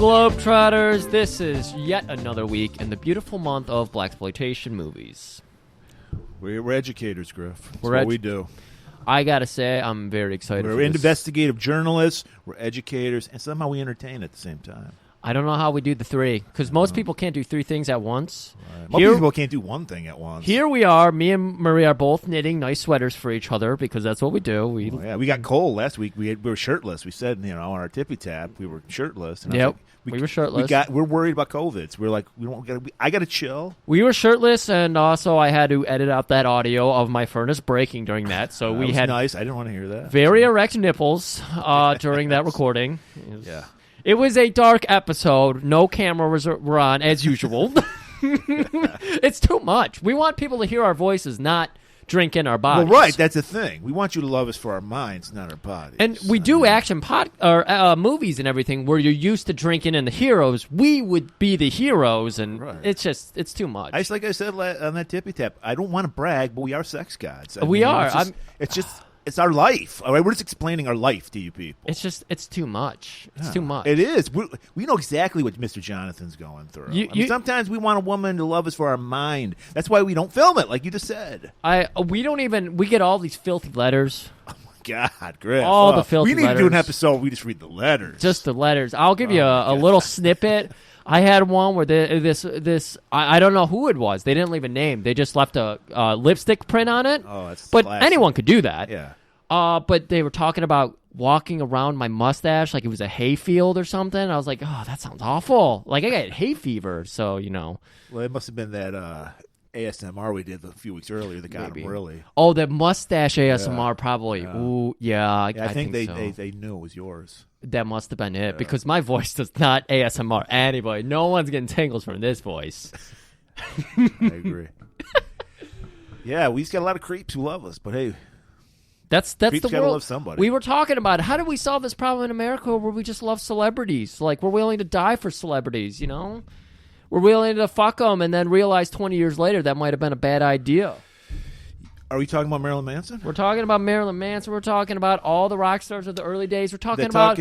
Globetrotters, this is yet another week in the beautiful month of blaxploitation movies. We're educators, Griff. That's what we do. I gotta say, I'm very excited. We're investigative journalists, we're educators, and somehow we entertain at the same time. I don't know how we do the three, because most people can't do three things at once. Right. Most people can't do one thing at once. Here we are, me and Marie are both knitting nice sweaters for each other, because that's what we do. We got cold last week. We were shirtless. We said, on our tippy tap, we were shirtless. And yep, we were shirtless. We're worried about COVID. So we're like, I got to chill. We were shirtless, and also I had to edit out that audio of my furnace breaking during that. So we had nice. I didn't want to hear that. Very erect nipples during that recording. Yeah. It was a dark episode. No cameras were on, as usual. It's too much. We want people to hear our voices, not drink in our bodies. Well, right. That's the thing. We want you to love us for our minds, not our bodies. And we do action movies and everything where you're used to drinking in the heroes. We would be the heroes, and it's too much. Like I said on that tippy tap, I don't want to brag, but we are sex gods. We are. It's our life. All right, we're just explaining our life to you people. It's too much. It's too much. It is. We know exactly what Mr. Jonathan's going through. Sometimes we want a woman to love us for our mind. That's why we don't film it, like you just said. We get all these filthy letters. Oh my God, Griff. All the filthy letters. We need to to do an episode where we just read the letters. Just the letters. I'll give you a little snippet. I had one where I don't know who it was. They didn't leave a name. They just left a lipstick print on it. Oh, that's But classic. anyone could do that. Yeah. But they were talking about walking around my mustache like it was a hay field or something. I was like, oh, that sounds awful. Like I got hay fever, so Well, it must have been that ASMR we did a few weeks earlier that got him really. Oh, the mustache ASMR probably. Yeah. Ooh, yeah. I think they knew it was yours. That must have been it because my voice does not ASMR anybody. No one's getting tingles from this voice. I agree. Yeah, we just got a lot of creeps who love us, but hey, that's creeps the gotta world. Love somebody. We were talking about how do we solve this problem in America where we just love celebrities? Like we're willing to die for celebrities, We're willing to fuck them and then realize 20 years later that might have been a bad idea. Are we talking about Marilyn Manson? We're talking about Marilyn Manson. We're talking about all the rock stars of the early days. We're talking about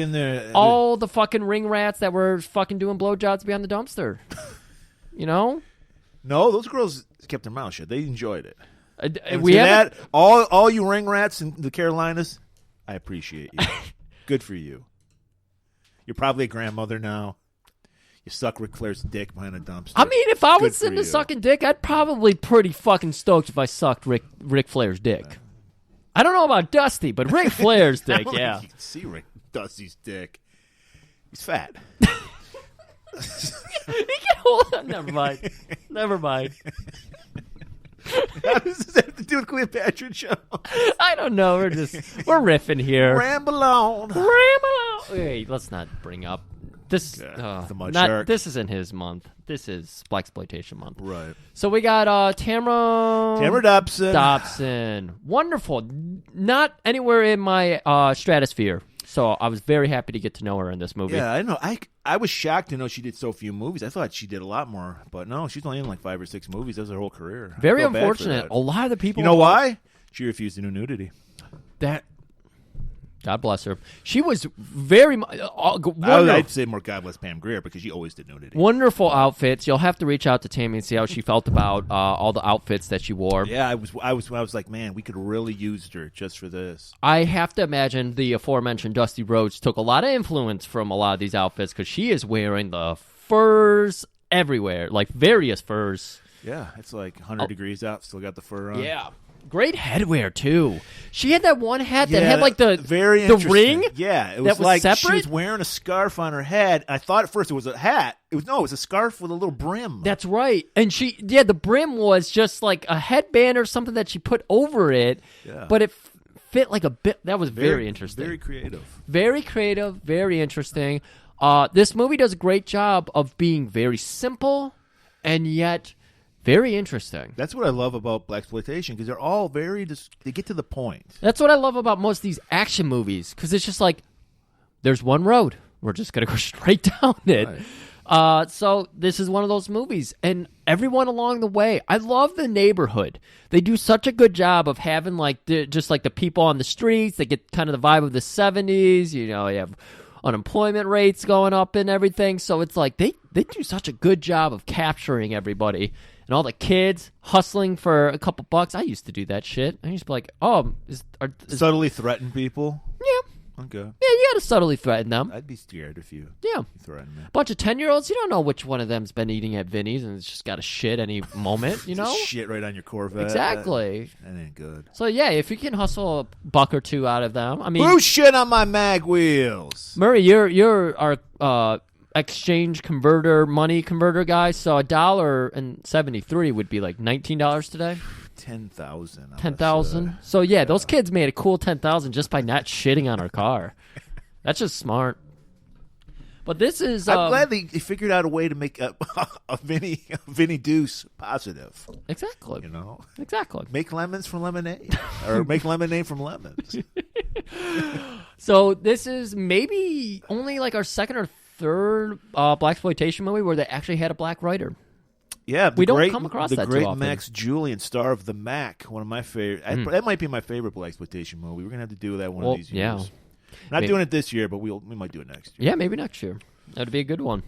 all the fucking ring rats that were fucking doing blowjobs behind the dumpster. No, those girls kept their mouth shut. They enjoyed it. We have that. All you ring rats in the Carolinas, I appreciate you. Good for you. You're probably a grandmother now. You suck Ric Flair's dick behind a dumpster. I mean, if I was into sucking dick, I'd probably pretty fucking stoked if I sucked Ric Flair's dick. I don't know about Dusty, but Ric Flair's dick, yeah. You can see Dusty's dick. He's fat. He can hold on. Never mind. How does this have to do with Cleopatra show? I don't know. We're riffing here. Ramble on. Wait, let's not bring up this. The mud shark. This isn't his month. This is blaxploitation month. Right. So we got Tamara Dobson. Wonderful. Not anywhere in my stratosphere. So I was very happy to get to know her in this movie. Yeah, I know. I was shocked to know she did so few movies. I thought she did a lot more, but no, she's only in like 5 or 6 movies. That was her whole career. Very unfortunate. A lot of the people. You know why? She refused to do nudity. God bless her. She was very I'd say more God bless Pam Grier because she always did nudity. Wonderful outfits. You'll have to reach out to Tammy and see how she felt about all the outfits that she wore. Yeah, I was like, man, we could really use her just for this. I have to imagine the aforementioned Dusty Rhodes took a lot of influence from a lot of these outfits because she is wearing the furs everywhere, like various furs. Yeah, it's like 100 degrees out, still got the fur on. Yeah. Great headwear too. She had that one hat that had like the ring. Yeah, it was like separate? She was wearing a scarf on her head. I thought at first it was a hat. It was a scarf with a little brim. That's right. And the brim was just like a headband or something that she put over it. Yeah. But it fit like a bit. That was very interesting. Very creative. Very creative. Very interesting. This movie does a great job of being very simple and yet very interesting. That's what I love about blaxploitation because they're all they get to the point. That's what I love about most of these action movies because it's just like there's one road. We're just going to go straight down it. Right. So this is one of those movies. And everyone along the way, I love the neighborhood. They do such a good job of having just like the people on the streets. They get kind of the vibe of the 70s. You have unemployment rates going up and everything. So it's like they do such a good job of capturing everybody. And all the kids hustling for a couple bucks. I used to do that shit. I used to be like, oh. Subtly threaten people? Yeah. Okay. Yeah, you got to subtly threaten them. I'd be scared if you threatened me. Bunch of 10-year-olds, you don't know which one of them's been eating at Vinny's and it's just got a shit any moment, you know? Shit right on your Corvette. Exactly. That ain't good. So, yeah, if you can hustle a buck or two out of them. I mean, who shit on my mag wheels? Murray, you're our exchange converter, money converter guy, so $1.73 would be like $19 today. 10,000. 10,000. So yeah, those kids made a cool 10,000 just by not shitting on our car. That's just smart. But this is. I'm glad they figured out a way to make a Vinny Deuce positive. Exactly. You know. Exactly. Make lemons from lemonade, or make lemonade from lemons. So this is maybe only like our second or third blaxploitation movie where they actually had a black writer. Yeah, we don't come across that too great often. Max Julian, star of The Mac, one of my favorite. That might be my favorite blaxploitation movie. We're gonna have to do that one of these years. Yeah. Not doing it this year, but we might do it next year. Yeah, maybe next year. That'd be a good one.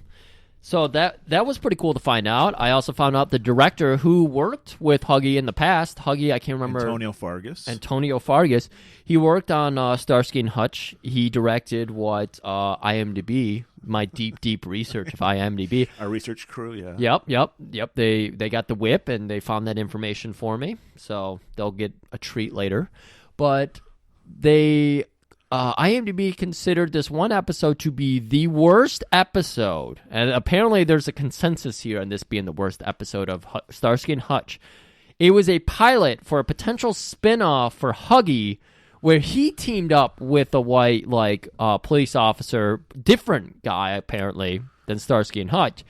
So that was pretty cool to find out. I also found out the director who worked with Huggy in the past. Huggy, I can't remember. Antonio Fargas. He worked on Starsky and Hutch. He directed what IMDb. My deep research of IMDb. Our research crew, yeah. Yep. They got the whip and they found that information for me, so they'll get a treat later. But IMDb considered this one episode to be the worst episode, and apparently there's a consensus here on this being the worst episode of Starsky and Hutch. It was a pilot for a potential spin-off for Huggy, where he teamed up with a white police officer, different guy apparently than Starsky and Hutch,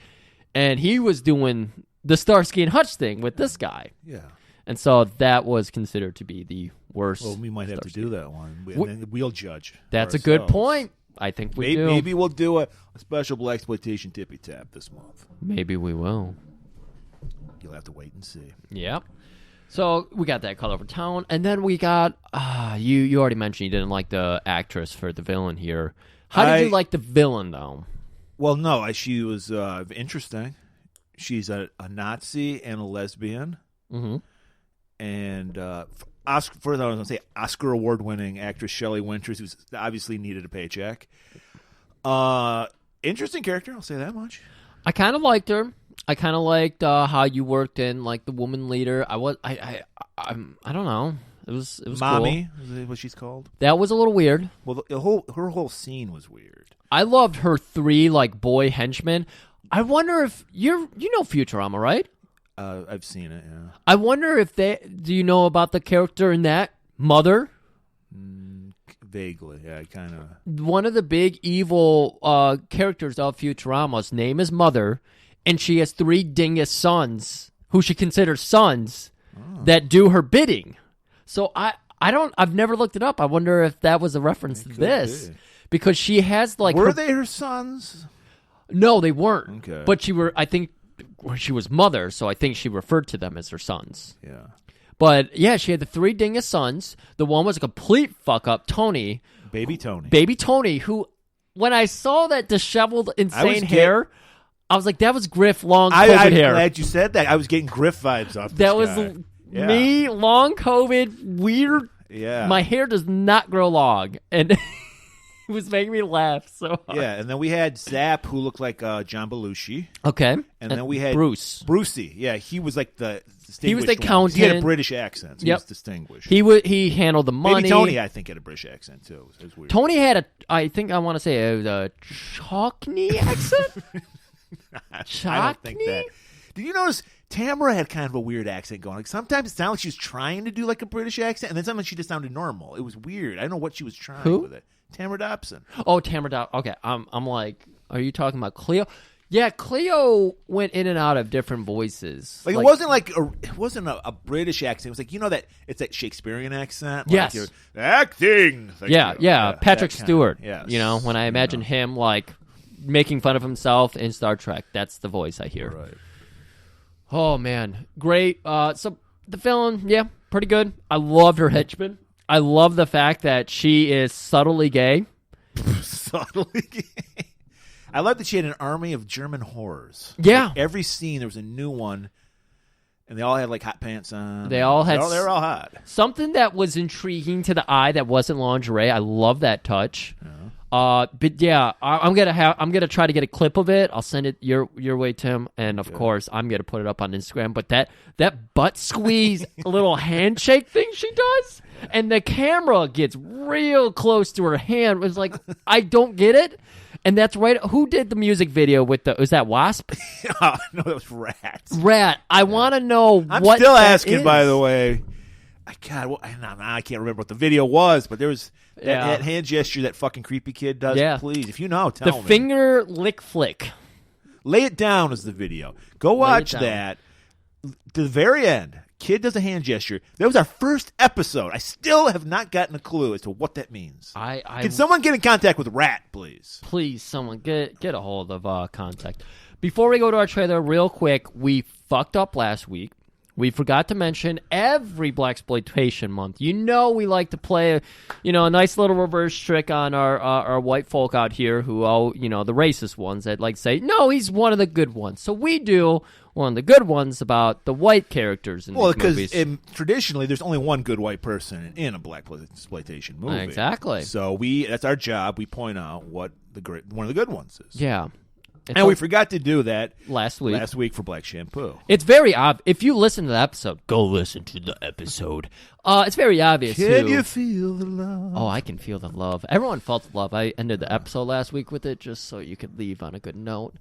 and he was doing the Starsky and Hutch thing with this guy. Yeah. And so that was considered to be the worst. Well, we might have to do that one. And we'll judge. That's a good point. I think we do. Maybe we'll do a special blaxploitation tippy tap this month. Maybe we will. You'll have to wait and see. Yep. So we got that Color for Town, and then we got you already mentioned you didn't like the actress for the villain here. How did you like the villain though? Well, no, she was interesting. She's a Nazi and a lesbian, and first I was going to say Oscar award-winning actress Shelley Winters, who's obviously needed a paycheck. Interesting character, I'll say that much. I kind of liked her. I kind of liked how you worked in like the woman leader. I don't know. It was Mommy, cool. is what she's called. That was a little weird. Well, her whole scene was weird. I loved her three like boy henchmen. I wonder if you know Futurama, right? I've seen it. Yeah. I wonder if do you know about the character in that Mother? Vaguely, yeah, kind of. One of the big evil characters of Futurama's name is Mother, and she has three dingus sons who she considers sons that do her bidding. So I've never looked it up. I wonder if that was a reference to this because she has like. Were they her sons? No, they weren't. Okay, but I think she was Mother, so I think she referred to them as her sons. Yeah. But, yeah, she had the three dingus sons. The one was a complete fuck-up, Tony. Baby Tony, who, when I saw that disheveled, insane hair, I was like, that was Griff long COVID hair. I'm glad you said that. I was getting Griff vibes off this That was guy. me, long COVID, weird. Yeah. My hair does not grow long. And it was making me laugh so hard. Yeah, and then we had Zapp, who looked like John Belushi. Okay. And then we had Brucey. Yeah, he was like the distinguished He was the one. accountant. He had a British accent. So He was distinguished. He handled the money. Maybe Tony, I think, had a British accent, too. It was weird. Tony had I want to say a Cockney accent? I don't think that. Did you notice Tamara had kind of a weird accent going? Like sometimes it sounded like she was trying to do like a British accent, and then sometimes she just sounded normal. It was weird. I don't know what she was trying with it. Tamara Dobson. Oh, Tamara Dobson. Okay, I'm like, are you talking about Cleo? Yeah, Cleo went in and out of different voices. Like it wasn't a British accent. It was like that it's that Shakespearean accent. Like yes, acting. Like, yeah. Patrick Stewart. Yes. When I imagine him like making fun of himself in Star Trek, that's the voice I hear. Right. Oh man, great. So the film, yeah, pretty good. I loved her henchman. I love the fact that she is subtly gay. totally. I love that she had an army of German horrors. Yeah. Like every scene, there was a new one, and they all had like hot pants on. They all had. They were all hot. Something that was intriguing to the eye that wasn't lingerie. I love that touch. Yeah. But yeah, I'm gonna try to get a clip of it. I'll send it your way, Tim, and of course I'm gonna put it up on Instagram. But that butt squeeze little handshake thing she does, and the camera gets real close to her hand. It was like, I don't get it. And that's right. Who did the music video with was that Wasp? No, it was Rat. Rat. I want to know. I'm what still that asking, is. by the way. I can't remember what the video was, but there was that hand gesture that fucking creepy kid does. Yeah. Please, if you know, tell me. The finger lick flick. Lay It Down is the video. Go watch that. To the very end, kid does a hand gesture. That was our first episode. I still have not gotten a clue as to what that means. Can someone get in contact with Rat, please? Please, someone get a hold of contact. Before we go to our trailer, real quick, we fucked up last week. We forgot to mention every Blaxploitation month. You know we like to play, a nice little reverse trick on our white folk out here who, the racist ones that like say, no, he's one of the good ones. So we do one of the good ones about the white characters in these movies. Well, because traditionally there's only one good white person in a Blaxploitation movie. Exactly. So that's our job. We point out what one of the good ones is. Yeah. We forgot to do that last week for Black Shampoo. It's very obvious. If you listen to the episode, go listen to the episode. It's very obvious. Can you feel the love? Oh, I can feel the love. Everyone felt the love. I ended the episode last week with it just so you could leave on a good note.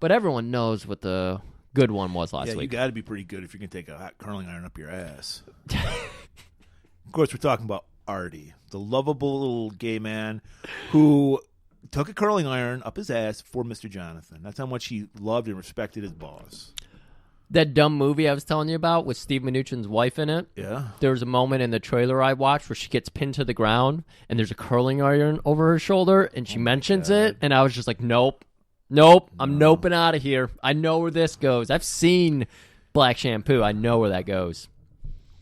But everyone knows what the good one was last week. You got to be pretty good if you're going to take a hot curling iron up your ass. Of course, we're talking about Artie, the lovable little gay man who took a curling iron up his ass for Mr. Jonathan. That's how much he loved and respected his boss. That dumb movie I was telling you about with Steve Mnuchin's wife in it. Yeah. There was a moment in the trailer I watched where she gets pinned to the ground and there's a curling iron over her shoulder and she mentions it and I was just like, nope, I'm noping out of here. I know where this goes. I've seen Black Shampoo. I know where that goes.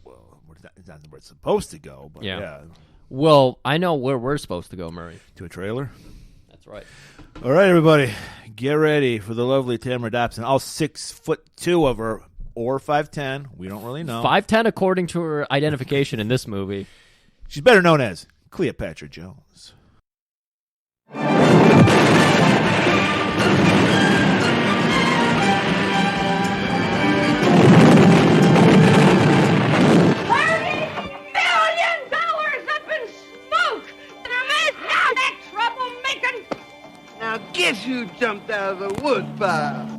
Well, it's not where it's supposed to go, but yeah. Well, I know where we're supposed to go, Murray. To a trailer? That's right. All right, everybody, get ready for the lovely Tamara Dobson. All 6'2" of her, or 5'10". We don't really know. 5'10" according to her identification in this movie. She's better known as Cleopatra Jones. I guess you jumped out of the woodpile.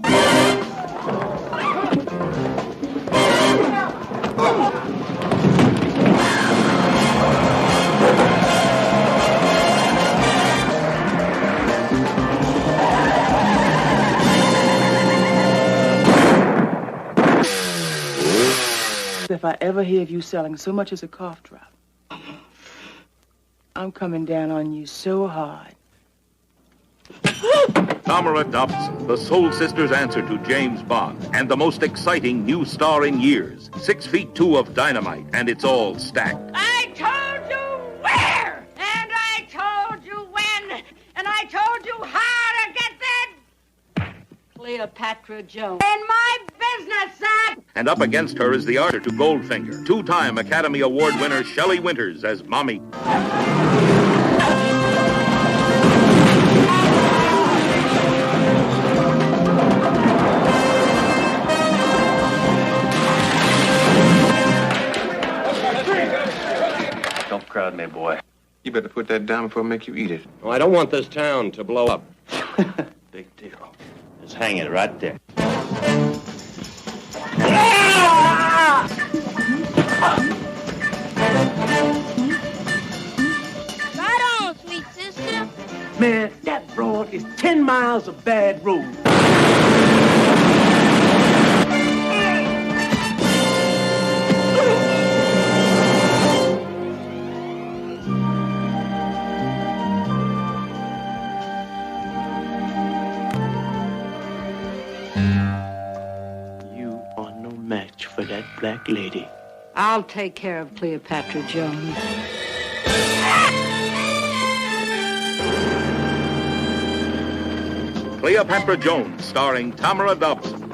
If I ever hear of you selling so much as a cough drop, I'm coming down on you so hard. Tamara Dobson, the Soul Sisters' answer to James Bond, and the most exciting new star in years. 6'2" of dynamite, and it's all stacked. I told you where, and I told you when, and I told you how to get that Cleopatra Jones in my business, son. And up against her is the archer to Goldfinger, two-time Academy Award winner Shelley Winters as Mommy. Don't crowd me, boy. You better put that down before I make you eat it. Oh, I don't want this town to blow up. Big deal. Just hang it right there. Right on, sweet sister. Man, that road is 10 miles of bad road. You are no match for that black lady. I'll take care of Cleopatra Jones. Cleopatra Jones, starring Tamara Dobson.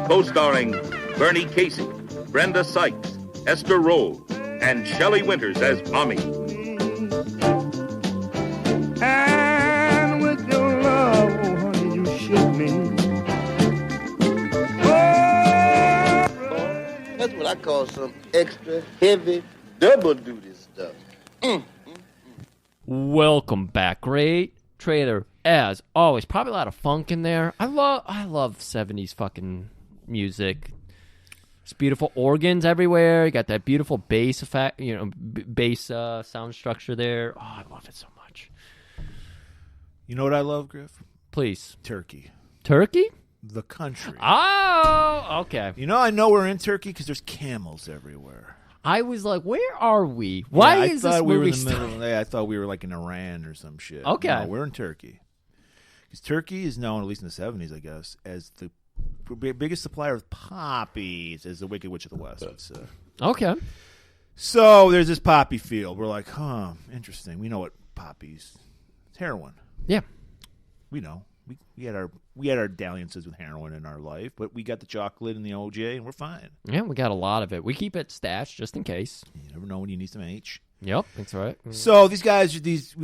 Co-starring Bernie Casey, Brenda Sykes, Esther Rowe, and Shelley Winters as Mommy. And with your love, oh honey, you shook me. That's what I call some extra heavy double duty stuff. Welcome back. Great trailer as always. Probably a lot of funk in there. I love 70s fucking music. It's beautiful organs everywhere. You got that beautiful bass effect, bass sound structure there. Oh, I love it so much. You know what I love, Griff? Please. Turkey. Turkey? The country. Oh, okay. I know we're in Turkey because there's camels everywhere. I was like, where are we? Why is this movie starting? I thought we were like in Iran or some shit. Okay. No, we're in Turkey. Because Turkey is known, at least in the 70s, I guess, as the biggest supplier of poppies, as the Wicked Witch of the West would say. Okay. So there's this poppy field. We're like, interesting. We know what poppies. It's heroin. Yeah. We know. We had our dalliances with heroin in our life, but we got the chocolate and the OJ, and we're fine. Yeah, we got a lot of it. We keep it stashed just in case. You never know when you need some H. Yep, that's right. So these guys, these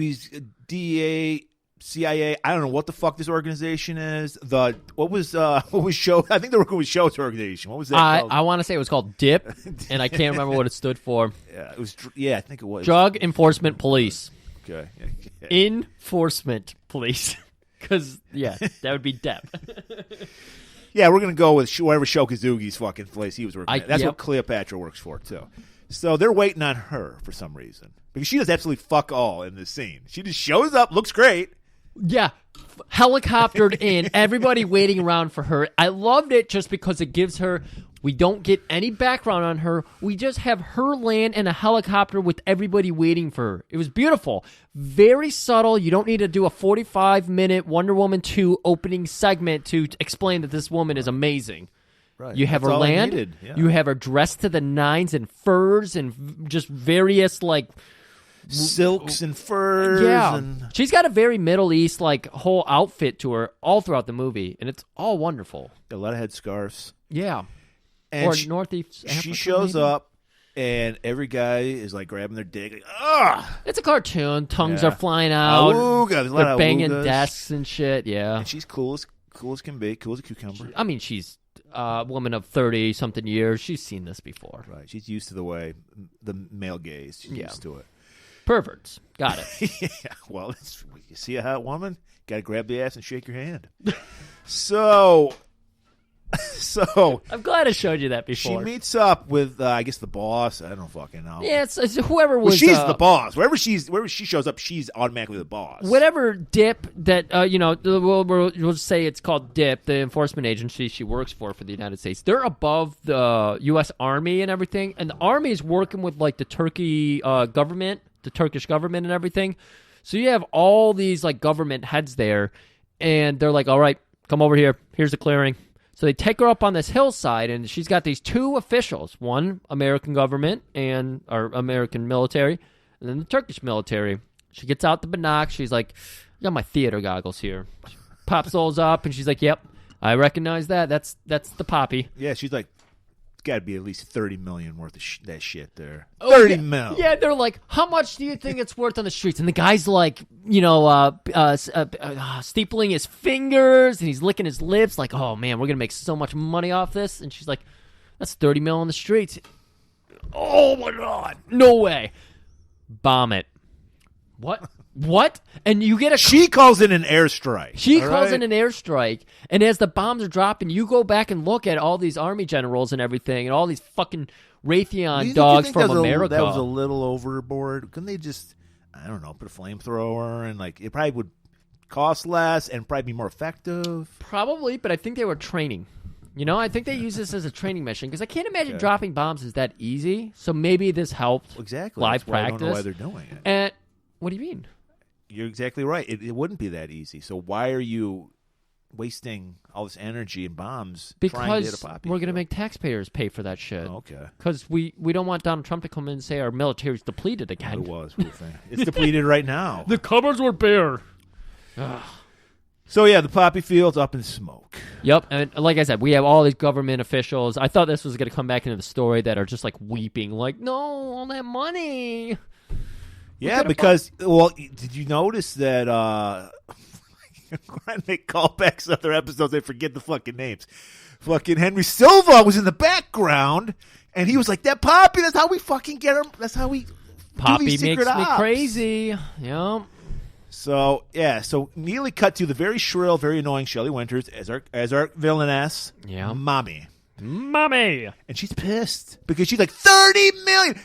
DEA, CIA, I don't know what the fuck this organization is. What was show? I think they were working with Show's organization. What was that called? I want to say it was called DIP, and I can't remember what it stood for. Yeah, it was. Yeah, I think it was Drug Enforcement Police. Okay. Enforcement Police. Because, that would be DEP. Yeah, we're going to go with whatever Shokazugi's fucking place he was working at. That's yep. what Cleopatra works for, too. So they're waiting on her for some reason. Because she does absolutely fuck all in this scene. She just shows up, looks great. Yeah. Helicoptered in, everybody waiting around for her. I loved it just because it gives her, we don't get any background on her. We just have her land in a helicopter with everybody waiting for her. It was beautiful. Very subtle. You don't need to do a 45-minute Wonder Woman 2 opening segment to explain that this woman is amazing. Right. You have That's her all I land. needed. Yeah. You have her dressed to the nines in furs and just various, silks and furs. Yeah. And She's got a very Middle East, whole outfit to her all throughout the movie, and it's all wonderful. a lot of headscarves. Yeah. And or Northeast Africa, she shows maybe? up, and every guy is grabbing their dick. Ugh! It's a cartoon. Tongues Yeah. are flying out. Awooga. There's a lot They're of banging awoogas. desks and shit. Yeah. And she's cool as can be, cool as a cucumber. I mean, she's a woman of 30-something years. She's seen this before. Right. She's used to the male gaze. She's used to it. Perverts. Got it. Yeah. Well, you see a hot woman, got to grab the ass and shake your hand. So I'm glad I showed you that before. she meets up with, I guess, the boss. I don't fucking know. Yeah, it's whoever was. Well, she's the boss. Wherever she shows up, she's automatically the boss. Whatever DIP that, we'll say it's called DIP, the enforcement agency she works for the United States. They're above the U.S. Army and everything, and the Army is working with, the Turkey government, the Turkish government and everything. So you have all these, government heads there, and they're like, all right, come over here. Here's the clearing. So they take her up on this hillside, and she's got these two officials, one American government or American military, and then the Turkish military. She gets out the binoc. She's like, I got my theater goggles here. She pops those up, and she's like, yep, I recognize that. That's the poppy. Yeah, she's like, it's got to be at least $30 million worth of that shit there. Oh, 30 mil. Yeah, they're like, how much do you think it's worth on the streets? And the guy's like, steepling his fingers, and he's licking his lips like, oh, man, we're going to make so much money off this. And she's like, that's 30 mil on the streets. Oh, my God. No way. Bomb it. What? And you get She calls it an airstrike. She calls it an airstrike, and as the bombs are dropping, you go back and look at all these army generals and everything, and all these fucking Raytheon dogs from America. That was a little overboard. Couldn't they just, I don't know, put a flamethrower and it probably would cost less and probably be more effective? Probably, but I think they were training. I think they use this as a training mission because I can't imagine dropping bombs is that easy. So maybe this helped. Exactly. Live That's why practice. I don't know why they're doing it. And what do you mean? You're exactly right. It wouldn't be that easy. So why are you wasting all this energy and bombs trying to hit a Because poppy? we're going to make taxpayers pay for that shit. Okay. Because we don't want Donald Trump to come in and say our military's depleted again. It was. It's depleted right now. The cupboards were bare. So, yeah, the poppy field's up in smoke. Yep, and like I said, we have all these government officials. I thought this was going to come back into the story that are just like weeping, like, no, all that money. Yeah, because, well, did you notice that, I'm trying to make callbacks to other episodes, I forget the fucking names. Fucking Henry Silva was in the background, and he was like, that Poppy, that's how we fucking get him, that's how we Poppy do these makes secret me ops. crazy. Yep. So, yeah, so nearly cut to the very shrill, very annoying Shelley Winters as our villainess, Mommy. Mommy! And she's pissed because she's like, 30 million!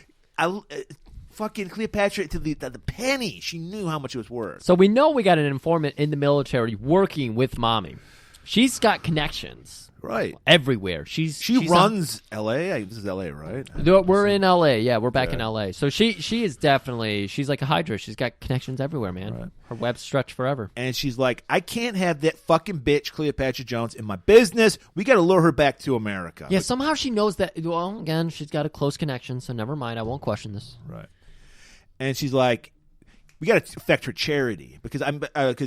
Fucking Cleopatra to the penny. She knew how much it was worth. So we know we got an informant in the military working with Mommy. She's got connections. Right. Everywhere. She runs L.A.? This is L.A., right? We're in L.A. Yeah, we're back in L.A. So she is definitely, she's like a Hydra. She's got connections everywhere, man. Right. Her web's stretched forever. And she's like, I can't have that fucking bitch Cleopatra Jones in my business. We got to lure her back to America. Yeah, somehow she knows that. Well, again, she's got a close connection, so never mind. I won't question this. Right. And she's like, we got to affect her charity because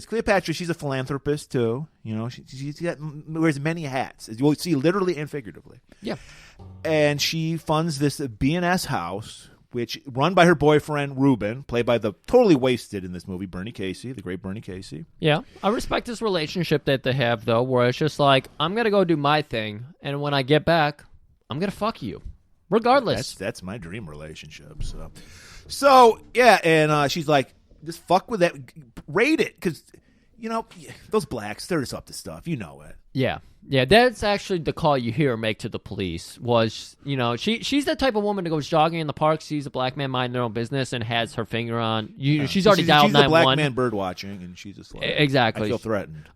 Cleopatra, she's a philanthropist too. You know, she wears many hats, as you will see, literally and figuratively. Yeah. And she funds this B&S house, which run by her boyfriend Ruben, played by the totally wasted in this movie Bernie Casey, the great Bernie Casey. Yeah, I respect this relationship that they have though, where it's just like, I'm gonna go do my thing, and when I get back, I'm gonna fuck you, regardless. That's my dream relationship. So yeah, and she's like, just fuck with that, raid it, because, you know, those blacks, they're just up to stuff. You know it. Yeah, that's actually the call you hear her make to the police was, you know, she's the type of woman that goes jogging in the park, sees a black man minding their own business, and has her finger on, she's already dialed 911. She's a black man bird watching, and she's just like, exactly.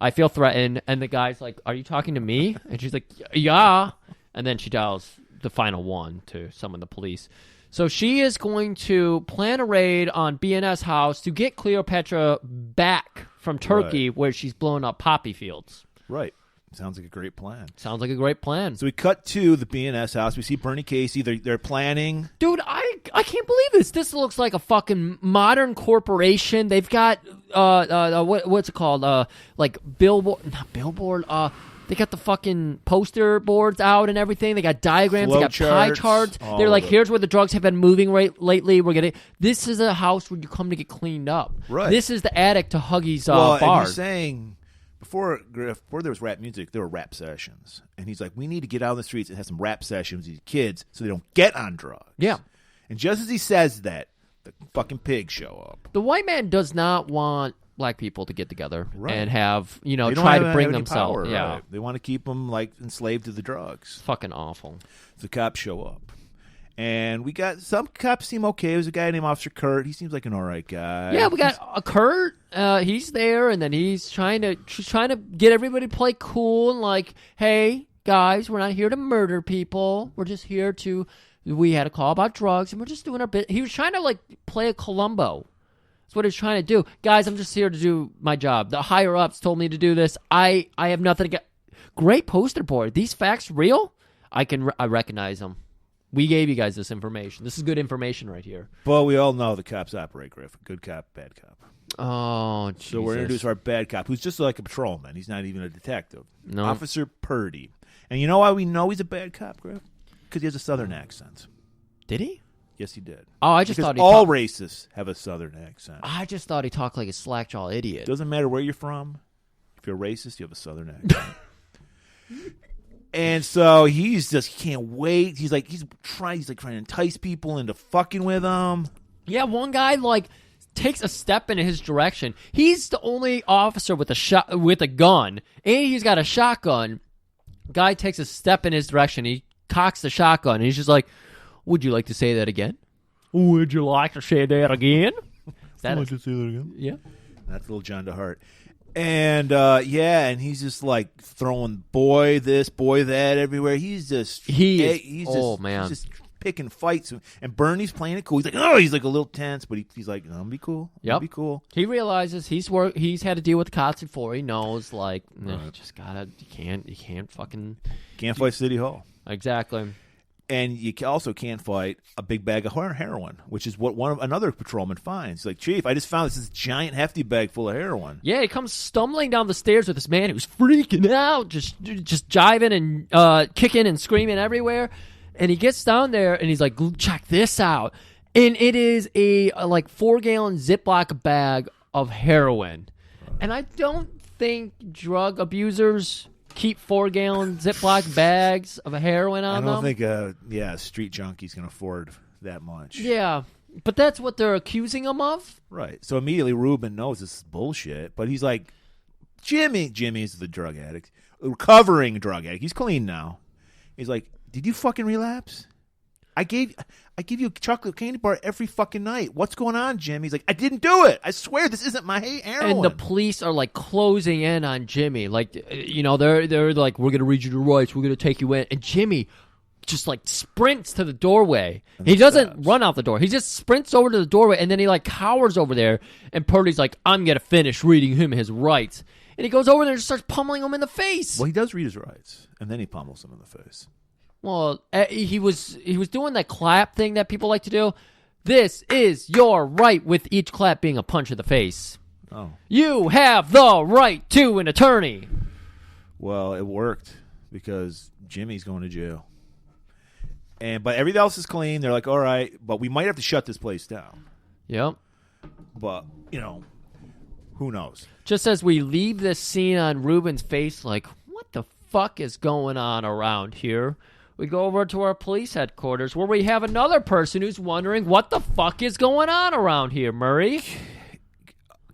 I feel threatened. And the guy's like, are you talking to me? And she's like, yeah. And then she dials the final one to summon the police. So she is going to plan a raid on B&S house to get Cleopatra back from Turkey, where she's blowing up poppy fields. Right. Sounds like a great plan. Sounds like a great plan. So we cut to the B&S house. We see Bernie Casey. They're planning. Dude, I can't believe this. This looks like a fucking modern corporation. They've got what's it called? Like not billboard. They got the fucking poster boards out and everything. They got diagrams. They got pie charts. They're like, here's where the drugs have been moving lately. This is a house where you come to get cleaned up. Right. This is the attic to Huggy's bar. bar. And he's saying, before there was rap music, there were rap sessions. And he's like, we need to get out on the streets and have some rap sessions with these kids so they don't get on drugs. Yeah. And just as he says that, the fucking pigs show up. The white man does not want black people to get together and have, try to bring themselves. Yeah. Right. They want to keep them like enslaved to the drugs. Fucking awful. The cops show up. And we got some cops seem okay. There's a guy named Officer Kurt. He seems like an all right guy. Yeah, we got a Kurt. He's there, and then he's trying to get everybody to play cool and like, hey guys, we're not here to murder people. We're just here to. We had a call about drugs, and we're just doing our bit. He was trying to like play a Columbo. That's what he's trying to do. Guys, I'm just here to do my job. The higher-ups told me to do this. I have nothing to get. Great poster board. These facts real? I recognize them. We gave you guys this information. This is good information right here. But we all know the cops operate, Griff. Good cop, bad cop. Oh, Jesus. So we're introduced to our bad cop, who's just like a patrolman. He's not even a detective. No. Officer Purdy. And you know why we know he's a bad cop, Griff? Because he has a southern accent. Did he? Yes, he did. Oh, I just thought he all racists have a southern accent. I just thought he talked like a slackjaw idiot. Doesn't matter where you're from. If you're racist, you have a southern accent. And so he can't wait. He's trying to entice people into fucking with him. Yeah, one guy takes a step in his direction. He's the only officer with a gun, and he's got a shotgun. Guy takes a step in his direction. He cocks the shotgun, and he's just like, would you like to say that again? Would you like to say that again? Would you say that again? Yeah. That's little John DeHart. And, and he's just, throwing boy this, boy that everywhere. He's just picking fights. And Bernie's playing it cool. He's like, a little tense, but he's like, no, be cool. Yep. Be cool. He realizes he's had to deal with the cops before. He knows, you just gotta, you can't fucking. Can't fight City Hall. Exactly. And you also can't fight a big bag of heroin, which is what another patrolman finds. He's like, Chief, I just found this giant hefty bag full of heroin. Yeah, he comes stumbling down the stairs with this man who's freaking out, just jiving and kicking and screaming everywhere. And he gets down there and he's like, check this out. And it is a 4-gallon Ziploc bag of heroin. And I don't think drug abusers keep 4-gallon Ziploc bags of heroin on them. I don't think a street junkie's can afford that much. Yeah, but that's what they're accusing him of. Right. So immediately Ruben knows this is bullshit, but he's like, Jimmy's the drug addict, recovering drug addict. He's clean now. He's like, did you fucking relapse? I gave you a chocolate candy bar every fucking night. What's going on, Jimmy? He's like, I didn't do it. I swear this isn't my heroin. And the police are like closing in on Jimmy. Like, they're like, we're going to read you the rights. We're going to take you in. And Jimmy just like sprints to the doorway. He doesn't run out the door. He just sprints over to the doorway and then he like cowers over there. And Purdy's like, I'm going to finish reading him his rights. And he goes over there and starts pummeling him in the face. Well, he does read his rights. And then he pummels him in the face. Well, he was doing that clap thing that people like to do. This is your right, with each clap being a punch in the face. Oh. You have the right to an attorney. Well, it worked because Jimmy's going to jail. But everything else is clean. They're like, all right, but we might have to shut this place down. Yep. But, who knows? Just as we leave this scene on Ruben's face, like, what the fuck is going on around here? We go over to our police headquarters where we have another person who's wondering what the fuck is going on around here, Murray.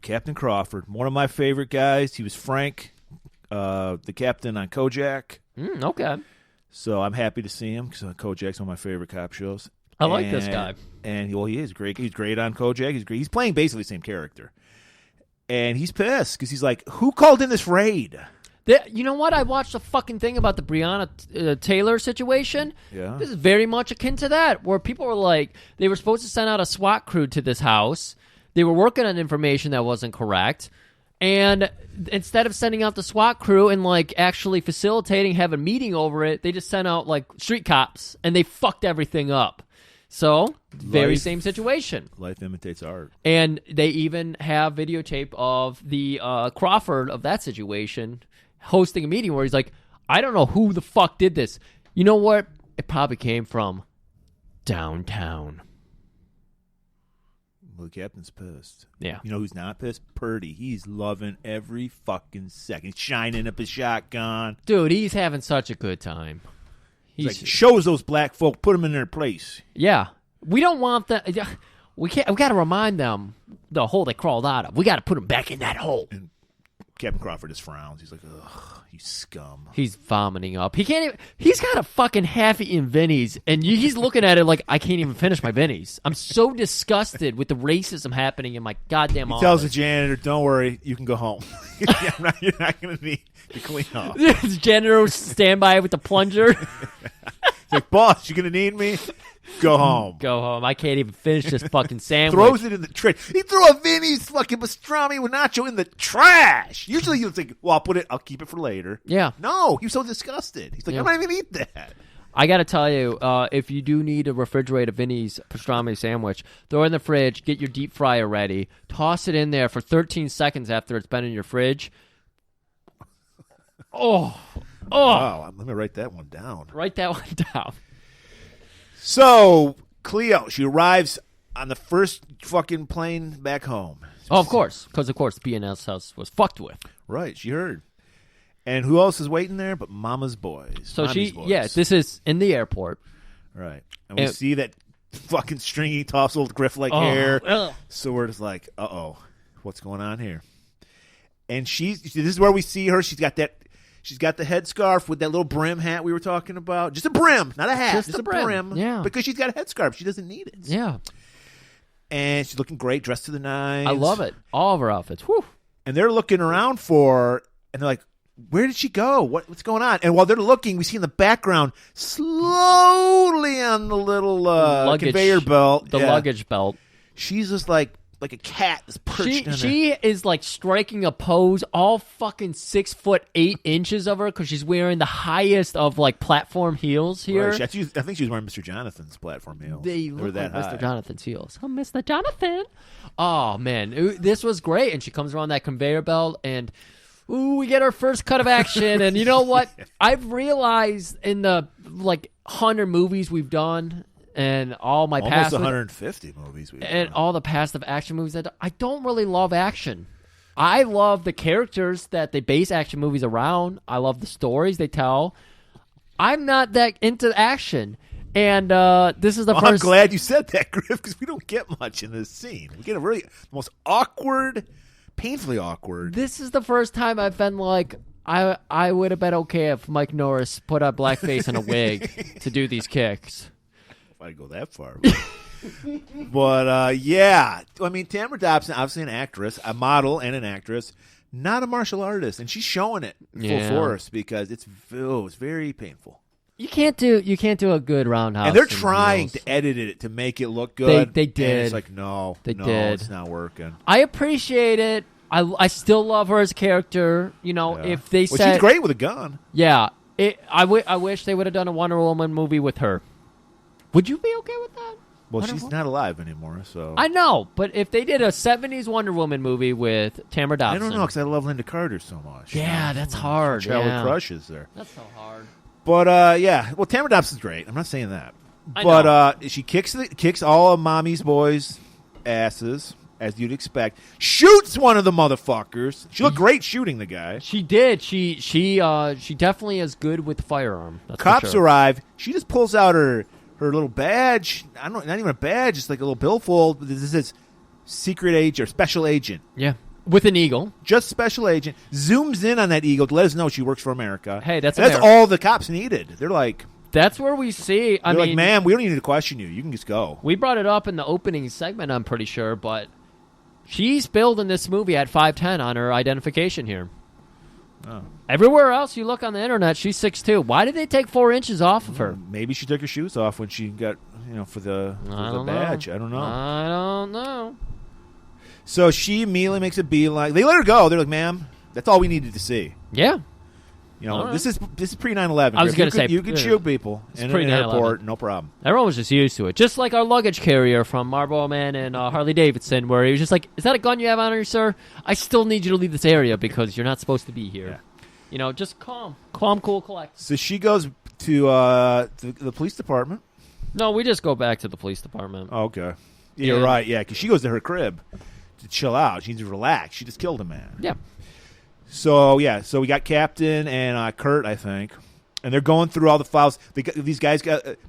Captain Crawford, one of my favorite guys. He was Frank, the captain on Kojak. Okay. So I'm happy to see him because Kojak's one of my favorite cop shows. I like this guy. And he is great. He's great on Kojak. He's great. He's playing basically the same character. And he's pissed because he's like, who called in this raid? You know what? I watched a fucking thing about the Breonna Taylor situation. Yeah. This is very much akin to that, where people were like, they were supposed to send out a SWAT crew to this house. They were working on information that wasn't correct. And instead of sending out the SWAT crew and, like, actually facilitating, have a meeting over it, they just sent out, like, street cops, and they fucked everything up. So, very same situation. Life imitates art. And they even have videotape of the Crawford of that situation hosting a meeting where he's like, I don't know who the fuck did this. You know what? It probably came from downtown. Well, the captain's pissed. Yeah. You know who's not pissed? Purdy. He's loving every fucking second. He's shining up his shotgun. Dude, he's having such a good time. He's like, shows those black folk, put them in their place. Yeah. We don't want that. We got to remind them the hole they crawled out of. We got to put them back in that hole. And Captain Crawford just frowns. He's like, ugh, you scum. He's vomiting up. He can't even. He's got a fucking half-eaten Vinny's, and he's looking at it like, I can't even finish my Vinny's. I'm so disgusted with the racism happening in my goddamn office. He tells the janitor, don't worry, you can go home. You're not going to need to clean up. The janitor stand by with the plunger. He's like, boss, you going to need me? Go home. Go home. I can't even finish this fucking sandwich. Throws it in the trash. He threw a Vinny's fucking pastrami with nacho in the trash. Usually you'll think, well, I'll keep it for later. Yeah. No, he was so disgusted. He's like, I'm not even going to eat that. I got to tell you, if you do need to refrigerate a Vinny's pastrami sandwich, throw it in the fridge, get your deep fryer ready, toss it in there for 13 seconds after it's been in your fridge. Oh. Wow, let me write that one down. Write that one down. So, Cleo, she arrives on the first fucking plane back home. Oh, of course. Because, of course, BNS house was fucked with. Right, she heard. And who else is waiting there but Mama's boys? So Mommy's boys. yeah, this is in the airport. Right. And we see that fucking stringy, tousled, griff-like hair. So we're just like, uh-oh, what's going on here? And this is where we see her. She's got the headscarf with that little brim hat we were talking about. Just a brim, not a hat. Just a brim. Yeah. Because she's got a headscarf. She doesn't need it. Yeah. And she's looking great, dressed to the nines. I love it. All of her outfits. Whew. And they're looking around for her, and they're like, where did she go? What's going on? And while they're looking, we see in the background, slowly on the little conveyor belt. The luggage belt. She's just like like a cat that's perched in She is like striking a pose all fucking 6'8" of her because she's wearing the highest of like platform heels here. Right. I think she was wearing Mr. Jonathan's platform heels. They were look that like high. Mr. Jonathan's heels. Oh, Mr. Jonathan. Oh, man. This was great. And she comes around that conveyor belt and, we get our first cut of action. And you know what? I've realized in the, 100 movies we've done and all my Almost past... 150 movies we've and done. all the past of action movies, I don't really love action. I love the characters that they base action movies around. I love the stories they tell. I'm not that into action. And this is the first... I'm glad you said that, Griff, because we don't get much in this scene. We get the most awkward, painfully awkward. This is the first time I've been like, I would have been okay if Mike Norris put a blackface and a wig to do these kicks. If I go that far. But, yeah. I mean, Tamara Dobson, obviously an actress, a model and an actress, not a martial artist. And she's showing it full force because it's very painful. You can't do a good roundhouse. And they're trying heels. to edit it to make it look good. They did. And it's like, no, it's not working. I appreciate it. I still love her as a character. You know, if they said... she's great with a gun. Yeah. I wish they would have done a Wonder Woman movie with her. Would you be okay with that? Well, she's not alive anymore, so... I know, but if they did a 70s Wonder Woman movie with Tamara Dobson... I don't know, because I love Linda Carter so much. Yeah, that's hard. Childhood crushes there. That's so hard. But, yeah. Well, Tamara Dobson's great. I'm not saying that. I know. But she kicks all of Mommy's boys' asses, as you'd expect. Shoots one of the motherfuckers. She looked great shooting the guy. She did. She definitely is good with the firearm. That's for Cops sure. arrive. She just pulls out her little badge. I don't know, not even a badge. It's like a little billfold. This is secret agent or special agent. Yeah. With an eagle. Just special agent. Zooms in on that eagle to let us know she works for America. Hey, that's America. All the cops needed. They're like... That's where we see... I mean, like, ma'am, we don't need to question you. You can just go. We brought it up in the opening segment, I'm pretty sure, but she's billed in this movie at 5'10" on her identification here. Oh. Everywhere else you look on the internet, she's 6'2". Why did they take 4 inches off of her? Maybe she took her shoes off when she got, for the badge. I don't know. I don't know. So she immediately makes a beeline. They let her go. They're like, ma'am, that's all we needed to see. Yeah. Right. This is pre 9/11. I was going to say you could shoot people in an airport, no problem. Everyone was just used to it. Just like our luggage carrier from Marlboro Man and Harley Davidson, where he was just like, "Is that a gun you have on you, sir? I still need you to leave this area because you're not supposed to be here." Yeah. Just calm, cool, collect. So she goes to the police department. No, we just go back to the police department. Oh, okay. Yeah, you're right. Yeah, because she goes to her crib to chill out. She needs to relax. She just killed a man. Yeah. So we got Captain and Kurt, I think, and they're going through all the files. These guys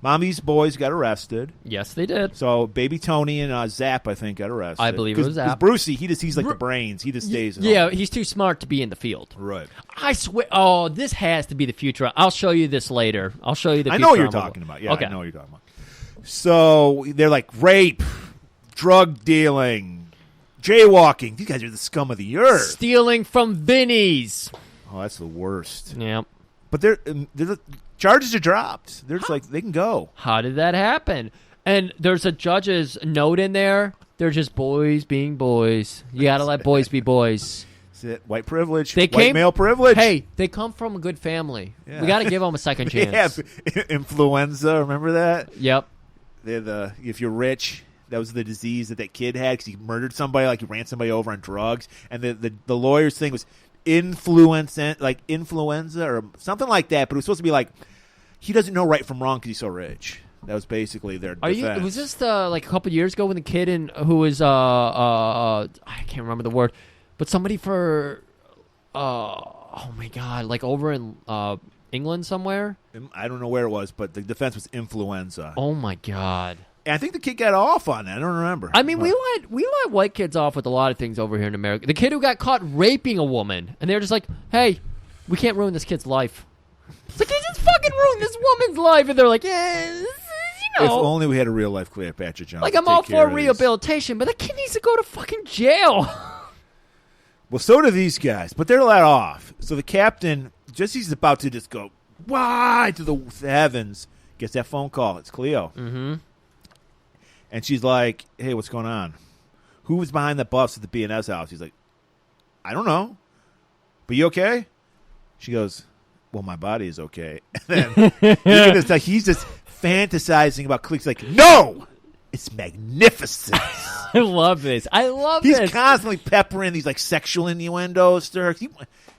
Mommy's boys got arrested. Yes, they did. So Baby Tony and Zap, I think, got arrested. I believe it was Zap. Brucey, he's like the brains. He just stays. Yeah, he's too smart to be in the field. Right. I swear. Oh, this has to be the future. I'll show you this later. I'll show you the. I know what you're talking about. Yeah, okay. I know what you're talking about. So they're like rape, drug dealing, jaywalking. These guys are the scum of the earth. Stealing from Vinnie's. Oh, that's the worst. Yeah. But the charges are dropped. They're just like, they can go. How did that happen? And there's a judge's note in there. They're just boys being boys. You got to let boys be boys. That's it. White privilege. White male privilege. Hey, they come from a good family. Yeah. We got to give them a second chance. Yeah, influenza. Remember that? Yep. If you're rich, that was the disease that kid had because he murdered somebody, like he ran somebody over on drugs. And the lawyer's thing was influenza or something like that. But it was supposed to be like, he doesn't know right from wrong because he's so rich. That was basically their defense. Was this like a couple years ago when the kid who was I can't remember the word, but somebody for oh my god, like over in England somewhere? I don't know where it was, but the defense was influenza. Oh my god. And I think the kid got off on that. I don't remember. I mean, we let white kids off with a lot of things over here in America. The kid who got caught raping a woman, and they were just like, "Hey, we can't ruin this kid's life." It's like, they just fucking ruined this woman's life, and they're like, "Yeah, if only we had a real life Cleopatra Jones." Like, I'm all for rehabilitation, but that kid needs to go to fucking jail. Well, so do these guys, but they're let off. So the captain, just he's about to just go wide to the heavens, gets that phone call. It's Cleo. Mm-hmm. And she's like, "Hey, what's going on?" who was behind the bus at the B&S house? He's like, I don't know. But you okay? She goes, well, my body is okay. And then he's just fantasizing about clicks. Like, no, it's magnificent. I love this. He's constantly peppering these like sexual innuendos to her.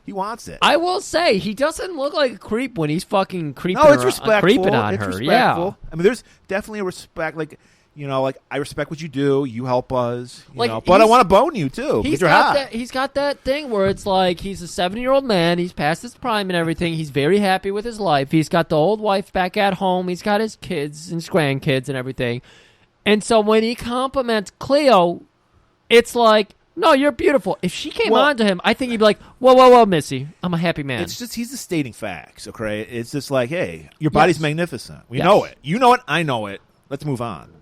He wants it. I will say he doesn't look like a creep when he's fucking creeping. No, it's respectful. Creeping on it's her. respectful. Yeah. I mean, there's definitely a respect. Like, like I respect what you do. You help us. Like, but I want to bone you too. He's you're got hot. that. He's got that thing where it's like he's a 70-year-old man. He's past his prime and everything. He's very happy with his life. He's got the old wife back at home. He's got his kids and his grandkids and everything. And so when he compliments Cleo, it's like, no, you're beautiful. If she came on to him, I think he'd be like, whoa, Missy, I'm a happy man. It's just he's just stating facts, okay? It's just like, hey, your body's magnificent. We know it. You know it. I know it. Let's move on.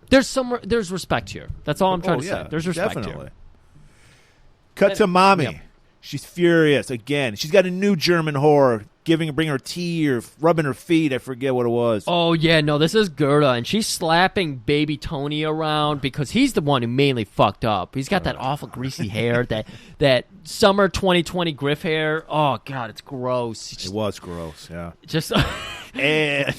There's respect here. That's all I'm trying to say. There's respect definitely. here. Cut to mommy. Yep. She's furious again. She's got a new German whore bringing her tea or rubbing her feet. I forget what it was. Oh, yeah, no, this is Gerda, and she's slapping baby Tony around because he's the one who mainly fucked up. He's got that awful greasy hair, that summer 2020 Griff hair. Oh, God, it's gross. It was gross, yeah. Just and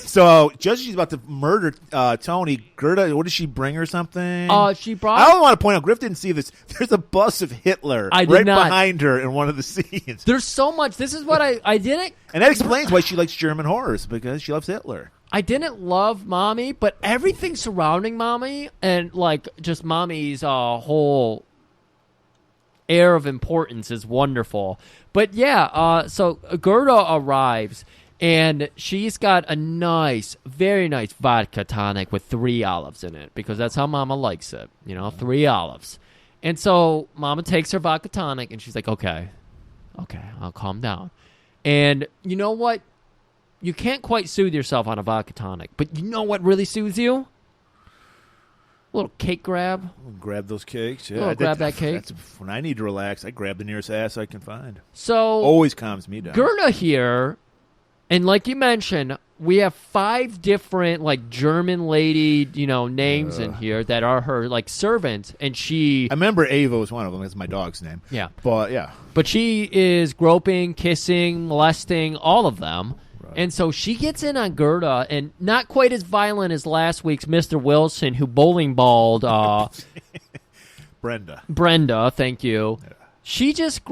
so, just as she's about to murder Tony, Gerda, what did she bring her something? She brought... I don't want to point out, Griff didn't see this. There's a bust of Hitler behind her in one of the scenes. There's so much. This is what I didn't... And that explains why she likes German horrors, because she loves Hitler. I didn't love Mommy, but everything surrounding Mommy and, like, just Mommy's whole air of importance is wonderful. But, yeah, so Gerda arrives... And she's got a nice, very nice vodka tonic with 3 olives in it because that's how Mama likes it, 3 olives. And so Mama takes her vodka tonic and she's like, okay, I'll calm down. And you know what? You can't quite soothe yourself on a vodka tonic, but you know what really soothes you? A little cake grab. Grab those cakes. Yeah, grab that cake. When I need to relax, I grab the nearest ass I can find. So always calms me down. Gerda here... And like you mentioned, we have 5 different like German lady, names in here that are her like servants, and she. I remember Ava was one of them. That's my dog's name. Yeah, but she is groping, kissing, molesting all of them, and so she gets in on Gerda, and not quite as violent as last week's Mr. Wilson, who bowling balled. Brenda, thank you. Yeah. She just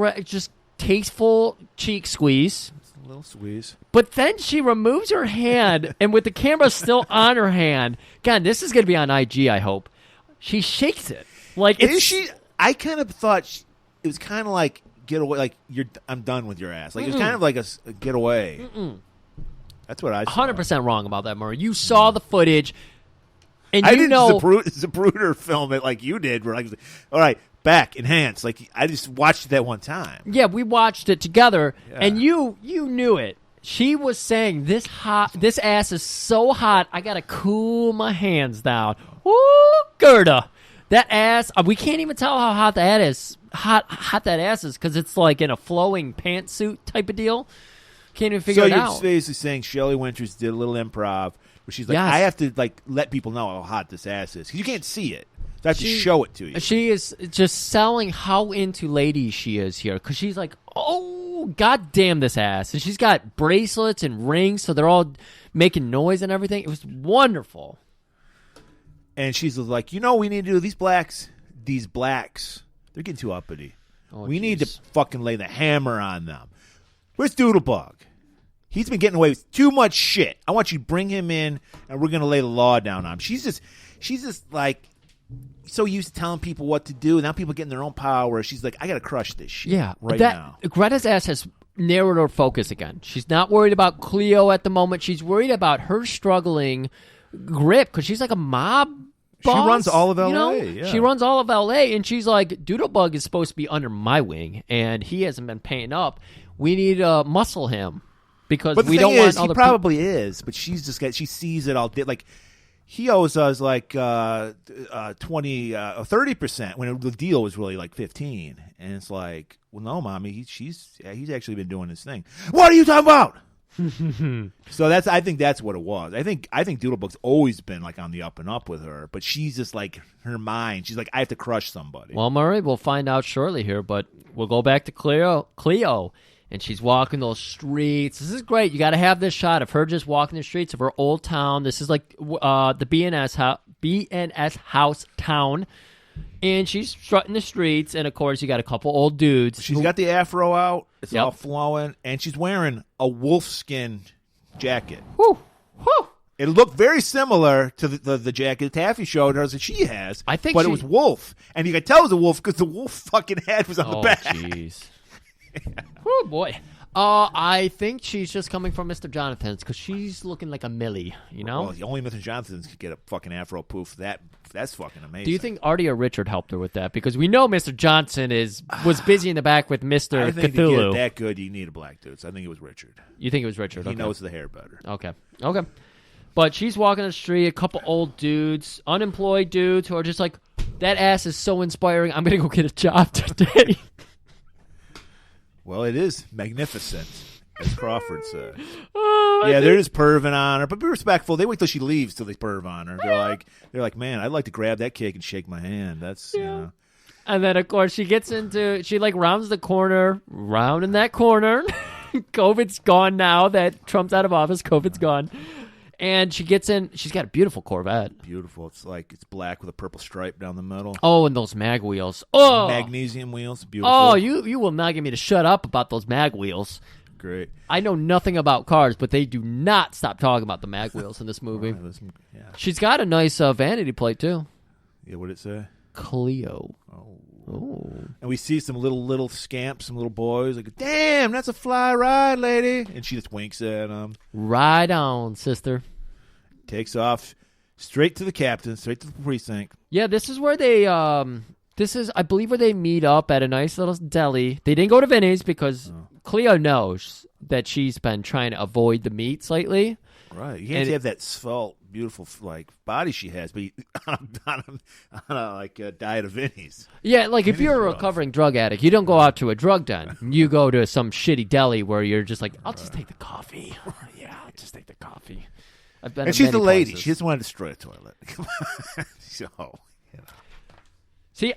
tasteful cheek squeeze. A little squeeze. But then she removes her hand, and with the camera still on her hand, God, this is going to be on IG, I hope. She shakes it. Like, is she? I kind of thought it was kind of like get away. Like I'm done with your ass. Like it was kind of like a get away. That's what I saw. 100% wrong about that, Murray. You saw the footage, and I didn't Zapruder film it like you did. Where I was like, all right. Back, enhance. Like I just watched it that one time. Yeah, we watched it together, and you knew it. She was saying, this ass is so hot, I gotta cool my hands down. Woo, Gerda. That ass, we can't even tell how hot that is. Hot that ass is, because it's like in a flowing pantsuit type of deal. Can't even figure it out. So you're basically saying Shelley Winters did a little improv, where she's like, I have to like let people know how hot this ass is. Because you can't see it. I have to show it to you. She is just selling how into ladies she is here, because she's like, oh, god damn this ass. And she's got bracelets and rings, so they're all making noise and everything. It was wonderful. And she's like, we need to do these blacks, they're getting too uppity. We need to fucking lay the hammer on them. Where's Doodlebug? He's been getting away with too much shit. I want you to bring him in, and we're going to lay the law down on him. She's just like... so used to telling people what to do, and now people getting their own power. She's like, I got to crush this shit now. Greta's ass has narrowed her focus again. She's not worried about Cleo at the moment. She's worried about her struggling grip, because she's like a mob boss. She runs all of L.A. She runs all of L.A., and she's like, Doodlebug is supposed to be under my wing, and he hasn't been paying up. We need to muscle him, because we don't want other people. He probably is, but she's just she sees it all. Like, he owes us like 30% when the deal was really like 15, and it's like, well, no, mommy, he's actually been doing his thing. What are you talking about? So I think that's what it was. I think Doodlebug's always been like on the up and up with her, but she's just like her mind. She's like, I have to crush somebody. Well, Murray, we'll find out shortly here, but we'll go back to Cleo, and she's walking those streets. This is great. You got to have this shot of her just walking the streets of her old town. This is like the BNS house town. And she's strutting the streets, and of course, you got a couple old dudes. She's got the afro out; it's all flowing, and she's wearing a wolfskin jacket. Whew. Whew. It looked very similar to the jacket Taffy showed her that she has. I think, but it was wolf, and you could tell it was a wolf because the wolf fucking head was on the back. Oh, jeez. Oh boy. I think she's just coming from Mr. Jonathan's because she's looking like a Millie, you know? Well, only Mr. Jonathan's could get a fucking afro poof. That's fucking amazing. Do you think Artie or Richard helped her with that? Because we know Mr. Johnson was busy in the back with Mr. I think Cthulhu. to get it that good, you need a black dude. So I think it was Richard. You think it was Richard? He Okay. knows the hair better. Okay. But she's walking the street, a couple old dudes, unemployed dudes who are just like, that ass is so inspiring, I'm going to go get a job today. Well, it is magnificent, as Crawford said. They're just perving on her, but be respectful. They wait till she leaves till they perv on her. They're like, man, I'd like to grab that cake and shake my hand. That's you know. And then of course she rounds the corner, rounding that corner. COVID's gone now that Trump's out of office. COVID's gone. And she gets in. She's got a beautiful Corvette. Beautiful. It's black with a purple stripe down the middle. Oh, and those mag wheels. Oh, magnesium wheels. Beautiful. Oh, you will not get me to shut up about those mag wheels. Great. I know nothing about cars, but they do not stop talking about the mag wheels in this movie. Yeah. She's got a nice vanity plate too. Yeah. What did it say? Cleo. Oh. And we see some little scamps, some little boys. Like, damn, that's a fly ride, lady. And she just winks at them. Right on, sister. Takes off straight to the captain, straight to the precinct. Yeah, this is where they. I believe, where they meet up at a nice little deli. They didn't go to Vinny's because Cleo knows that she's been trying to avoid the meats lately. Right. You can't have that svelte, beautiful body she has, but on a diet of Vinny's. Yeah, like if Vinny's you're a rough. recovering drug addict, you don't go out to a drug den. You go to some shitty deli where you're just like, I'll just take the coffee. Yeah, I'll just take the coffee. I've been. And to she's the many lady. places. She doesn't want to destroy a toilet. So, you know. See,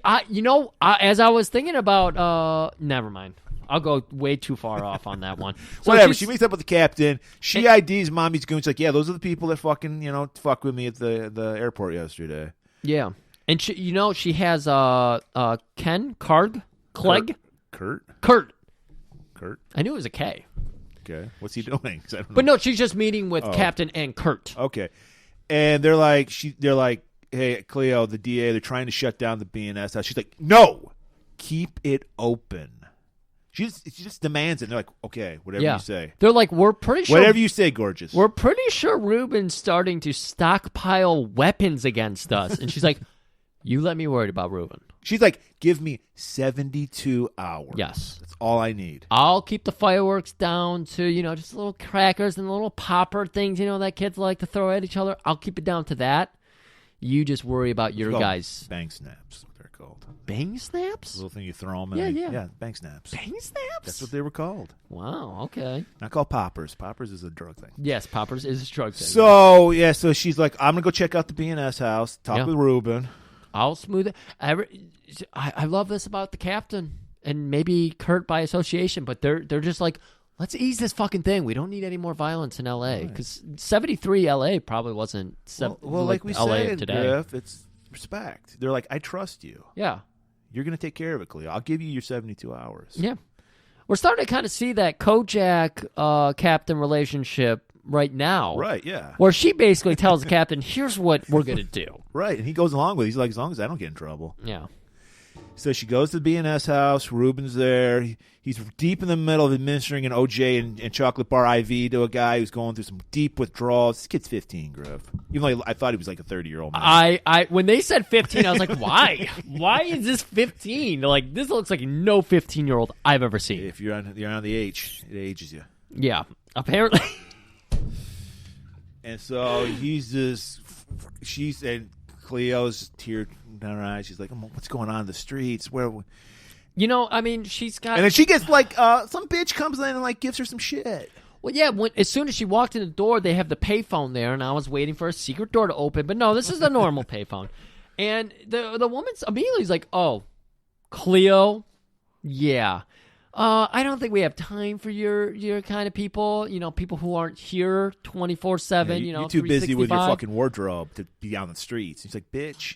as I was thinking about, never mind. I'll go way too far off on that one. So Whatever. She meets up with the captain. She IDs Mommy's goons. Like, yeah, those are the people that fucking, fuck with me at the airport yesterday. Yeah. And she has Ken Clegg. Kurt. I knew it was a K. Okay. What's he doing? 'Cause I don't know. But no, she's just meeting with Captain and Kurt. Okay. And they're like, hey, Cleo, the DA, they're trying to shut down the BNS house. She's like, no, keep it open. She just demands it. And they're like, okay, whatever you say. They're like, we're pretty sure. Whatever you say, gorgeous. We're pretty sure Ruben's starting to stockpile weapons against us. And she's like, you let me worry about Ruben. She's like, give me 72 hours. Yes. That's all I need. I'll keep the fireworks down to, just little crackers and little popper things, that kids like to throw at each other. I'll keep it down to that. You just worry about your guys. Bang snaps, what they're called. Bang snaps? The little thing you throw them in. Yeah. Yeah, bang snaps. Bang snaps? That's what they were called. Wow, okay. Not called poppers. Poppers is a drug thing. Yes, poppers is a drug thing. So she's like, I'm going to go check out the BNS house, talk with Ruben. I'll smooth it. I love this about the captain and maybe Kurt by association, but they're just like, let's ease this fucking thing. We don't need any more violence in L.A. Because 73 L.A. probably wasn't like we LA said, of today. Griff, it's respect. They're like, I trust you. Yeah. You're going to take care of it, Cleo. I'll give you your 72 hours. Yeah. We're starting to kind of see that Kojak captain relationship right now. Right, yeah. Where she basically tells the captain, here's what we're going to do. Right, and he goes along with it. He's like, as long as I don't get in trouble. Yeah. So she goes to the BNS house. Ruben's there. He's deep in the middle of administering an OJ and chocolate bar IV to a guy who's going through some deep withdrawals. This kid's 15, Griff. Even though I thought he was like a 30-year-old man. When they said 15, I was like, why? Why is this 15? Like, this looks like no 15-year-old I've ever seen. If you're on the age, it ages you. Yeah, apparently. And so and Cleo's tear down her eyes. She's like, what's going on in the streets? She's got... And then she gets like, some bitch comes in and like gives her some shit. Well, yeah, as soon as she walked in the door, they have the payphone there, and I was waiting for a secret door to open. But no, this is the normal payphone. And the woman's immediately like, oh, Cleo, yeah. I don't think we have time for your kind of people, people who aren't here 24/7, You're too busy with your 365. fucking wardrobe to be on the streets. He's like, bitch,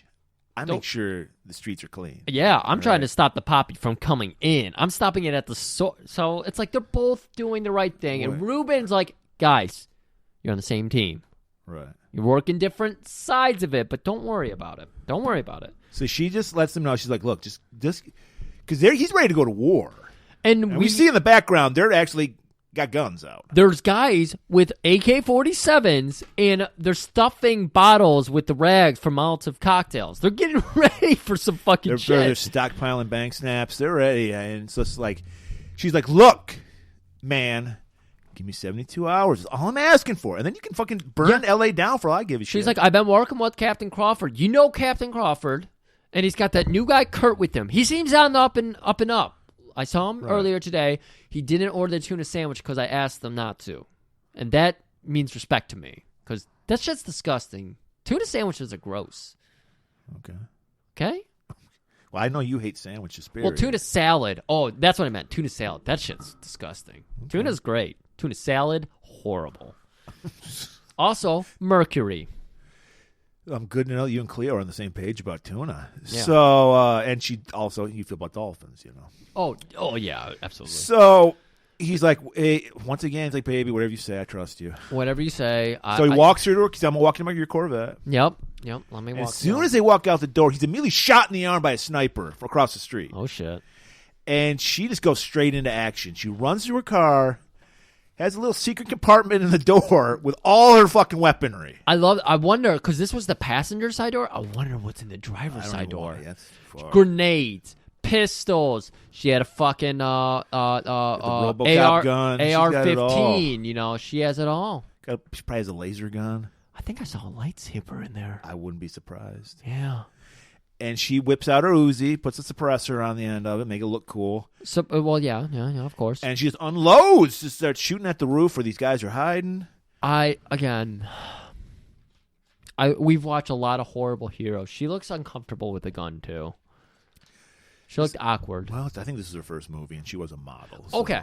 I make sure the streets are clean. Yeah, I'm trying to stop the poppy from coming in. I'm stopping it at the source. So it's like they're both doing the right thing. And Ruben's like, guys, you're on the same team. Right. You're working different sides of it, but don't worry about it. Don't worry about it. So she just lets them know. She's like, look, just because he's ready to go to war. And we see in the background, they're actually got guns out. There's guys with AK-47s, and they're stuffing bottles with the rags for Molotov cocktails. They're getting ready for some fucking shit. They're stockpiling bank snaps. They're ready. And so it's like, she's like, look, man, give me 72 hours. That's all I'm asking for. And then you can fucking burn L.A. down for all I give a shit. She's like, I've been working with Captain Crawford. You know Captain Crawford, and he's got that new guy, Kurt, with him. He seems on the up and up. I saw him earlier today. He didn't order the tuna sandwich because I asked him not to. And that means respect to me because that's just disgusting. Tuna sandwiches are gross. Okay? Well, I know you hate sandwiches, period. Well, tuna salad. Oh, that's what I meant. Tuna salad. That shit's disgusting. Okay. Tuna's great. Tuna salad, horrible. Also, mercury. I'm good to know you and Cleo are on the same page about tuna. Yeah. So, and you feel about dolphins, Oh yeah, absolutely. So he's like, hey, once again, he's like, baby, whatever you say, I trust you. Whatever you say. So he walks through the door because I'm walking to your Corvette. Yep. Let me walk. As soon as they walk out the door, he's immediately shot in the arm by a sniper from across the street. Oh shit! And she just goes straight into action. She runs to her car. Has a little secret compartment in the door with all her fucking weaponry. I wonder, because this was the passenger side door, I wonder what's in the driver's side door. Grenades, pistols. She had a fucking RoboCop gun. AR-15. She has it all. She probably has a laser gun. I think I saw a lightsaber in there. I wouldn't be surprised. Yeah. And she whips out her Uzi, puts a suppressor on the end of it, make it look cool. So, yeah, of course. And she just unloads to start shooting at the roof where these guys are hiding. We've watched a lot of horrible heroes. She looks uncomfortable with a gun, too. She looked awkward. Well, I think this is her first movie, and she was a model. So. Okay.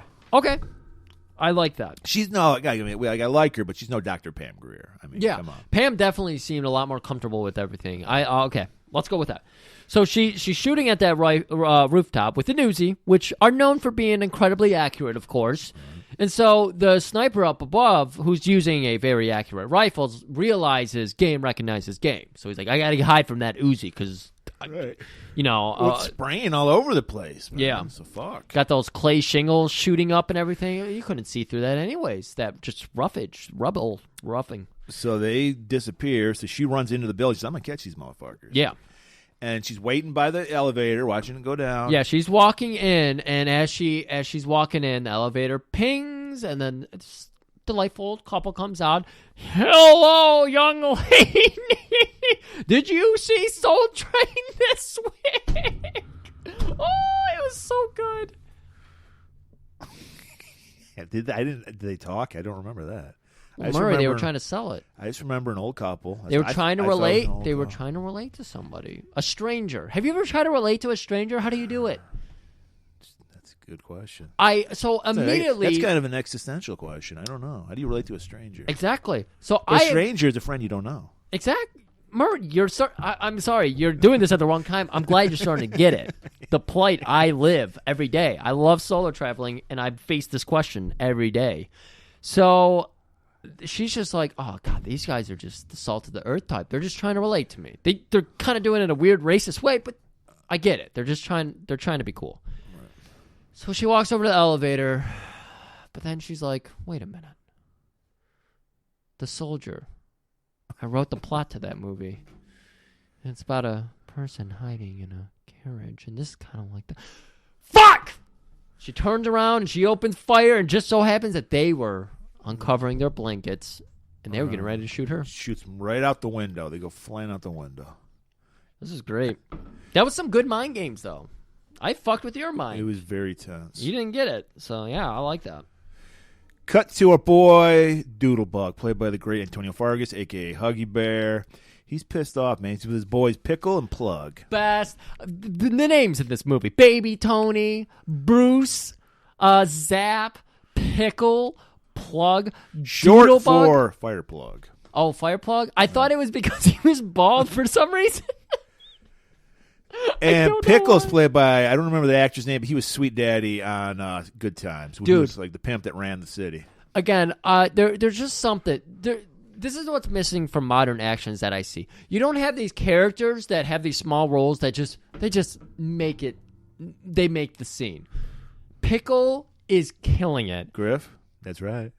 I like that. I like her, but she's no Dr. Pam Grier. I mean, come on. Pam definitely seemed a lot more comfortable with everything. Okay. Let's go with that. So she's shooting at that rooftop with an Uzi, which are known for being incredibly accurate, of course. And so the sniper up above, who's using a very accurate rifle, realizes game recognizes game. So he's like, I got to hide from that Uzi because, it's spraying all over the place, man. Yeah. So fuck. Got those clay shingles shooting up and everything. You couldn't see through that anyways. That just roughing. So they disappear. So she runs into the building. She's like, I'm going to catch these motherfuckers. Yeah. And she's waiting by the elevator, watching it go down. Yeah, she's walking in, and as she's walking in, the elevator pings, and then this delightful old couple comes out. Hello, young lady. Did you see Soul Train this week? Oh, it was so good. Did they talk? I don't remember that. Well, Murray, they were trying to sell it. I just remember an old couple. They were trying to relate. They were trying to relate to somebody, a stranger. Have you ever tried to relate to a stranger? How do you do it? That's a good question. Immediately. That's kind of an existential question. I don't know. How do you relate to a stranger? Exactly. So a stranger is a friend you don't know. Exactly. Murray, I'm sorry. You're doing this at the wrong time. I'm glad you're starting to get it. The plight I live every day. I love solo traveling, and I face this question every day. So she's just like, oh, God, these guys are just the salt of the earth type. They're just trying to relate to me. They're kind of doing it in a weird racist way, but I get it. They're trying to be cool. Right. So she walks over to the elevator, but then she's like, wait a minute. The Soldier. I wrote the plot to that movie. And it's about a person hiding in a carriage, and this is kind of like that. Fuck! She turns around and she opens fire, and just so happens that they were uncovering their blankets, and they were getting ready to shoot her. Shoots them right out the window. They go flying out the window. This is great. That was some good mind games, though. I fucked with your mind. It was very tense. You didn't get it, so yeah, I like that. Cut to our boy Doodlebug, played by the great Antonio Fargas, a.k.a. Huggy Bear. He's pissed off, man. He's with his boys Pickle and Plug. Best. The names in this movie. Baby Tony, Bruce, Zap, Pickle, Plug, Short Doodlebug. for Fire Plug. Oh, Fireplug? I thought it was because he was bald for some reason. And Pickle's played by, I don't remember the actor's name, but he was Sweet Daddy on Good Times. He was like the pimp that ran the city. Again, there's just something. This is what's missing from modern actions that I see. You don't have these characters that have these small roles that just make it. They make the scene. Pickle is killing it. Griff? That's right.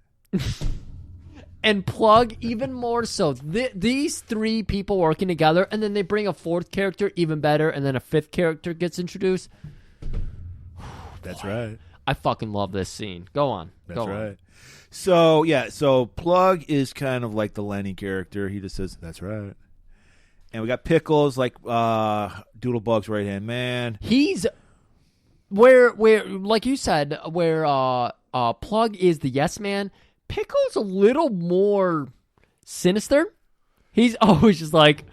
And Plug even more so. These three people working together, and then they bring a fourth character, even better, and then a fifth character gets introduced. That's right. I fucking love this scene. Go on. That's Go right. on. So Plug is kind of like the Lenny character. He just says, that's right. And we got Pickles, like Doodlebug's right-hand man. He's where like you said, where Plug is the yes man. Pickle's a little more sinister. He's always just like,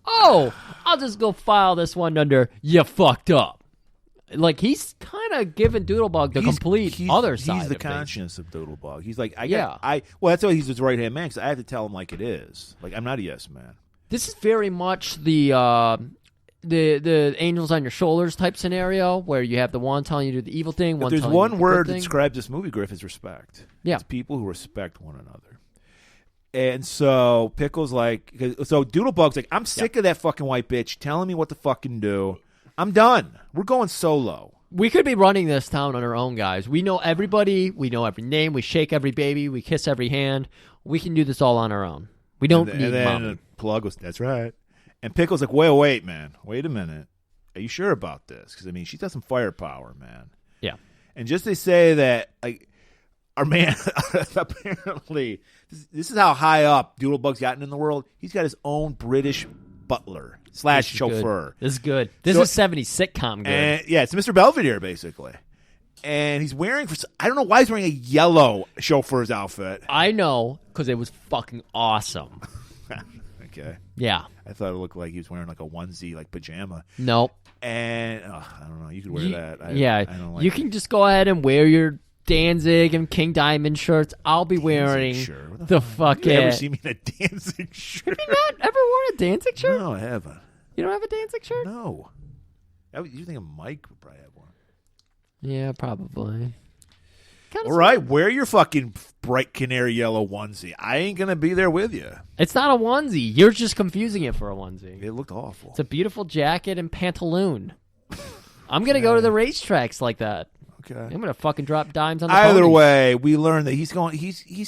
oh, I'll just go file this one under you fucked up. Like, he's kind of giving Doodlebug the complete other side. He's the of conscience of Doodlebug. He's like, Yeah. well, that's why he's his right-hand man, because I have to tell him like it is. Like, I'm not a yes man. This is very much the angels on your shoulders type scenario, where you have the one telling you to do the evil thing. If there's one word that describes this movie, Griff, is respect. Yeah. It's people who respect one another. And so Pickle's like, so Doodlebug's like, I'm sick of that fucking white bitch telling me what to fucking do. I'm done. We're going solo. We could be running this town on our own, guys. We know everybody. We know every name. We shake every baby. We kiss every hand. We can do this all on our own. We don't need mommy. Plug was, that's right. And Pickle's like, wait, man. Wait a minute. Are you sure about this? Because, I mean, she's got some firepower, man. Yeah. And just to say that, like, our man, apparently, this is how high up Doodlebug's gotten in the world. He's got his own British butler / chauffeur. This is good. This is 70s sitcom good. And, yeah, it's Mr. Belvedere, basically. And he's wearing, I don't know why he's wearing a yellow chauffeur's outfit. I know, because it was fucking awesome. Okay. Yeah. I thought it looked like he was wearing like a onesie, like pajama. Nope. And I don't know. You could wear that. I don't like you can just go ahead and wear your Danzig and King Diamond shirts. I'll be wearing the fucking. You ever see me in a Danzig shirt? Have you not ever worn a Danzig shirt? No, I haven't. You don't have a Danzig shirt? No. You think Mike would probably have one? Yeah, probably. All right, wear your fucking bright canary yellow onesie. I ain't going to be there with you. It's not a onesie. You're just confusing it for a onesie. It looked awful. It's a beautiful jacket and pantaloon. I'm going to go to the racetracks like that. Okay. I'm going to fucking drop dimes on the Either ponies. way, we learned that he's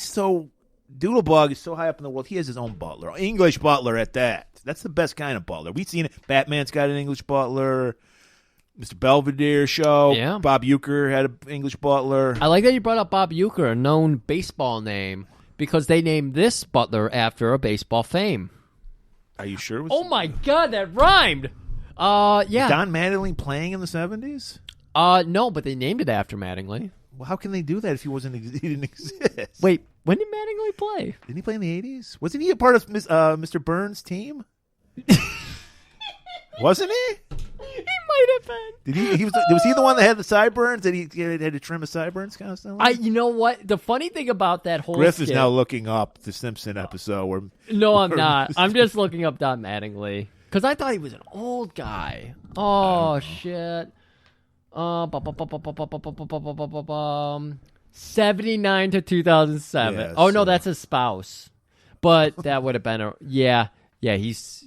so, Doodlebug is so high up in the world, he has his own butler. English butler at that. That's the best kind of butler. We've seen it. Batman's got an English butler. Mr. Belvedere show. Yeah. Bob Uecker had an English butler. I like that you brought up Bob Uecker, a known baseball name, because they named this butler after a baseball fame. Are you sure? Oh my God, that rhymed. Yeah. Don Mattingly playing in the 70s? No, but they named it after Mattingly. Well, how can they do that if he didn't exist? Wait, when did Mattingly play? Didn't he play in the 80s? Wasn't he a part of Mr. Burns' team? Wasn't he? He might have been. Was he the one that had the sideburns that he had to trim his sideburns constantly? You know what? The funny thing about that whole Griff is skit, now looking up the Simpson episode where. No, I'm not. I'm just looking up Don Mattingly because I thought he was an old guy. Oh shit. 79 to 2007. Yes, oh no, that's his spouse. But that would have been yeah. He's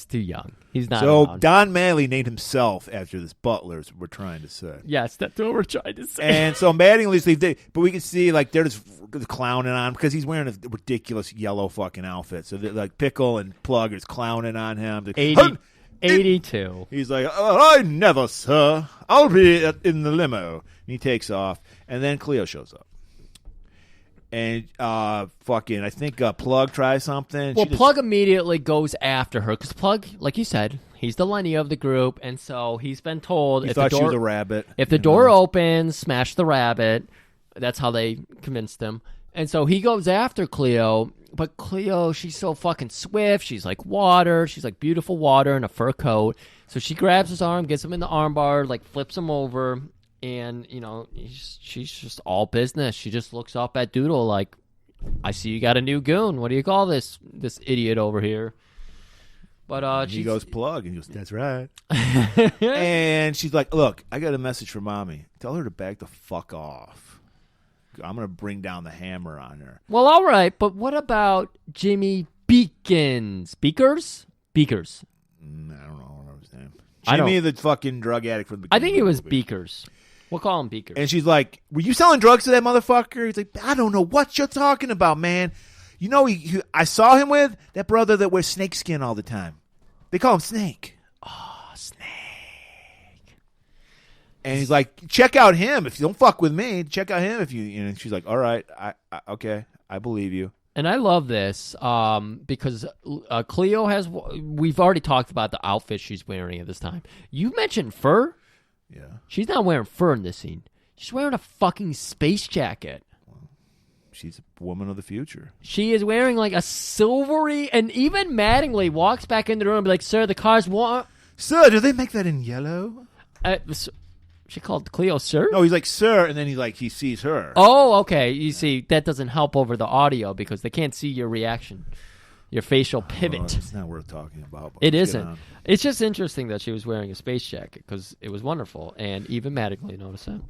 too young. He's not. So around. Don Mattingly named himself after this butler. Is what we're trying to say. Yes, that's what we're trying to say. And so Mattingly's but we can see like they're just clowning on him because he's wearing a ridiculous yellow fucking outfit. So like Pickle and Plug is clowning on him. 82. He's like, I never, sir. I'll be in the limo. And he takes off, and then Cleo shows up. And I think Plug tries something. Well, Plug immediately goes after her because Plug, like you said, he's the Lenny of the group, and so he's been told he thought she was a rabbit. If the door opens, smash the rabbit. That's how they convinced him. And so he goes after Cleo, but Cleo, she's so fucking swift. She's like water. She's like beautiful water in a fur coat. So she grabs his arm, gets him in the armbar, like flips him over, and, you know, she's just all business. She just looks up at Doodle like, I see you got a new goon. What do you call this idiot over here? But he goes plug, and he goes, that's right. And she's like, look, I got a message from Mommy. Tell her to back the fuck off. I'm going to bring down the hammer on her. Well, all right, but what about Jimmy Beakins? Beakers? I don't know his name. Jimmy, the fucking drug addict from the beginning. I think it was Beakers. We'll call him Beakers. And she's like, were you selling drugs to that motherfucker? He's like, I don't know what you're talking about, man. You know, I saw him with that brother that wears snakeskin all the time. They call him Snake. Oh, Snake. And he's like, check out him. If you don't fuck with me, check out him. And she's like, all right, okay, I believe you. And I love this because Cleo we've already talked about the outfit she's wearing at this time. You mentioned fur? Yeah. She's not wearing fur in this scene. She's wearing a fucking space jacket. Well, she's a woman of the future. She is wearing like a silvery, and even Mattingly walks back into the room and be like, sir, the car's warm. Sir, do they make that in yellow? She called Cleo sir? No, he's like, sir, and then he sees her. Oh, okay. You see, that doesn't help over the audio because they can't see your reaction, your facial pivot. It's not worth talking about. It isn't. It's just interesting that she was wearing a space jacket because it was wonderful, and even Mattingly noticed that.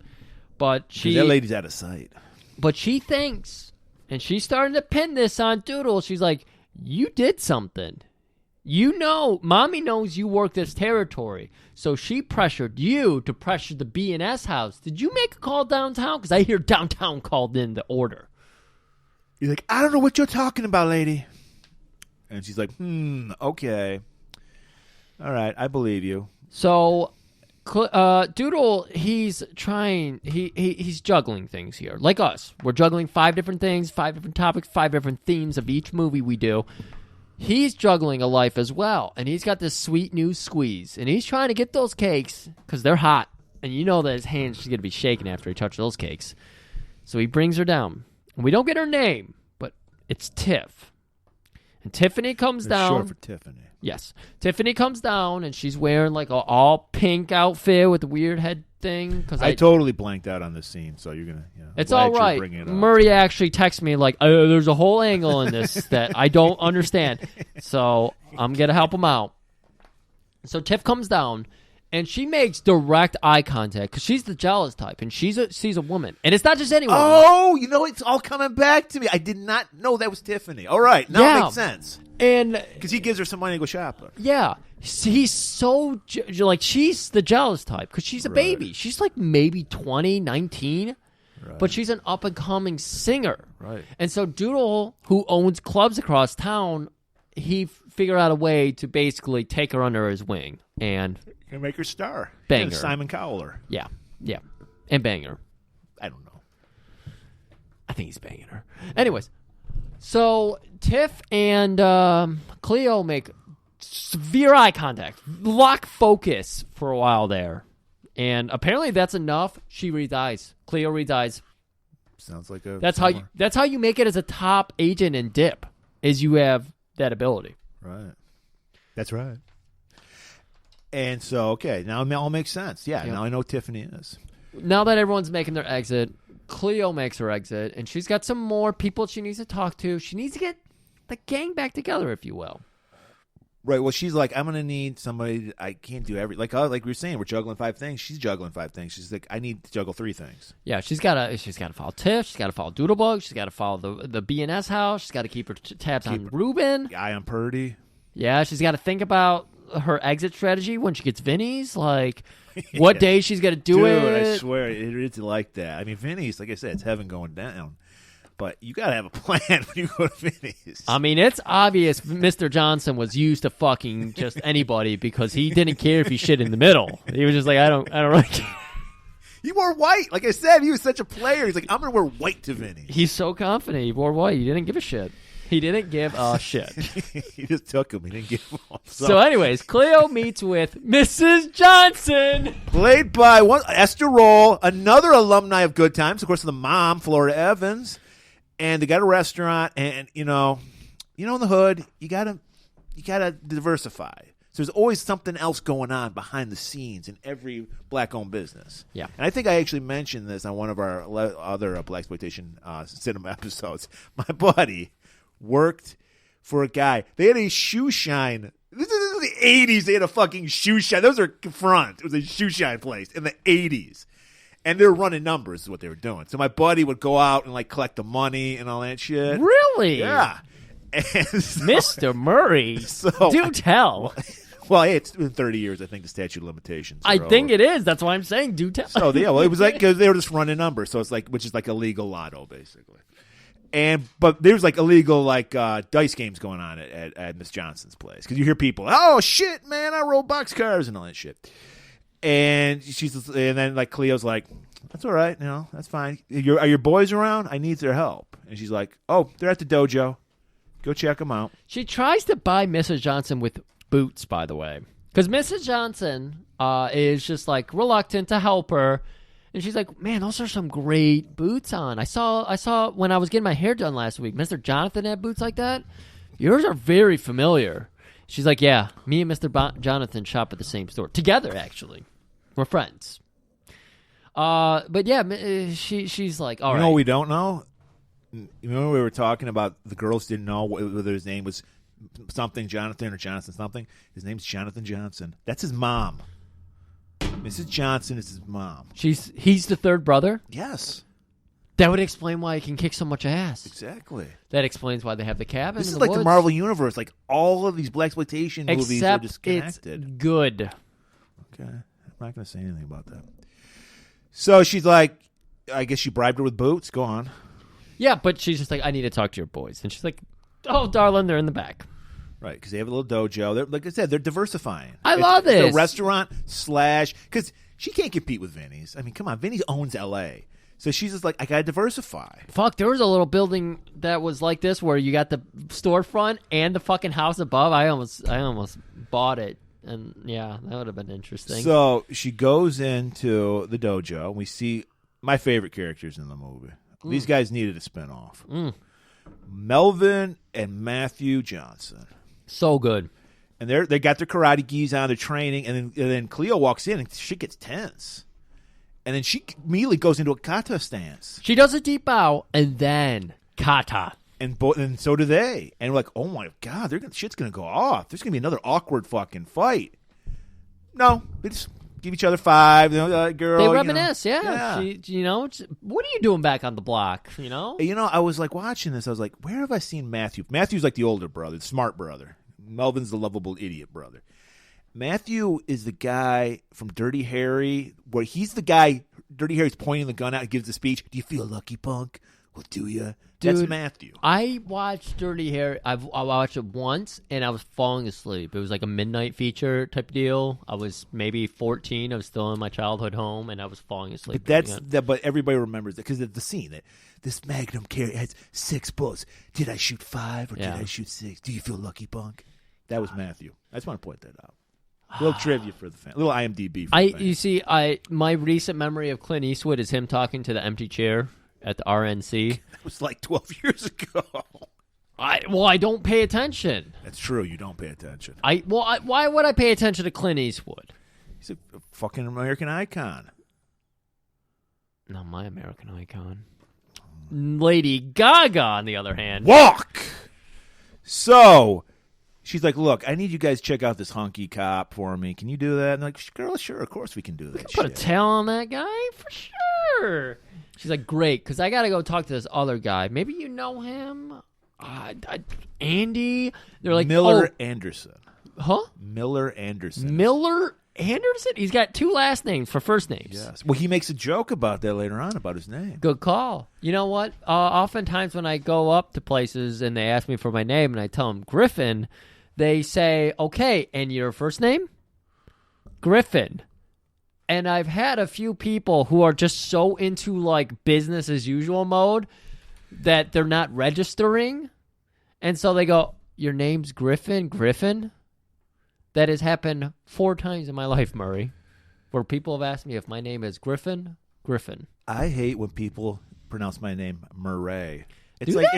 But that lady's out of sight. But she thinks, and she's starting to pin this on Doodle. She's like, you did something. You know, Mommy knows you work this territory, so she pressured you to pressure the B&S house. Did you make a call downtown? Because I hear downtown called in the order. He's like, I don't know what you're talking about, lady. And she's like, okay. All right, I believe you. So, Doodle, he's trying, he's juggling things here. Like us. We're juggling 5 different things, 5 different topics, 5 different themes of each movie we do. He's juggling a life as well, and he's got this sweet new squeeze, and he's trying to get those cakes because they're hot, and you know that his hands are going to be shaking after he touches those cakes. So he brings her down. And we don't get her name, but it's Tiff. And Tiffany comes down. Short for Tiffany. Yes. Tiffany comes down, and she's wearing like an all pink outfit with a weird head thing. Cause I totally blanked out on this scene, so you're going to... It's all right. Murray actually texted me like, there's a whole angle in this that I don't understand. So I'm going to help him out. So Tiff comes down, and she makes direct eye contact because she's the jealous type, and she's a woman. And it's not just anyone. Oh, it's all coming back to me. I did not know that was Tiffany. All right. Now it makes sense. And because he gives her some money to go shopping. Yeah. He's so, she's the jealous type because she's a baby. She's like maybe 20, 19. Right. But she's an up-and-coming singer. Right. And so Doodle, who owns clubs across town, he figured out a way to basically take her under his wing and make her star. Bang her. Simon Cowell. Yeah. And bang her. I don't know. I think he's banging her. Anyways, so Tiff and Cleo make severe eye contact, lock focus for a while there. And apparently that's enough. She reads eyes. Cleo reads eyes. Sounds like a. That's how you make it as a top agent in Dip, is you have that ability. Right. That's right. And so, okay, now it all makes sense. Yeah, now I know Tiffany is. Now that everyone's making their exit, Cleo makes her exit, and she's got some more people she needs to talk to. She needs to get the gang back together, if you will. Right. Well, she's like, I'm gonna need somebody. I can't do like we were saying, we're juggling 5 things. She's juggling 5 things. She's like, I need to juggle 3 things. Yeah, she's gotta follow Tiff. She's gotta follow Doodlebug. She's gotta follow the B&S house. She's gotta keep her tabs on Ruben. Eye on Purdy. Yeah, she's gotta think about her exit strategy when she gets Vinny's. Like, what day she's gonna do it. Dude, I swear it's like that. I mean, Vinny's, like I said, it's heaven going down. But you got to have a plan when you go to Vinny's. I mean, it's obvious Mr. Johnson was used to fucking just anybody because he didn't care if he shit in the middle. He was just like, I don't really care. He wore white. Like I said, he was such a player. He's like, I'm going to wear white to Vinny's. He's so confident. He wore white. He didn't give a shit. He didn't give a shit. He just took him. He didn't give him. So anyways, Cleo meets with Mrs. Johnson. Played by Esther Roll, another alumni of Good Times. Of course, the mom, Florida Evans. And they got a restaurant. And, in the hood, you gotta diversify. So there's always something else going on behind the scenes in every black-owned business. Yeah. And I think I actually mentioned this on one of our other blaxploitation cinema episodes. My buddy worked for a guy. They had a shoe shine. This is the 80s. They had a fucking shoe shine. Those are front. It was a shoe shine place in the 80s. And they were running numbers is what they were doing. So my buddy would go out and, collect the money and all that shit. Really? Yeah. And so, Mr. Murray, do tell. Well, hey, it's been 30 years, I think, the statute of limitations. I think it is. That's why I'm saying do tell. So, yeah, well, it was because they were just running numbers. So it's which is like a legal lotto, basically. But there's illegal dice games going on at Miss Johnson's place. Because you hear people, oh, shit, man, I roll boxcars and all that shit. And then Cleo's like, that's all right, that's fine. Are your boys around? I need their help. And she's like, oh, they're at the dojo. Go check them out. She tries to buy Mrs. Johnson with boots, by the way. Because Mrs. Johnson is just reluctant to help her. And she's like, man, those are some great boots on. I saw when I was getting my hair done last week, Mr. Jonathan had boots like that. Yours are very familiar. She's like, yeah, me and Mr. Jonathan shop at the same store. Together, actually. We're friends. But yeah, she's like, all right. You know what we don't know? We were talking about the girls didn't know whether his name was something Jonathan or Jonathan something. His name's Jonathan Johnson. That's his mom. Mrs. Johnson is his mom. He's the third brother? Yes. That would explain why he can kick so much ass. Exactly. That explains why they have the cabin. This in is the the woods. Marvel Universe. All of these blaxploitation movies are disconnected. It's good. Okay. I'm not going to say anything about that. So she's like, I guess you bribed her with boots. Go on. Yeah, but she's just like, I need to talk to your boys. And she's like, oh, darling, they're in the back. Right, because they have a little dojo. They're, like I said, they're diversifying. I love this. It's a restaurant / because she can't compete with Vinny's. I mean, come on. Vinny's owns L.A. So she's just like, I got to diversify. Fuck, there was a little building that was like this where you got the storefront and the fucking house above. I almost bought it. And, yeah, that would have been interesting. So she goes into the dojo. And we see my favorite characters in the movie. These guys needed a spinoff. Melvin and Matthew Johnson. So good. And they got their karate gis on, they're training, and then Cleo walks in and shit gets tense. And then she immediately goes into a kata stance. She does a deep bow, and then kata. And so do they. And we're like, oh my God, shit's going to go off. There's going to be another awkward fucking fight. No, they just give each other five. Girl, they reminisce, yeah. What are you doing back on the block, I was watching this. I was like, where have I seen Matthew? Matthew's the older brother, the smart brother. Melvin's the lovable idiot brother. Matthew is the guy from Dirty Harry, where he's the guy, Dirty Harry's pointing the gun out and gives the speech. Do you feel lucky, punk? Well, do you? Dude, that's Matthew. I watched Dirty Harry. I watched it once, and I was falling asleep. It was like a midnight feature type deal. I was maybe 14. I was still in my childhood home, and I was falling asleep. But everybody remembers it because of the scene. This Magnum carry has 6 bullets. Did I shoot 5 or did I shoot 6? Do you feel lucky, punk? That was Matthew. I just want to point that out. A little trivia for the fan. A little IMDb for the fan. You see, my recent memory of Clint Eastwood is him talking to the empty chair at the RNC. That was 12 years ago. I don't pay attention. That's true. You don't pay attention. Why would I pay attention to Clint Eastwood? He's a fucking American icon. Not my American icon. Lady Gaga, on the other hand. Walk! So, she's like, look, I need you guys to check out this hunky cop for me. Can you do that? And I'm like, girl, sure, of course we can do that. Put a tail on that guy? For sure. She's like, great, because I got to go talk to this other guy. Maybe you know him? Andy? They're like, Miller Anderson. Huh? Miller Anderson. Miller Anderson? He's got 2 last names for first names. Yes. Well, he makes a joke about that later on, about his name. Good call. You know what? Oftentimes when I go up to places and they ask me for my name and I tell them Griffin, they say, okay, and your first name? Griffin. And I've had a few people who are just so into business as usual mode that they're not registering. And so they go, your name's Griffin? Griffin? That has happened 4 times in my life, Murray, where people have asked me if my name is Griffin. Griffin. I hate when people pronounce my name Murray. It's Do like they?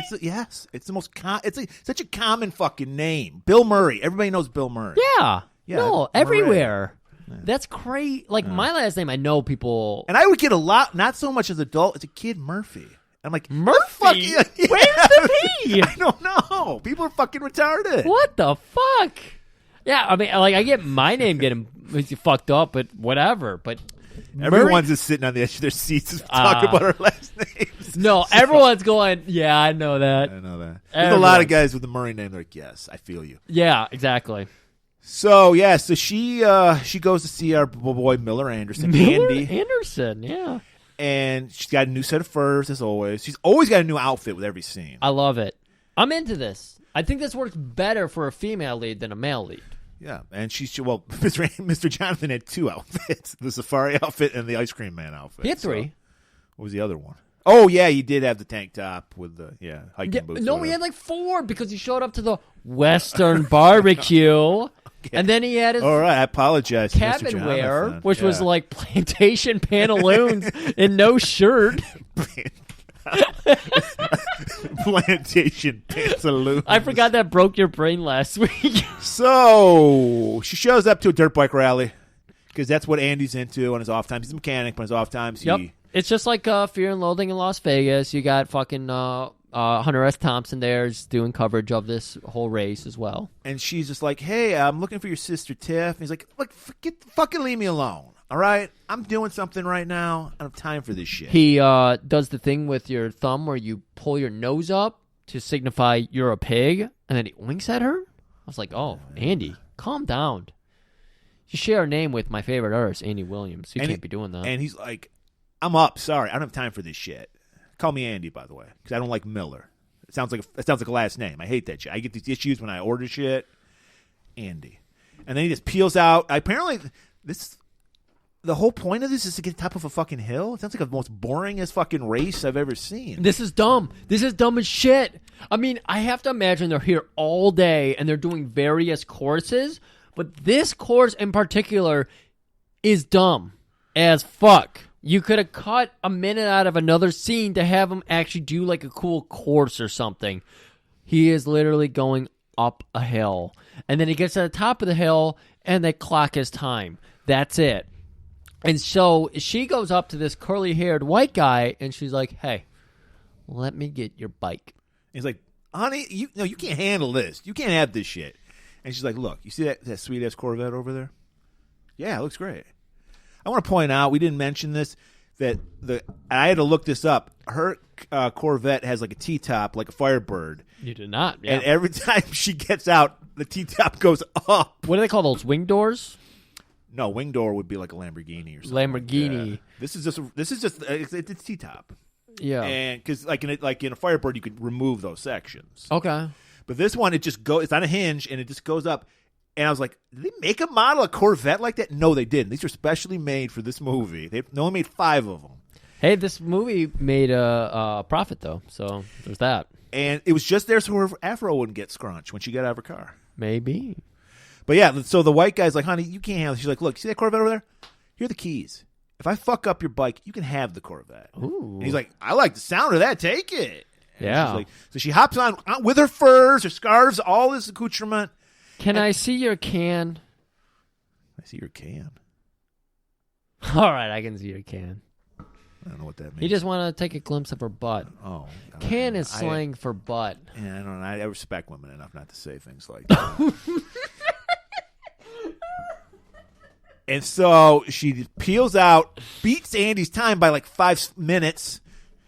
it's the most it's like such a common fucking name. Bill Murray. Everybody knows Bill Murray. Yeah. Yeah, No, Murray. everywhere. That's great. Like my last name, I know people. And I would get a lot, not so much as an adult, as a kid, Murphy. I'm like, Murphy? yeah. Where's the P? I don't know. People are fucking retarded. What the fuck? Yeah, I mean, like, I get my name getting fucked up, but whatever. But Everyone's just sitting on the edge of their seats talking about our last names. No, everyone's going, yeah, I know that. I know that. There's a lot of guys with the Murray name. They're like, yes, I feel you. Yeah, exactly. So, yeah, so she goes to see our boy Miller Anderson, Andy. Anderson, yeah. And she's got a new set of furs, as always. She's always got a new outfit with every scene. I love it. I'm into this. I think this works better for a female lead than a male lead. Yeah, and Mr. Jonathan had 2 outfits, the safari outfit and the ice cream man outfit. He had 3. What was the other one? Oh, yeah, he did have the tank top with the hiking boots. No, he had like 4 because he showed up to the Western barbecue. And then he had his all right, I apologize, cabin Mr. wear, Jonathan. which was like plantation pantaloons and no shirt. Plantation pantaloons. I forgot that broke your brain last week. So she shows up to a dirt bike rally because that's what Andy's into on his off times. He's a mechanic, but on his off times, Yep. It's just like Fear and Loathing in Las Vegas. You got fucking Hunter S. Thompson there is doing coverage of this whole race as well. And she's just like, hey, I'm looking for your sister Tiff. And he's like, look, fucking leave me alone. All right? I'm doing something right now. I don't have time for this shit. He does the thing with your thumb where you pull your nose up to signify you're a pig, and then he winks at her. I was like, oh, Andy, calm down. You share a name with my favorite artist, Andy Williams. You can't be doing that. And he's like, I'm up. Sorry, I don't have time for this shit. Call me Andy, by the way, because I don't like Miller. It sounds like a last name. I hate that shit. I get these issues when I order shit. Andy. And then he just peels out. Apparently, the whole point of this is to get to the top of a fucking hill. It sounds like the most boringest fucking race I've ever seen. This is dumb. This is dumb as shit. I mean, I have to imagine they're here all day and they're doing various courses, but this course in particular is dumb as fuck. You could have cut a minute out of another scene to have him actually do like a cool course or something. He is literally going up a hill. And then he gets to the top of the hill and they clock his time. That's it. And so she goes up to this curly-haired white guy and she's like, hey, let me get your bike. He's like, honey, you can't handle this. You can't have this shit. And she's like, look, you see that sweet-ass Corvette over there? Yeah, it looks great. I want to point out, we didn't mention this, that I had to look this up. Her Corvette has like a T-top, like a Firebird. You did not, yeah. And every time she gets out, the T-top goes up. What do they call those, wing doors? No, wing door would be like a Lamborghini or something. Lamborghini. Yeah. This is just it's T-top. Yeah. And because like in a Firebird, you could remove those sections. Okay. But this one, it just goes. It's on a hinge, and it just goes up. And I was like, did they make a model, a Corvette like that? No, they didn't. These were specially made for this movie. They only made 5 of them. Hey, this movie made a profit, though, so there's that. And it was just there so her afro wouldn't get scrunched when she got out of her car. Maybe. But yeah, so the white guy's like, honey, you can't handle it. She's like, look, see that Corvette over there? Here are the keys. If I fuck up your bike, you can have the Corvette. Ooh. And he's like, I like the sound of that. Take it. And yeah. she's like, so she hops on with her furs, her scarves, all this accoutrement. Can I see your can? I see your can. All right, I can see your can. I don't know what that means. He just want to take a glimpse of her butt. Oh. Can is slang for butt. Yeah, I don't know. I respect women enough not to say things like that. And so she peels out, beats Andy's time by like 5 minutes.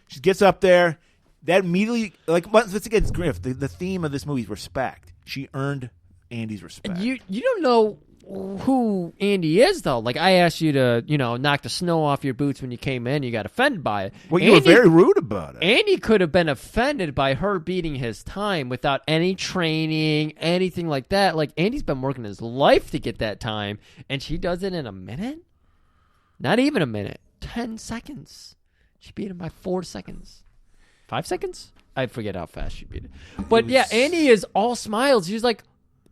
She gets up there. That immediately, like, once again, it's Griff. The theme of this movie is respect. She earned Andy's respect. You don't know who Andy is, though. Like, I asked you to, knock the snow off your boots when you came in. You got offended by it. Well, you were very rude about it. Andy could have been offended by her beating his time without any training, anything like that. Like, Andy's been working his life to get that time, and she does it in a minute? Not even a minute. 10 seconds. She beat him by 4 seconds. 5 seconds? I forget how fast she beat it. But yeah, Annie is all smiles. She's like,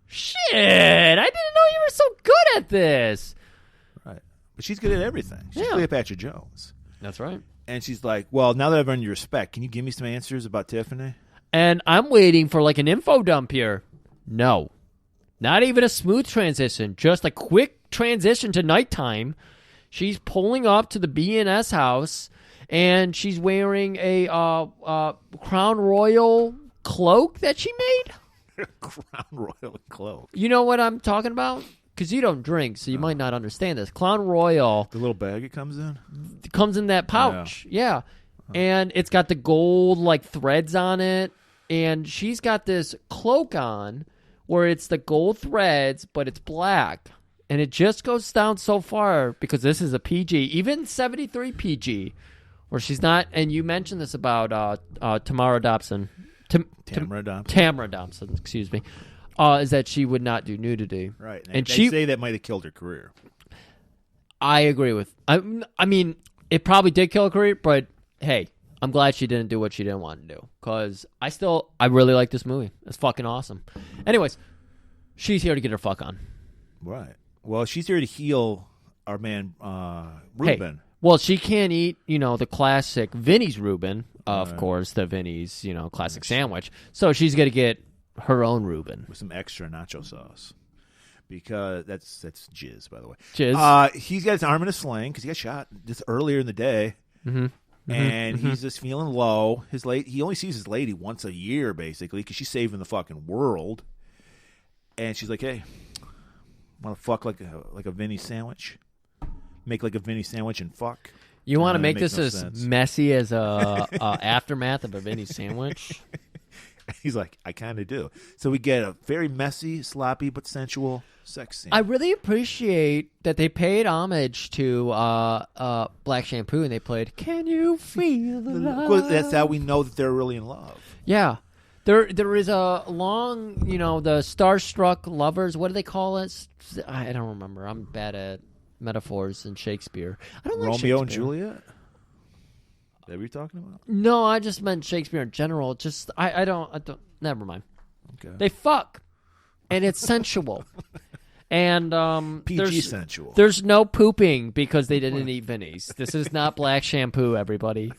shit, I didn't know you were so good at this. Right. But she's good at everything. She's Cleopatra Jones. That's right. And she's like, well, now that I've earned your respect, can you give me some answers about Tiffany? And I'm waiting for like an info dump here. No. Not even a smooth transition. Just a quick transition to nighttime. She's pulling up to the B&S house, and she's wearing a Crown Royal cloak that she made. Crown Royal cloak. You know what I'm talking about? Because you don't drink, so you might not understand this. Crown Royal. The little bag it comes in? Comes in that pouch. Yeah. And it's got the gold like threads on it. And she's got this cloak on where it's the gold threads, but it's black. And it just goes down so far because this is a PG, even 73 PG, where she's not. And you mentioned this about Tamara Dobson. Tamara Dobson, excuse me. Is that she would not do nudity. Right. And they say that might have killed her career. I agree with. I mean, it probably did kill her career, but hey, I'm glad she didn't do what she didn't want to do because I really like this movie. It's fucking awesome. Anyways, she's here to get her fuck on. Right. Well, she's here to heal our man Reuben. Hey, well, she can't eat, the classic Vinny's Reuben, of course, the Vinny's, classic sandwich. So she's going to get her own Reuben. With some extra nacho sauce. Because that's jizz, by the way. Jizz. He's got his arm in a sling because he got shot just earlier in the day. Mm-hmm. And he's just feeling low. He only sees his lady once a year, basically, because she's saving the fucking world. And she's like, hey, want to fuck like a Vinny sandwich? Make like a Vinny sandwich and fuck? You want to make this no as sense. messy as a aftermath of a Vinny sandwich? He's like, I kind of do. So we get a very messy, sloppy, but sensual sex scene. I really appreciate that they paid homage to Black Shampoo and they played "Can You Feel the Love?" Well, that's how we know that they're really in love. Yeah, there is a long, the starstruck lovers. What do they call it? I don't remember. I'm bad at metaphors and Shakespeare. I don't like Romeo and Shakespeare. Juliet. Is that what you're talking about? No, I just meant Shakespeare in general. Just I don't. Never mind. Okay. They fuck, and it's sensual. And PG sensual. There's no pooping because they didn't eat Vinny's. This is not Black Shampoo, everybody.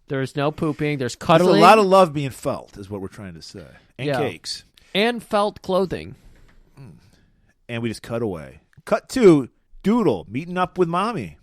There's no pooping. There's cuddling. There's a lot of love being felt, is what we're trying to say. And cakes. And felt clothing. And we just cut away. Cut to Doodle meeting up with Mommy.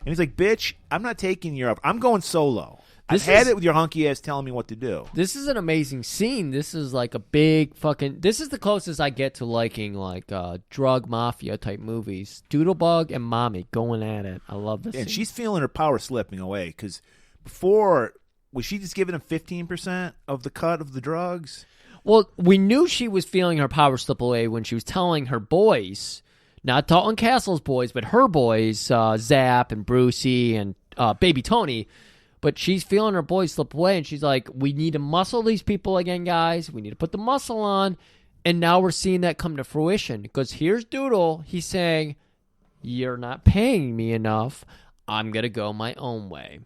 And he's like, bitch, I'm not taking you up. I'm going solo. I've had it with your hunky ass telling me what to do. This is an amazing scene. This is like a big fucking... This is the closest I get to liking like drug mafia type movies. Doodlebug and Mommy going at it. I love this And scene. she's feeling her power slipping away because before, was she just giving him 15% of the cut of the drugs? Well, we knew she was feeling her power slip away when she was telling her boys... Not Dalton Castle's boys, but her boys, Zap and Brucey and Baby Tony. But she's feeling her boys slip away, and she's like, we need to muscle these people again, guys. We need to put the muscle on. And now we're seeing that come to fruition. Because here's Doodle. He's saying, you're not paying me enough. I'm going to go my own way.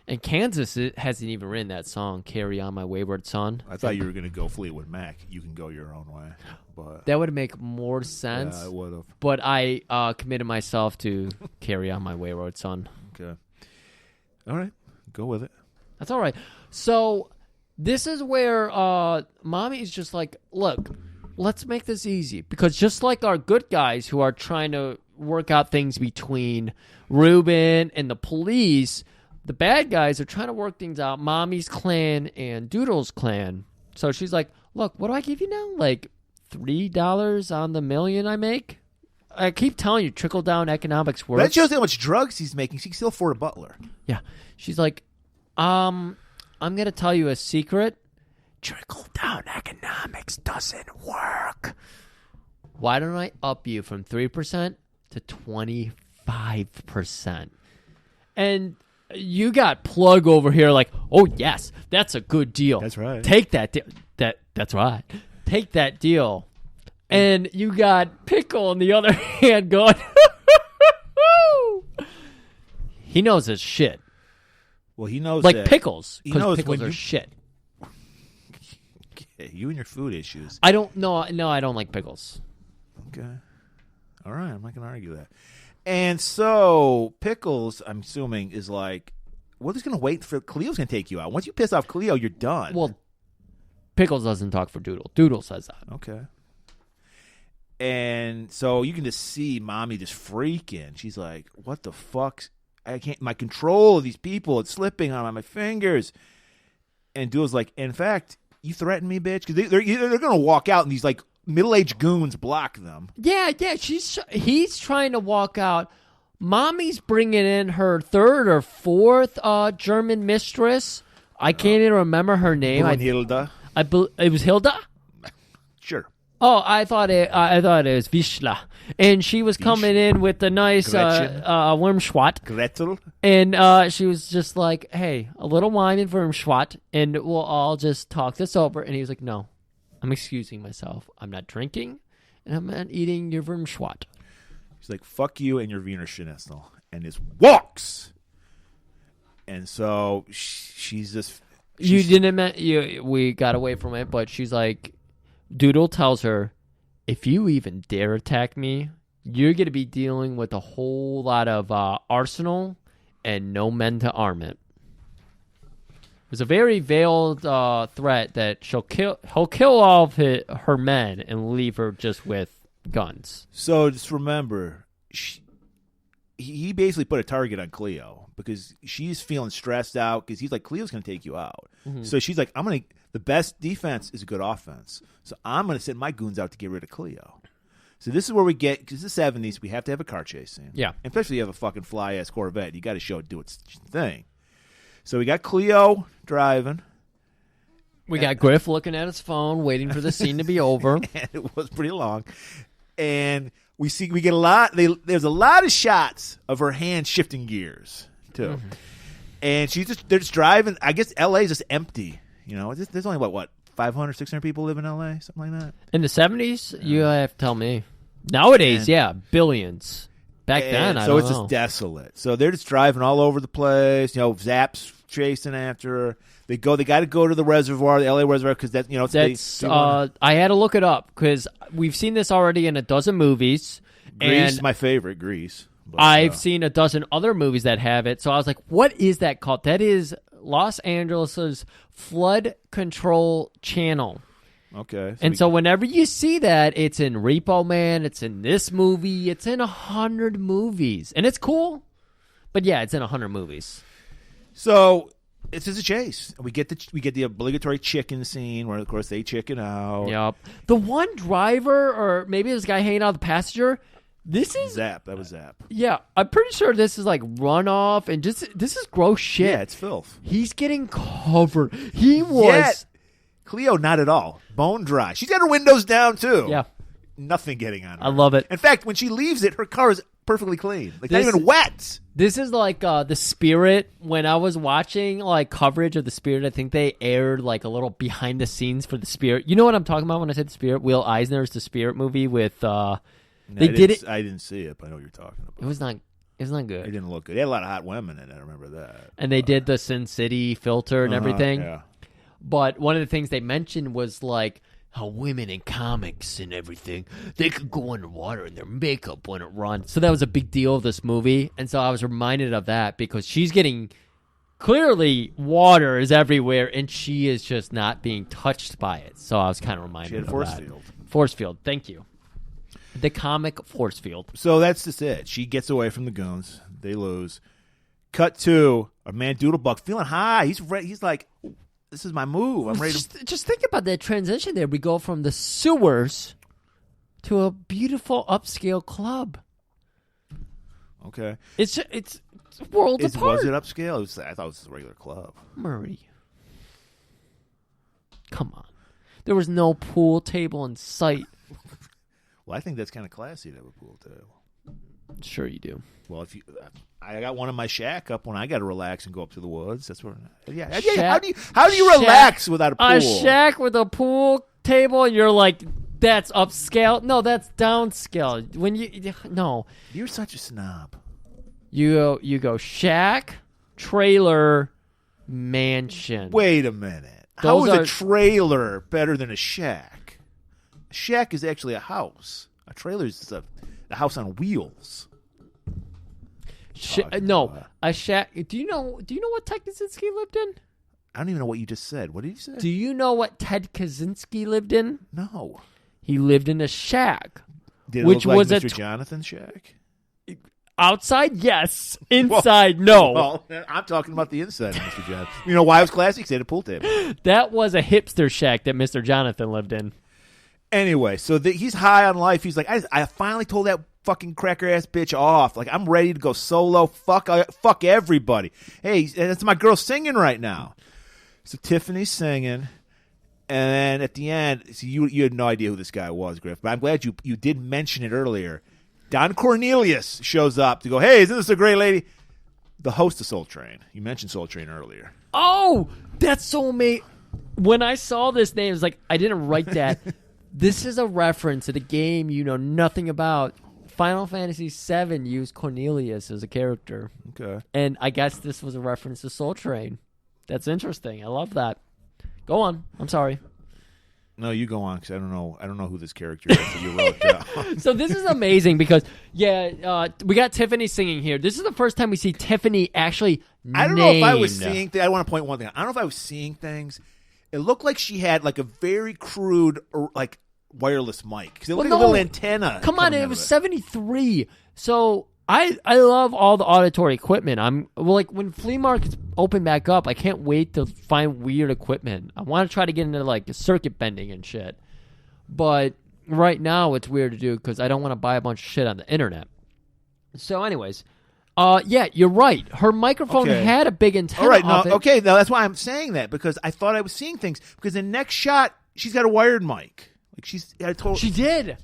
And Kansas hasn't even written that song, Carry On My Wayward Son. I thought you were going to go Fleetwood Mac. You can go your own way. But that would make more sense. Yeah, it would have. But I committed myself to Carry On My Wayward Son. Okay. All right. Go with it. That's all right. So this is where Mommy's just like, look, let's make this easy. Because just like our good guys who are trying to work out things between Reuben and the police, the bad guys are trying to work things out. Mommy's clan and Doodle's clan. So she's like, look, what do I give you now? Like $3 on the million I make? I keep telling you, trickle-down economics works. That shows how much drugs he's making. She can still afford a butler. Yeah. She's like, I'm going to tell you a secret. Trickle-down economics doesn't work. Why don't I up you from 3% to 25%? And you got Plug over here like, oh, yes, that's a good deal. That's right. Take that deal. That's right. Take that deal. And you got Pickle on the other hand going, he knows his shit. Well, he knows like that. pickles, He because knows pickles when are you- shit. You and your food issues. I don't know. No, I don't like pickles. Okay. All right. I'm not going to argue that. And so Pickles, I'm assuming, is like, we're just going to wait for Cleo's going to take you out. Once you piss off Cleo, you're done. Well, Pickles doesn't talk for Doodle. Doodle says that. Okay. And so you can just see Mommy just freaking. She's like, what the fuck? I can't, my control of these people, it's slipping on my fingers. And Doodle's like, in fact, you threaten me, bitch? Because they're going to walk out and these like middle-aged goons block them. Yeah. He's trying to walk out. Mommy's bringing in her third or fourth German mistress. I can't even remember her name. Hilda. It was Hilda? Sure. Oh, I thought it was Vishla, and she was coming in with a nice Wormschwat. Gretel. And she was just like, "Hey, a little wine and Wormschwat, and we'll all just talk this over." And he was like, "No, I'm excusing myself. I'm not drinking, and I'm not eating your Wormschwat." He's like, "Fuck you and your Wiener Schnitzel," and just walks. And so she's just. You didn't admit we got away from it, but she's like. Doodle tells her, if you even dare attack me, you're going to be dealing with a whole lot of arsenal and no men to arm it. It was a very veiled threat that he'll kill all of her men and leave her just with guns. So just remember, he basically put a target on Cleo because she's feeling stressed out because he's like, Cleo's going to take you out. Mm-hmm. So she's like, the best defense is a good offense. So I'm going to send my goons out to get rid of Cleo. So this is where we get, because the 70s, we have to have a car chase scene. Yeah. And especially you have a fucking fly-ass Corvette. You got to show it do its thing. So we got Cleo driving. We got Griff looking at his phone, waiting for the scene to be over. And it was pretty long. And we get a lot, there's a lot of shots of her hand shifting gears, too. Mm-hmm. And they're just driving. I guess L.A. is just empty. You know, there's only, what, 500, 600 people live in L.A., something like that? In the 70s? Yeah. You have to tell me. Nowadays, billions. Back then, I don't know. So it's just desolate. So they're just driving all over the place. You know, Zap's chasing after her. They got to go to the reservoir, the L.A. reservoir, because that, you know, I had to look it up because we've seen this already in a dozen movies. Grease, and my favorite, Grease. But, I've seen a dozen other movies that have it. So I was like, what is that called? That is Los Angeles' flood control channel. Okay. So whenever you see that, it's in Repo Man, it's in this movie, it's in 100 movies. And it's cool. But yeah, it's in 100 movies. So it's just a chase. We get the obligatory chicken scene where, of course, they chicken out. Yep. The one driver, or maybe this guy hanging out the passenger, this is Zap. That was Zap. Yeah, I'm pretty sure this is like runoff and this is gross shit. Yeah, it's filth. He's getting covered. He was. Yet, Cleo, not at all. Bone dry. She's got her windows down too. Yeah. Nothing getting on her. I love it. In fact, when she leaves it, her car is perfectly clean. Like, not even wet. This is like The Spirit. When I was watching like coverage of The Spirit, I think they aired like a little behind the scenes for The Spirit. You know what I'm talking about when I said The Spirit? Will Eisner's The Spirit movie with I didn't see it, but I know what you're talking about. It was not good. It didn't look good. They had a lot of hot women in it. I remember that. And they did the Sin City filter and everything. Yeah. But one of the things they mentioned was like how women in comics and everything, they could go underwater in their makeup when it runs. So that was a big deal of this movie. And so I was reminded of that because she's getting clearly water is everywhere and she is just not being touched by it. So I was kind of reminded of that. Force field. Force field. Thank you. The comic force field. So that's just it. She gets away from the goons. They lose. Cut to a man Doodlebuck feeling high. He's ready. He's like, this is my move. I'm ready to... Just think about that transition there. We go from the sewers to a beautiful upscale club. Okay. It's worlds apart. Was it upscale? I thought it was a regular club. Murray. Come on. There was no pool table in sight. Well, I think that's kind of classy to have a pool table. Sure you do. Well, I got one in my shack up when I got to relax and go up to the woods. That's where. Yeah. How do you relax without a pool? A shack with a pool table, and you're like, that's upscale. No, that's downscale. No, you're such a snob. You go shack, trailer, mansion. Wait a minute. How is a trailer better than a shack? A shack is actually a house. A trailer is a house on wheels. A shack. Do you know what Ted Kaczynski lived in? I don't even know what you just said. What did you say? Do you know what Ted Kaczynski lived in? No. He lived in a shack. Which was Mr. Jonathan's shack? Outside, yes. Inside, no. Well, I'm talking about the inside, Mr. Jonathan. You know why it was classy? Because they had a pool table. That was a hipster shack that Mr. Jonathan lived in. Anyway, so he's high on life. He's like, I finally told that fucking cracker-ass bitch off. Like, I'm ready to go solo. Fuck everybody. Hey, that's my girl singing right now. So Tiffany's singing. And then at the end, so you had no idea who this guy was, Griff. But I'm glad you did mention it earlier. Don Cornelius shows up to go, hey, isn't this a great lady? The host of Soul Train. You mentioned Soul Train earlier. Oh, that's so amazing. When I saw this name, I was like, I didn't write that. This is a reference to the game you know nothing about. Final Fantasy VII used Cornelius as a character. Okay. And I guess this was a reference to Soul Train. That's interesting. I love that. Go on. I'm sorry. No, you go on because I don't know who this character is that you wrote down. So this is amazing because we got Tiffany singing here. This is the first time we see Tiffany actually I don't know if I was seeing I want to point one thing out. I don't know if I was seeing things. It looked like she had like a very crude like wireless mic because it looked like a little antenna. Come on, it was 73. So I love all the auditory equipment. Like when flea markets open back up, I can't wait to find weird equipment. I want to try to get into like circuit bending and shit. But right now it's weird to do because I don't want to buy a bunch of shit on the internet. So anyways, yeah, you're right. Her microphone had a big antenna. All right, now that's why I'm saying that because I thought I was seeing things because the next shot she's got a wired mic. Like she did.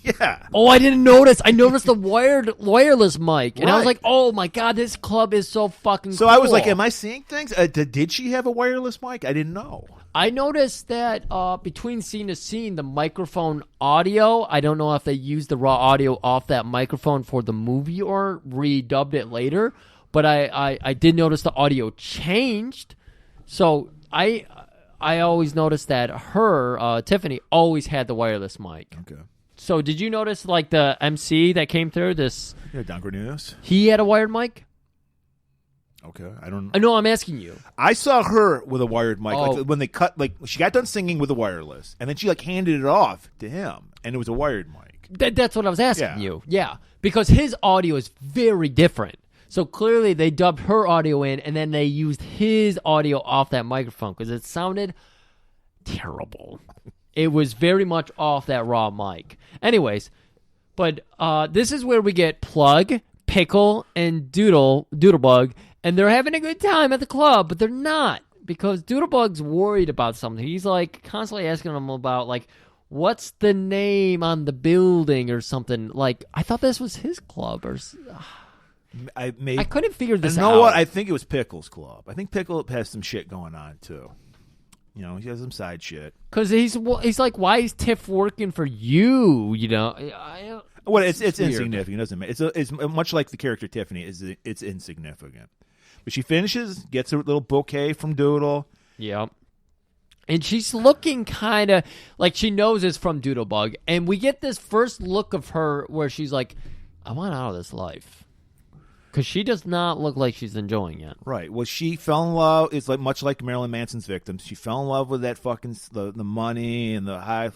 Yeah. Oh, I didn't notice. I noticed the wireless mic, and I was like, "Oh my god, this club is so fucking." So cool. I was like, "Am I seeing things? Did she have a wireless mic? I didn't know." I noticed that between scene to scene, the microphone audio. I don't know if they used the raw audio off that microphone for the movie or redubbed it later, but I did notice the audio changed. So I always noticed that Tiffany always had the wireless mic. Okay. So did you notice like the MC that came through this? Yeah, Don Cornelius. He had a wired mic? Okay, I don't know. I know, I'm asking you. I saw her with a wired mic. Like when they cut, like she got done singing with a wireless, and then she like handed it off to him, and it was a wired mic. That's what I was asking you. Yeah, because his audio is very different. So clearly they dubbed her audio in, and then they used his audio off that microphone because it sounded terrible. It was very much off that raw mic. Anyways, but this is where we get Plug, Pickle, and Doodlebug, and they're having a good time at the club, but they're not because Doodlebug's worried about something. He's like constantly asking them about like, what's the name on the building or something. Like, I thought this was his club or. I couldn't figure this out. You know what? I think it was Pickle's club. I think Pickle has some shit going on too. You know, he has some side shit. Because he's like, why is Tiff working for you? You know, well, it's insignificant. It doesn't matter. It's much like the character Tiffany. It's insignificant. But she finishes, gets a little bouquet from Doodle. Yep. And she's looking kind of like she knows it's from Doodlebug. And we get this first look of her where she's like, I want out of this life. Because she does not look like she's enjoying it. Right. Well, she fell in love. It's like much like Marilyn Manson's victims. She fell in love with that fucking the money and the high.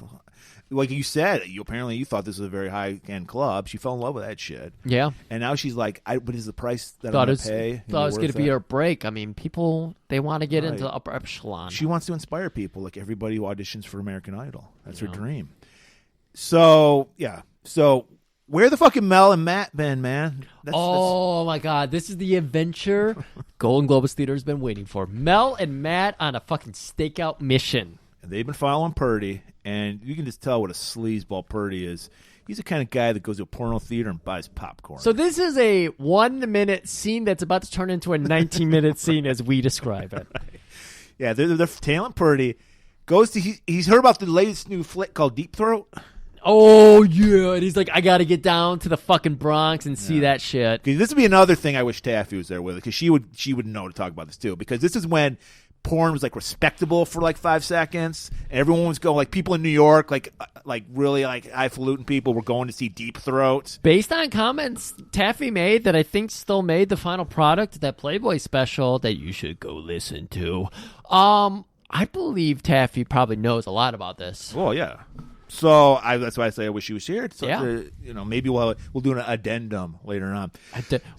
Like you said, apparently you thought this was a very high end club. She fell in love with that shit. Yeah. And now she's like, "What is the price that I'm going to pay?" Thought it was going to be her break. I mean, people they want to get into the upper echelon. She wants to inspire people, like everybody who auditions for American Idol. That's her dream. So yeah. So. Where the fucking Mel and Matt been, man? That's my God. This is the adventure Golan-Globus Theater has been waiting for. Mel and Matt on a fucking stakeout mission. And they've been following Purdy, and you can just tell what a sleazeball Purdy is. He's the kind of guy that goes to a porno theater and buys popcorn. So this is a 1-minute scene that's about to turn into a 19-minute scene as we describe it. Yeah, they're tailing Purdy. He's heard about the latest new flick called Deep Throat. Oh, yeah. And he's like, I got to get down to the fucking Bronx and see that shit. This would be another thing I wish Taffy was there with, because she would know to talk about this, too. Because this is when porn was like respectable for like 5 seconds. And everyone was going, like people in New York, like really like highfalutin people were going to see Deep Throat. Based on comments Taffy made that I think still made the final product, that Playboy special that you should go listen to. I believe Taffy probably knows a lot about this. Oh yeah. So that's why I say I wish he was here. So, Yeah. Maybe we'll do an addendum later on.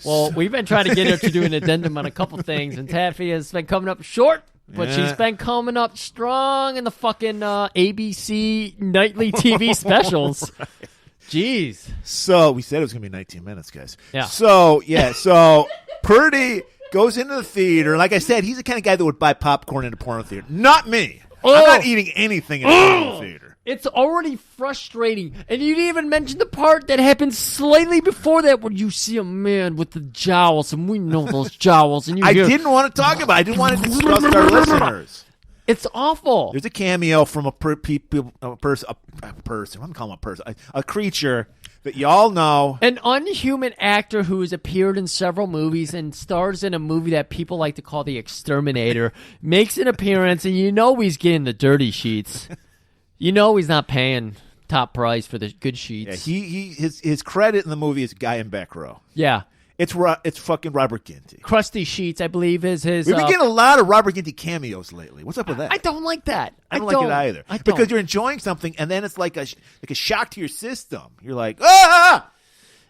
Well, we've been trying to get her to do an addendum on a couple things, and Taffy has been coming up short, but she's been coming up strong in the fucking ABC nightly TV specials. Right. Jeez. So we said it was going to be 19 minutes, guys. Yeah. So Purdy goes into the theater. Like I said, he's the kind of guy that would buy popcorn in a porno theater. Not me. I'm not eating anything in a porno theater. It's already frustrating. And you didn't even mention the part that happened slightly before that where you see a man with the jowls, and we know those jowls. And I didn't want to talk about it. I didn't want to discuss our listeners. It's awful. There's a cameo from a person. I'm calling him a person. A creature that y'all know. An unhuman actor who has appeared in several movies and stars in a movie that people like to call The Exterminator makes an appearance, and you know he's getting the dirty sheets. You know he's not paying top price for the good sheets. Yeah, his credit in the movie is Guy in Back Row. Yeah. It's fucking Robert Ginty. Crusty Sheets, I believe, is his... We've been getting a lot of Robert Ginty cameos lately. What's up with that? I don't like that. I don't like it either. I don't. Because you're enjoying something, and then it's like a shock to your system. You're like, ah!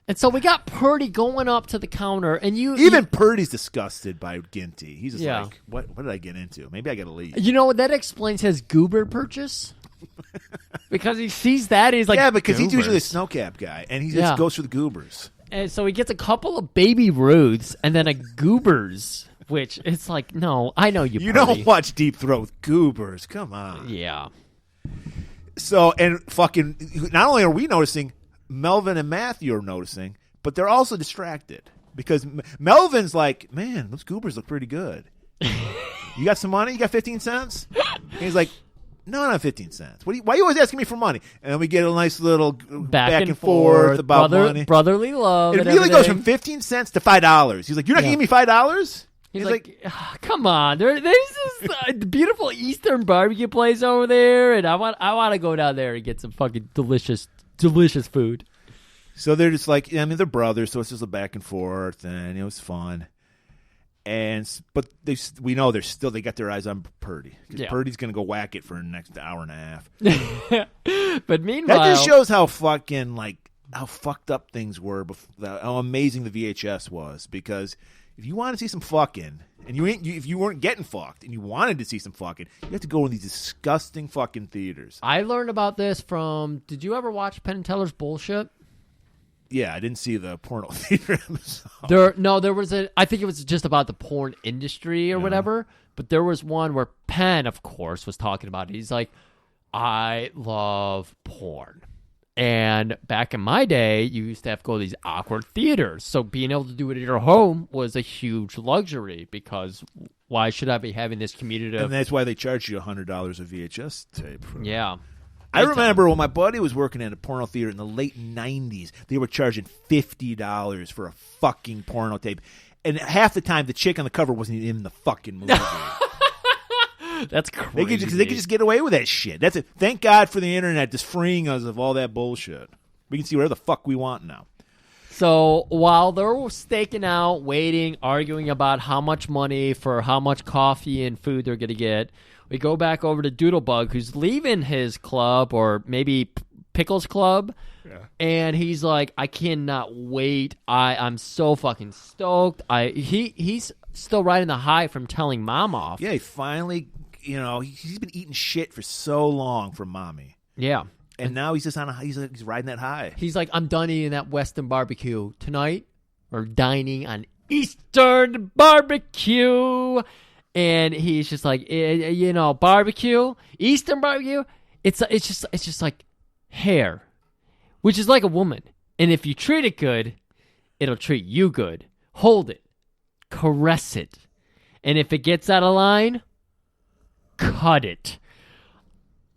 And so we got Purdy going up to the counter, and Purdy's disgusted by Ginty. He's just like, what did I get into? Maybe I got to leave. You know, that explains his goober purchase. Because he sees that, he's like, yeah, because goobers. He's usually a snowcap guy, and he just goes for the goobers. And so he gets a couple of baby Ruths and then a goobers, which it's like, no, I know you. You don't watch Deep Throat with goobers. Come on. Yeah. So, and fucking, not only are we noticing, Melvin and Matthew are noticing, but they're also distracted because Melvin's like, man, those goobers look pretty good. You got some money? You got 15 cents? And he's like, no, not 15 cents. Why are you always asking me for money? And then we get a nice little back and forth about money. Brotherly love. It really goes from 15 cents to $5. He's like, you're not going to give me $5? He's like, come on. There's this beautiful Eastern barbecue place over there, and I want to go down there and get some fucking delicious food. So they're just like, they're brothers, so it's just a back and forth, and it was fun. But we know they got their eyes on Purdy. Yeah. Purdy's going to go whack it for the next hour and a half. But meanwhile, that just shows how fucking how fucked up things were, how amazing the VHS was. Because if you want to see some fucking, and if you weren't getting fucked and you wanted to see some fucking, you have to go in these disgusting fucking theaters. I learned about this from. Did you ever watch Penn and Teller's Bullshit? Yeah, I didn't see the porno theater episode. There was I think it was just about the porn industry or whatever, but there was one where Penn, of course, was talking about it. He's like, I love porn. And back in my day, you used to have to go to these awkward theaters. So being able to do it at your home was a huge luxury because why should I be having this commutative? And that's why they charge you $100 a VHS tape. Yeah. I remember when my buddy was working at a porno theater in the late 90s, they were charging $50 for a fucking porno tape. And half the time, the chick on the cover wasn't even in the fucking movie. That's crazy. They could just get away with that shit. That's it. Thank God for the internet just freeing us of all that bullshit. We can see whatever the fuck we want now. So while they're staking out, waiting, arguing about how much money for how much coffee and food they're going to get, we go back over to Doodlebug, who's leaving his club, or maybe Pickles Club, and he's like, I cannot wait. I'm so fucking stoked. He's still riding the high from telling Mom off. Yeah, he finally, he's been eating shit for so long from Mommy. Yeah. And now he's just he's riding that high. He's like, I'm done eating that Western barbecue. Tonight, we're dining on Eastern barbecue. And he's just like, barbecue, Eastern barbecue. It's just like hair, which is like a woman. And if you treat it good, it'll treat you good. Hold it, caress it, and if it gets out of line, cut it.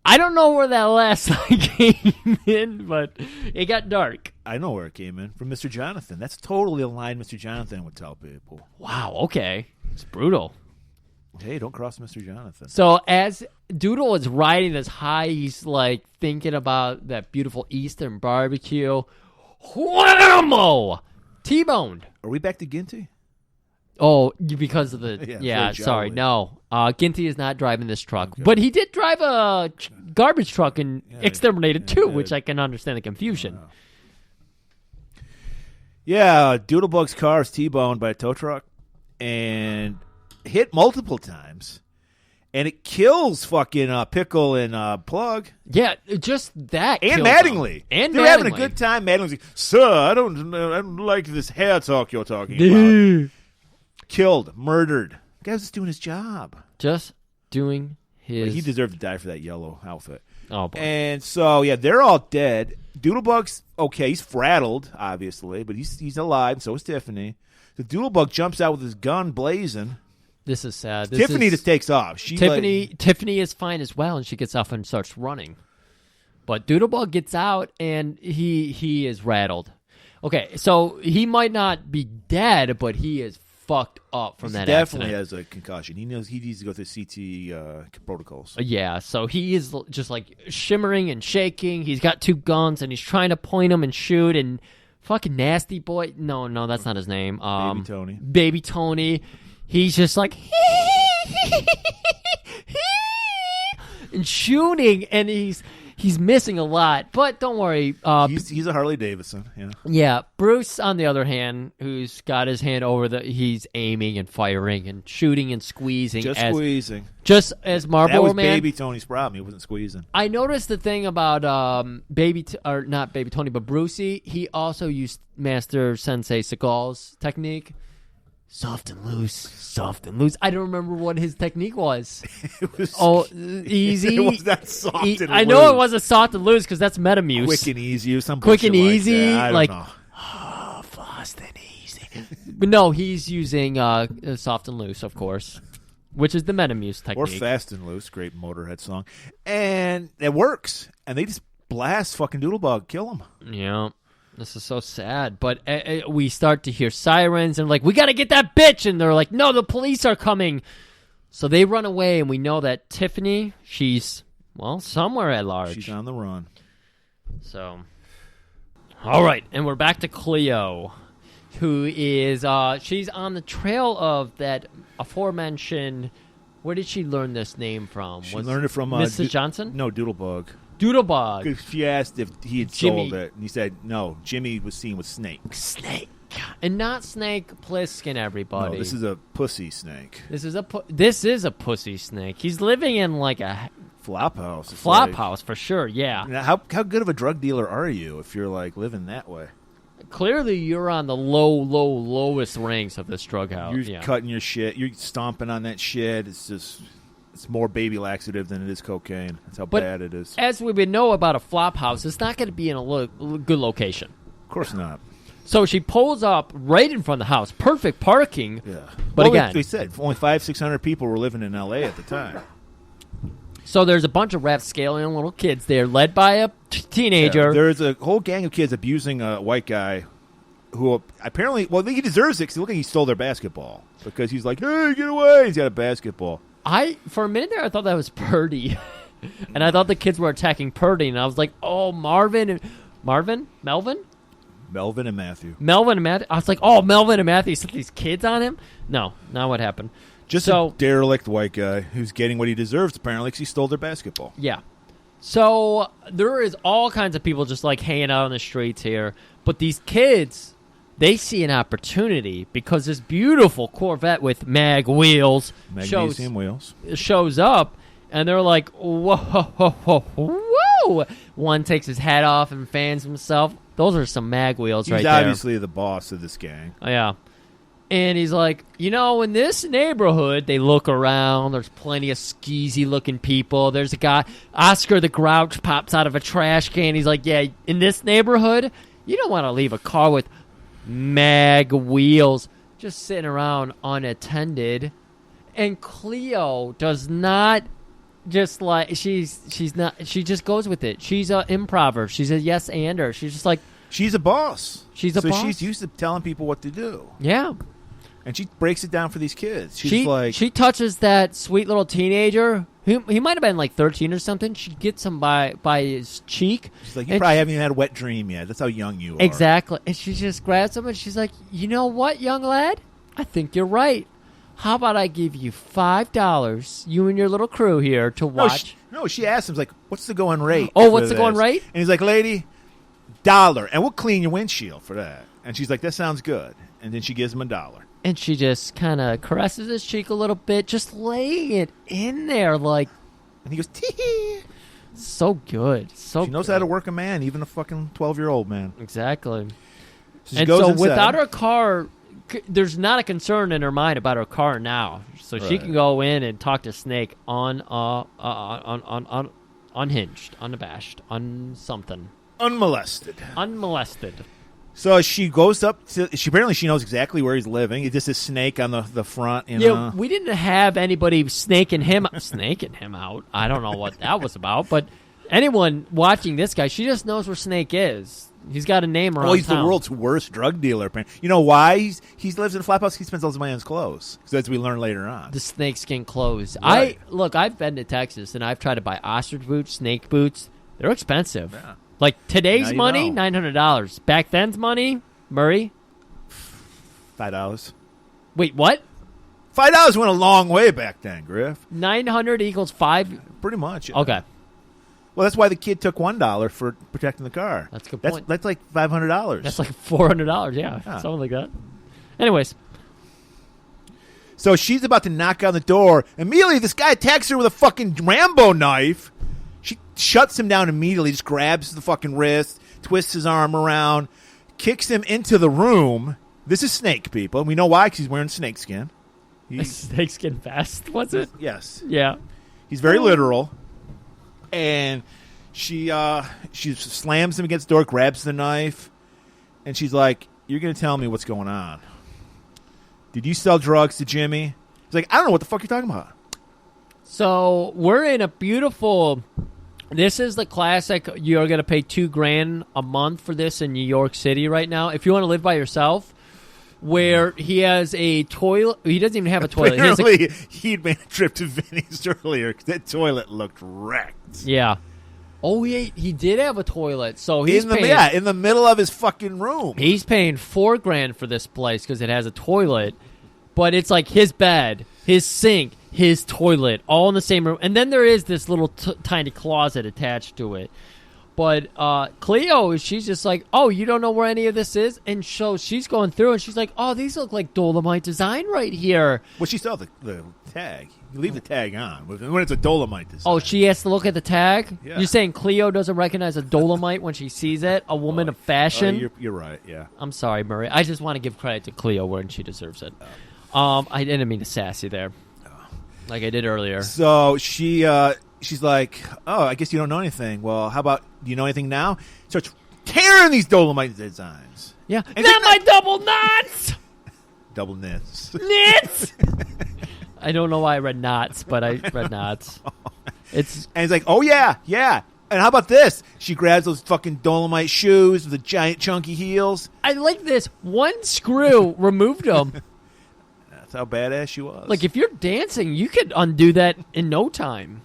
I don't know where that last line came in, but it got dark. I know where it came in, from Mr. Jonathan. That's totally a line Mr. Jonathan would tell people. Wow. Okay, it's brutal. Hey, don't cross Mr. Jonathan. So as Doodle is riding this high, he's like thinking about that beautiful Eastern barbecue. Whammo! T-boned. Are we back to Ginty? Oh, because of the... Yeah, sorry. jolly. No. Ginty is not driving this truck. Okay. But he did drive a garbage truck and exterminated two, which I can understand the confusion. Yeah, Doodlebug's car is T-boned by a tow truck and hit multiple times. And it kills fucking Pickle and Plug. Yeah, just that. And Mattingly. And they're having a good time. Mattingly's like, "Sir, I don't like this hair talk you're talking about." Killed, murdered. The guy was just doing his job. Just doing his... Well, he deserved to die for that yellow outfit. Oh, boy. And so, yeah, they're all dead. Doodlebug's okay. He's fraddled, obviously, but he's alive, and so is Tiffany. The Doodlebug jumps out with his gun blazing. This is sad. Tiffany just takes off. Tiffany is fine as well, and she gets off and starts running. But Doodlebug gets out, and he is rattled. Okay, so he might not be dead, but he is fucked up from that accident. Definitely has a concussion. He knows he needs to go through CT protocols. Yeah, so he is just like shimmering and shaking. He's got two guns, and he's trying to point them and shoot, and fucking Nasty Boy. No, that's not his name. Baby Tony. He's just like, and shooting, and he's missing a lot. But don't worry. He's a Harley Davidson. Yeah. Yeah. Bruce, on the other hand, who's got his hand over he's aiming and firing and shooting and squeezing. Squeezing. Just as Marlboro That was Man. Baby Tony's problem. He wasn't squeezing. I noticed the thing about not Baby Tony, but Brucey. He also used Master Sensei Seagal's technique. Soft and loose. I don't remember what his technique was. It was easy. It was that soft and loose. I know it wasn't soft and loose because that's Metamuse. Quick and easy. Some quick and easy. Like that. I don't know. Fast and easy. But no, he's using soft and loose, of course, which is the Metamuse technique. Or fast and loose. Great Motorhead song. And it works. And they just blast fucking Doodlebug. Kill him. Yeah. This is so sad, but we start to hear sirens, and like, we got to get that bitch, and they're like, no, the police are coming. So they run away, and we know that Tiffany, she's, well, somewhere at large. She's on the run. So, all right, and we're back to Cleo, who is, she's on the trail of that aforementioned, where did she learn this name from? She learned it from Mrs. Johnson? No, Doodlebug. Doodlebug. She asked if he had sold it, and he said no. Jimmy was seen with Snake. And not Snake Plissken, everybody. No, this is a pussy snake. This is a pussy snake. He's living in like a flop house. House for sure. Yeah. Now, how good of a drug dealer are you if you're like living that way? Clearly, you're on the lowest ranks of this drug house. You're cutting your shit. You're stomping on that shit. It's more baby laxative than it is cocaine. That's how bad it is. As we would know about a flop house, it's not going to be in a good location. Of course not. So she pulls up right in front of the house. Perfect parking. Yeah. But again, they said only 500-600 people were living in L.A. at the time. So there's a bunch of rapscallion little kids there, led by a teenager. Yeah, there's a whole gang of kids abusing a white guy who apparently, well, he deserves it because look like he stole their basketball. Because he's like, hey, get away. He's got a basketball. For a minute there, I thought that was Purdy. And I thought the kids were attacking Purdy. And I was like, oh, Melvin? Melvin and Matthew. I was like, oh, Melvin and Matthew sent these kids on him? No, not what happened. Just a derelict white guy who's getting what he deserves, apparently, because he stole their basketball. Yeah. So there is all kinds of people just like hanging out on the streets here. But these kids, they see an opportunity because this beautiful Corvette with magnesium wheels shows up, and they're like, whoa, whoa. One takes his hat off and fans himself. Those are some mag wheels right there. He's obviously the boss of this gang. Oh, yeah. And he's like, in this neighborhood, they look around. There's plenty of skeezy-looking people. There's a guy, Oscar the Grouch, pops out of a trash can. He's like, yeah, in this neighborhood, you don't want to leave a car with mag wheels just sitting around unattended. And Cleo does not just like, she just goes with it. She's an improver. She's a yes-ander. She's just like, she's a boss. She's a boss. So she's used to telling people what to do. Yeah. And she breaks it down for these kids. She's like, she touches that sweet little teenager. He might have been like 13 or something. She gets him by his cheek. She's like, you probably haven't even had a wet dream yet. That's how young you are. Exactly. And she just grabs him and she's like, you know what, young lad? I think you're right. How about I give you $5, you and your little crew here, to watch? No, she asks him, like, what's the going rate? Oh, what's the going rate? And he's like, lady, $1, and we'll clean your windshield for that. And she's like, that sounds good. And then she gives him $1. And she just kind of caresses his cheek a little bit, just laying it in there like. And he goes, tee. So good. So she knows how to work a man, even a fucking 12-year-old man. Exactly. So and so without her car, there's not a concern in her mind about her car now. So she can go in and talk to Snake unhinged, unabashed, something. Unmolested. So she goes up to. Apparently she knows exactly where he's living. It's just a Snake on the front. Yeah, we didn't have anybody snaking him out. I don't know what that was about, but anyone watching this guy, she just knows where Snake is. He's got a name around. Well, he's town. the world's worst drug dealer. You know why? He lives in a flap house. He spends all his money on his clothes. So as we learn later on, the snakeskin clothes. Right. I've been to Texas and I've tried to buy ostrich boots, snake boots. They're expensive. Yeah. Like today's Now money, you know. $900. Back then's money, Murray. $5. Wait, what? $5 went a long way back then, Griff. 900 equals 5. Pretty much. Yeah. Okay. Well, that's why the kid took $1 for protecting the car. That's a good point. That's like $500. That's like $400. Yeah, something like that. Anyways. So she's about to knock on the door. Immediately, this guy attacks her with a fucking Rambo knife. She shuts him down immediately, just grabs the fucking wrist, twists his arm around, kicks him into the room. This is Snake, people. We know why, because he's wearing snakeskin. Snakeskin vest, was it? Yes. Yeah. He's very literal. And she slams him against the door, grabs the knife, and she's like, you're going to tell me what's going on. Did you sell drugs to Jimmy? He's like, I don't know what the fuck you're talking about. So we're in a beautiful. This is the classic. You're going to pay $2,000 a month for this in New York City right now. If you want to live by yourself, where he has a toilet. He doesn't even have a toilet. Apparently, he'd made a trip to Vinny's earlier because that toilet looked wrecked. Yeah. Oh, he did have a toilet. So he's paying, in the middle of his fucking room. He's paying $4,000 for this place because it has a toilet, but it's like his bed, his sink, his toilet, all in the same room. And then there is this little tiny closet attached to it. But Cleo, she's just like, oh, you don't know where any of this is? And so she's going through, and she's like, oh, these look like Dolomite design right here. Well, she saw the tag. You leave the tag on when it's a Dolomite design. Oh, she has to look at the tag? Yeah. You're saying Cleo doesn't recognize a Dolomite when she sees it? A woman of fashion? You're right, yeah. I'm sorry, Murray. I just want to give credit to Cleo when she deserves it. I didn't mean to sass you there. Like I did earlier. So she's like, oh, I guess you don't know anything. Well, how about, do you know anything now? Starts tearing these Dolomite designs. Yeah. And not my double knots! Double knits. Knits! I don't know why I read knots, but I read knots. And he's like, oh, yeah. And how about this? She grabs those fucking Dolomite shoes with the giant chunky heels. I like this. One screw removed them. That's how badass she was. Like, if you're dancing, you could undo that in no time.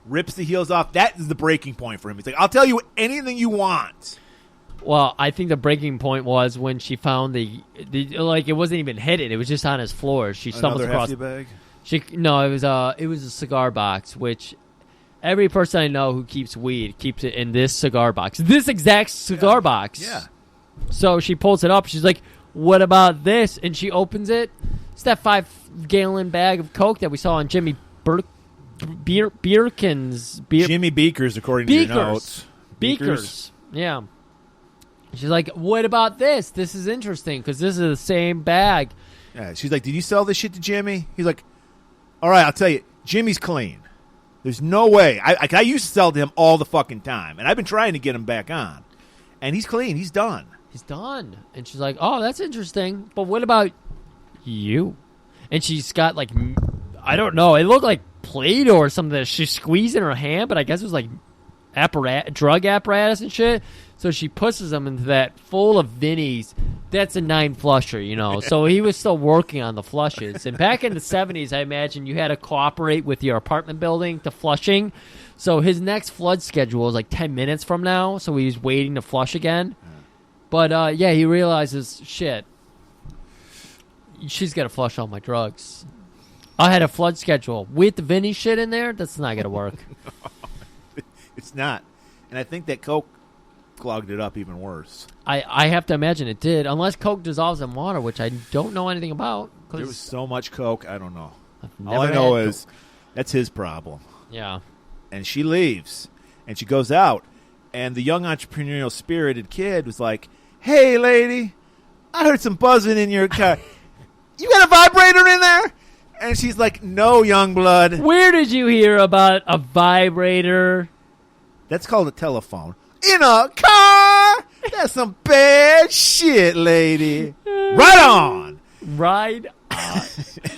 Rips the heels off. That is the breaking point for him. He's like, I'll tell you anything you want. Well, I think the breaking point was when she found the like, it wasn't even hidden. It was just on his floor. She stumbles across. Bag? No, it was a cigar box, which every person I know who keeps weed keeps it in this cigar box. This exact cigar box. Yeah. So she pulls it up. She's like, what about this? And she opens it. It's that 5-gallon bag of Coke that we saw on Jimmy Beerkins. Jimmy Beakers, according to your notes. Beakers. Yeah. She's like, what about this? This is interesting because this is the same bag. Yeah. She's like, did you sell this shit to Jimmy? He's like, all right, I'll tell you. Jimmy's clean. There's no way. I used to sell to him all the fucking time, and I've been trying to get him back on. And he's clean. He's done. He's done. And she's like, oh, that's interesting. But what about you? And she's got, like, I don't know. It looked like Play-Doh or something that she squeezed in her hand, but I guess it was like drug apparatus and shit. So she pushes them into that full of Vinny's that's a 9 flusher, you know. So he was still working on the flushes. And back in the 70s, I imagine you had to cooperate with your apartment building to flushing. So his next flood schedule is like 10 minutes from now. So he's waiting to flush again. But, yeah, he realizes, shit, she's got to flush all my drugs. I had a flood schedule. With the Vinny shit in there, that's not going to work. It's not. And I think that Coke clogged it up even worse. I have to imagine it did, unless Coke dissolves in water, which I don't know anything about. There was so much Coke, I don't know. All All I know is that's his problem. Yeah. And she leaves, and she goes out, and the young entrepreneurial spirited kid was like, "Hey, lady, I heard some buzzing in your car. You got a vibrator in there?" And she's like, "No, young blood." Where did you hear about a vibrator? That's called a telephone. In a car? That's some bad shit, lady. Right on. Right.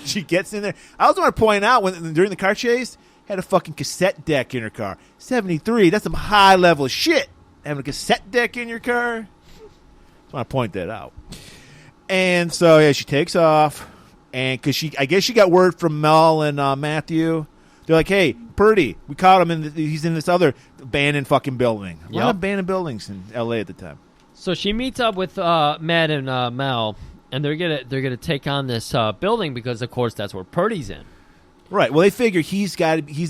She gets in there. I also want to point out, during the car chase, had a fucking cassette deck in her car. 73, that's some high-level shit. Having a cassette deck in your car? Just want to point that out. And so, yeah, she takes off. And because I guess she got word from Mel and Matthew. They're like, "Hey, Purdy, we caught him. He's in this other abandoned fucking building." A lot of abandoned buildings in L.A. at the time. So she meets up with Matt and Mel, and they're gonna take on this building because, of course, that's where Purdy's in. Right. Well, they figure he's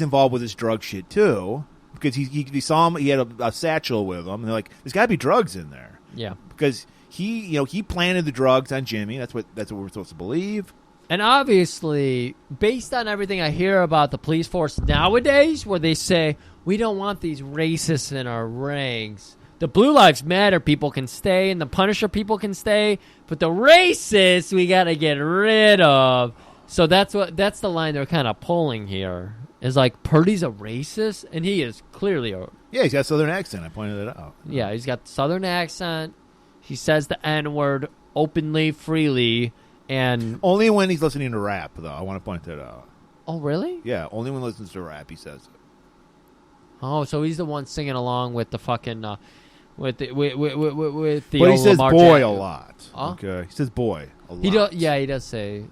involved with this drug shit too, because he saw him. He had a satchel with him, and they're like, "There's got to be drugs in there." Yeah. Because he planted the drugs on Jimmy. That's what we're supposed to believe. And obviously, based on everything I hear about the police force nowadays, where they say, we don't want these racists in our ranks. The Blue Lives Matter people can stay, and the Punisher people can stay, but the racists we got to get rid of. So that's the line they're kind of pulling here. Is like, Purdy's a racist? And he is clearly a... Yeah, he's got a Southern accent. I pointed it out. Yeah, he's got the Southern accent. He says the N-word openly, freely. And only when he's listening to rap, though. I want to point that out. Oh, really? Yeah, only when he listens to rap, he says it. Oh, so he's the one singing along with the fucking with the But he says Lamar boy Jackson. a lot. Huh? Okay, he says boy a lot. He does. Yeah, he does say.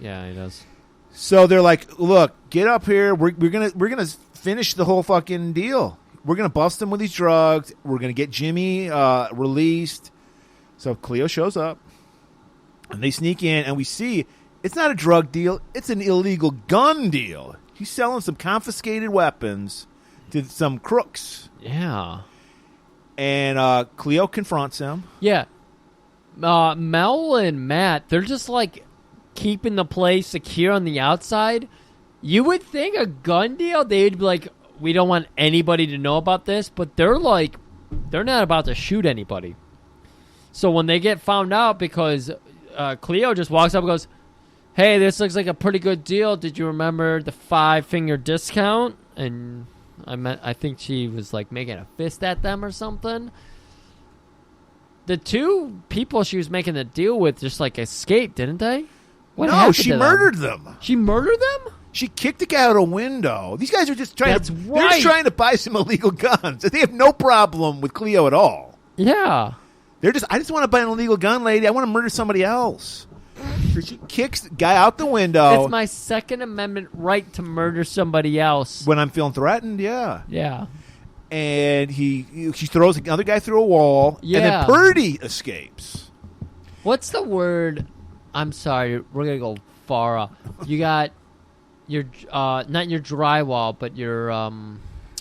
Yeah, he does. So they're like, "Look, get up here. We're gonna finish the whole fucking deal. We're gonna bust him with these drugs. We're gonna get Jimmy released." So Cleo shows up. And they sneak in, and we see it's not a drug deal. It's an illegal gun deal. He's selling some confiscated weapons to some crooks. Yeah. And Cleo confronts him. Yeah. Mel and Matt, they're just like keeping the place secure on the outside. You would think a gun deal, they'd be like, we don't want anybody to know about this. But they're like, they're not about to shoot anybody. So when they get found out, because... Cleo just walks up and goes, "Hey, this looks like a pretty good deal. Did you remember the 5-finger discount?" And I think she was like making a fist at them or something. The two people she was making the deal with just like escaped, didn't they? What happened she to murdered them. She murdered them? She kicked the guy out a window. These guys are just trying That's to right. They're just trying to buy some illegal guns. They have no problem with Cleo at all. Yeah. I just want to buy an illegal gun, lady. I want to murder somebody else. So she kicks the guy out the window. It's my Second Amendment right to murder somebody else. When I'm feeling threatened, yeah. Yeah. And she throws another guy through a wall. Yeah. And then Purdy escapes. What's the word? I'm sorry, we're going to go far off. You got your, not your drywall, but your...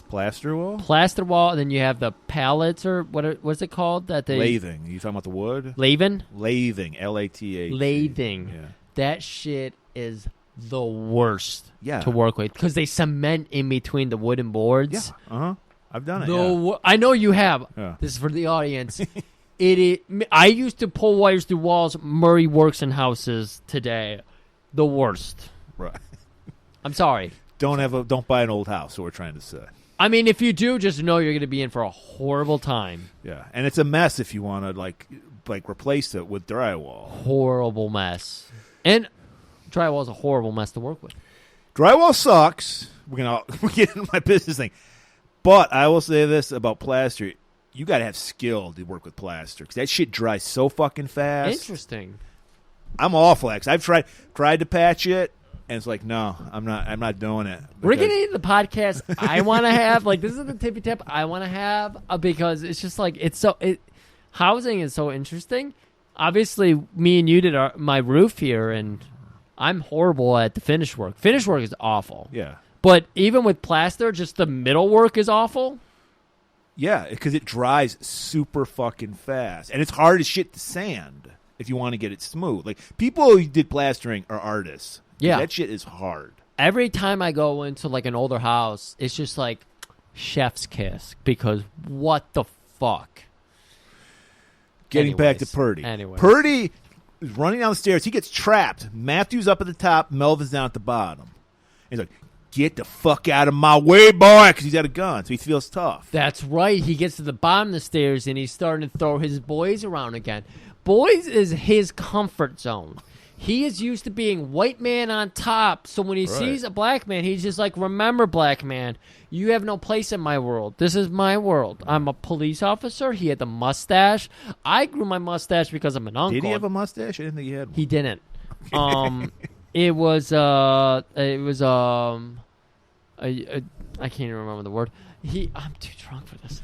Plaster wall? Plaster wall, and then you have the pallets, or what's it called? Lathing. You talking about the wood? Lathing? Lathing. L-A-T-H. Lathing. Yeah. That shit is the worst to work with, because they cement in between the wooden boards. Yeah. Uh-huh. I've done it, I know you have. Yeah. This is for the audience. I used to pull wires through walls. Murray works in houses today. The worst. Right. I'm sorry. Don't buy an old house, what we're trying to say. I mean, if you do, just know you're going to be in for a horrible time. Yeah, and it's a mess if you want to like replace it with drywall. Horrible mess. And drywall is a horrible mess to work with. Drywall sucks. We're getting into my business thing, but I will say this about plaster: you got to have skill to work with plaster because that shit dries so fucking fast. Interesting. I'm awful, because I've tried to patch it, and it's like, no, I'm not doing it. We're getting into the podcast I want to have. Like, this is the tippy tip I want to have because it's just like housing is so interesting. Obviously, me and you did my roof here, and I'm horrible at the finish work. Finish work is awful. Yeah. But even with plaster, just the middle work is awful. Yeah, because it dries super fucking fast, and it's hard as shit to sand if you want to get it smooth. Like, people who did plastering are artists. Yeah. That shit is hard. Every time I go into, like, an older house, it's just like chef's kiss because what the fuck? Getting back to Purdy. Anyways. Purdy is running down the stairs. He gets trapped. Matthew's up at the top. Melvin's down at the bottom. He's like, get the fuck out of my way, boy, because he's got a gun, so he feels tough. That's right. He gets to the bottom of the stairs, and he's starting to throw his boys around again. Boys is his comfort zone. He is used to being white man on top, so when he sees a black man, he's just like, remember, black man, you have no place in my world. This is my world. I'm a police officer. He had the mustache. I grew my mustache because I'm an uncle. Did he have a mustache? I didn't think he had one. He didn't. I can't even remember the word. I'm too drunk for this.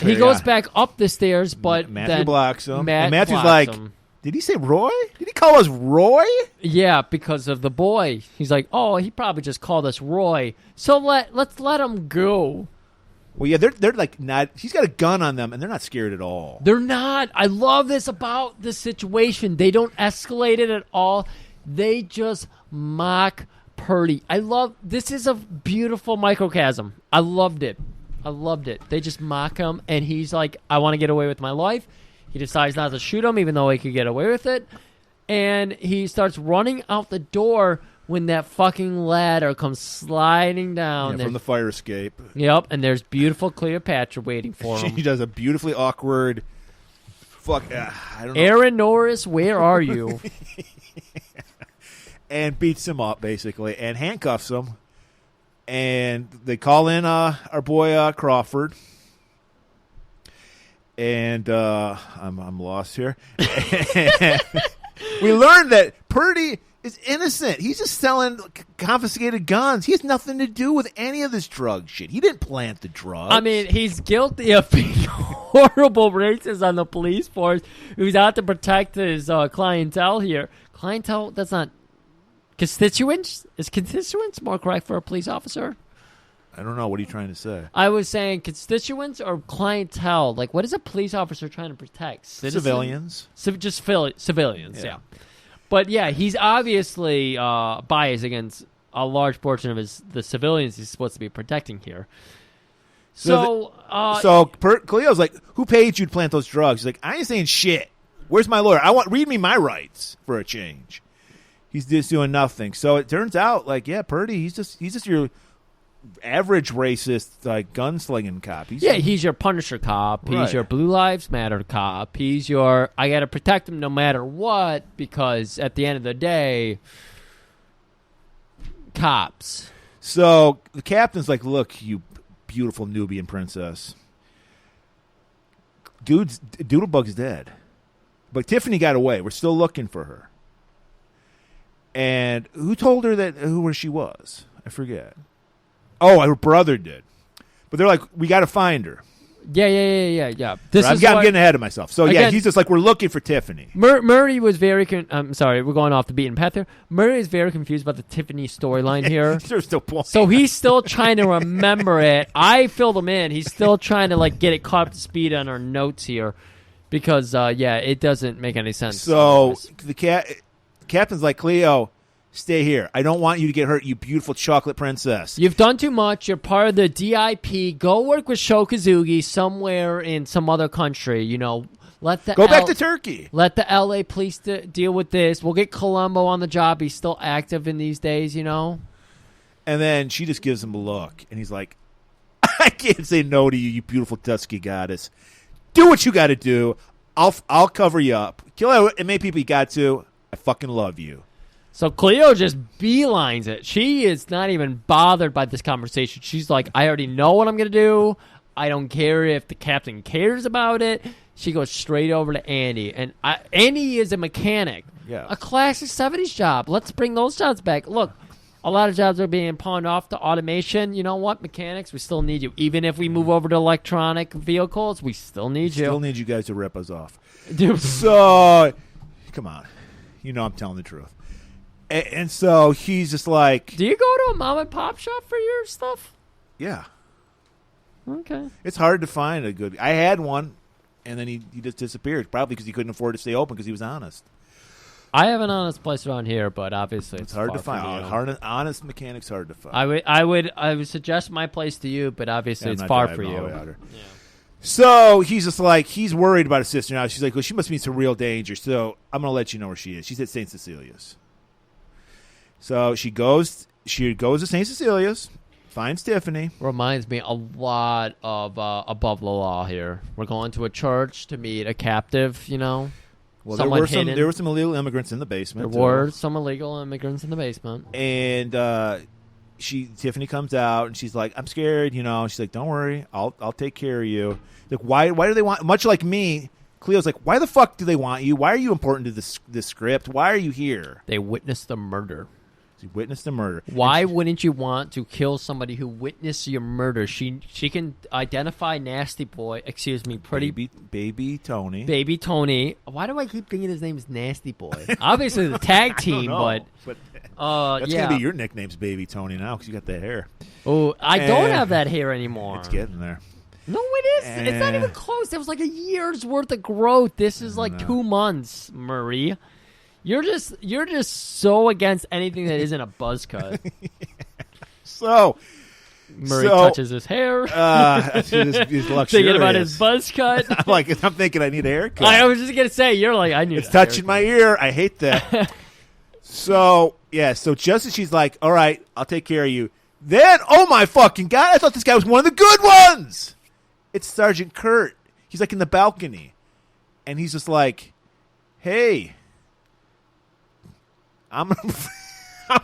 He goes back up the stairs, but Matthew then blocks him. And Matthew's blocks like, him. did he say Roy? Did he call us Roy? Yeah, because of the boy. He's like, oh, he probably just called us Roy. So let's let him go. Well, yeah, they're like not. He's got a gun on them, and they're not scared at all. They're not. I love this about this situation. They don't escalate it at all. They just mock Purdy. This is a beautiful microcosm. I loved it. They just mock him, and he's like, I want to get away with my life. He decides not to shoot him, even though he could get away with it. And he starts running out the door when that fucking ladder comes sliding down. From the fire escape. Yep, and there's beautiful Cleopatra waiting for him. She does a beautifully awkward, I don't know. Aaron Norris, where are you? And beats him up, basically, and handcuffs him. And they call in our boy Crawford. And I'm lost here. We learned that Purdy is innocent. He's just selling confiscated guns. He has nothing to do with any of this drug shit. He didn't plant the drugs. I mean, he's guilty of being horrible racist on the police force who's out to protect his clientele here. Clientele, that's not... Constituents? Is constituents more correct for a police officer? I don't know. What are you trying to say? I was saying constituents or clientele. Like, what is a police officer trying to protect? Citizens? Civilians. Just civilians, yeah. But, yeah, he's obviously biased against a large portion of the civilians he's supposed to be protecting here. So Cleo's like, who paid you to plant those drugs? He's like, I ain't saying shit. Where's my lawyer? Read me my rights for a change. He's just doing nothing. So it turns out, like, yeah, Purdy, he's just your average racist, like, gunslinging cop. He's your Punisher cop. He's Right. your Blue Lives Matter cop. He's your, I got to protect him no matter what, because at the end of the day, cops. So the captain's like, look, you beautiful Nubian princess. Doodlebug's dead. But Tiffany got away. We're still looking for her. And who told her who she was? I forget. Oh, her brother did. But they're like, we got to find her. Yeah. I'm getting ahead of myself. So, again, he's just like, we're looking for Tiffany. Murray was very... I'm sorry, we're going off the beaten path here. Murray is very confused about the Tiffany storyline here. There's still point. So he's still trying to remember it. I filled him in. He's still trying to, like, get it caught up to speed on our notes here. Because, it doesn't make any sense. So the captain's like, Cleo, stay here. I don't want you to get hurt, you beautiful chocolate princess. You've done too much. You're part of the DIP. Go work with Shokazugi somewhere in some other country. You know, Go back to Turkey. Let the LA police deal with this. We'll get Columbo on the job. He's still active in these days, you know. And then she just gives him a look, and he's like, I can't say no to you, you beautiful Tusky goddess. Do what you got to do. I'll cover you up. Kill as many people you got to. I fucking love you. So Cleo just beelines it. She is not even bothered by this conversation. She's like, I already know what I'm going to do. I don't care if the captain cares about it. She goes straight over to Andy. And Andy is a mechanic. Yeah. A classic 70s job. Let's bring those jobs back. Look, a lot of jobs are being pawned off to automation. You know what? Mechanics, we still need you. Even if we move over to electronic vehicles, we still need you. Still need you guys to rip us off. Dude. So, come on. You know I'm telling the truth. And so he's just like... Do you go to a mom and pop shop for your stuff? Yeah. Okay. It's hard to find a good... I had one, and then he just disappeared. Probably because he couldn't afford to stay open because he was honest. I have an honest place around here, but obviously It's hard to far find. from you. Honest mechanics hard to find. I would suggest my place to you, but obviously it's I'm not far for driving all you. the way out here. So he's just like, he's worried about his sister now. She's like, well, she must be in some real danger, so I'm going to let you know where she is. She's at St. Cecilia's. So she goes to St. Cecilia's, finds Tiffany. Reminds me a lot of Above the Law here. We're going to a church to meet a captive, you know. Well, someone there were some illegal immigrants in the basement. There were some illegal immigrants in the basement. And Tiffany comes out and she's like, I'm scared, you know. She's like, don't worry, I'll take care of you. Like, why do they want, much like me, Cleo's like, why the fuck do they want you? Why are you important to this script? Why are you here? They witnessed the murder. She witnessed the murder. Why wouldn't you want to kill somebody who witnessed your murder? She can identify Nasty Boy. Excuse me, baby Tony. Baby Tony. Why do I keep thinking his name is Nasty Boy? Obviously the tag team, but that's yeah. gonna be your nickname's Baby Tony now because you got the hair. Oh, I don't have that hair anymore. It's getting there. No, it is. It's not even close. It was like a year's worth of growth. This is like 2 months, Murray. You're just so against anything that isn't a buzz cut. So Murray touches his hair. He's thinking about his buzz cut. I'm thinking I need a haircut. I was just gonna say, you're like, I need. It's touching my ear. I hate that. So just as she's like, all right, I'll take care of you. Then, oh my fucking God, I thought this guy was one of the good ones. It's Sergeant Kurt. He's like in the balcony, and he's just like, hey. I'm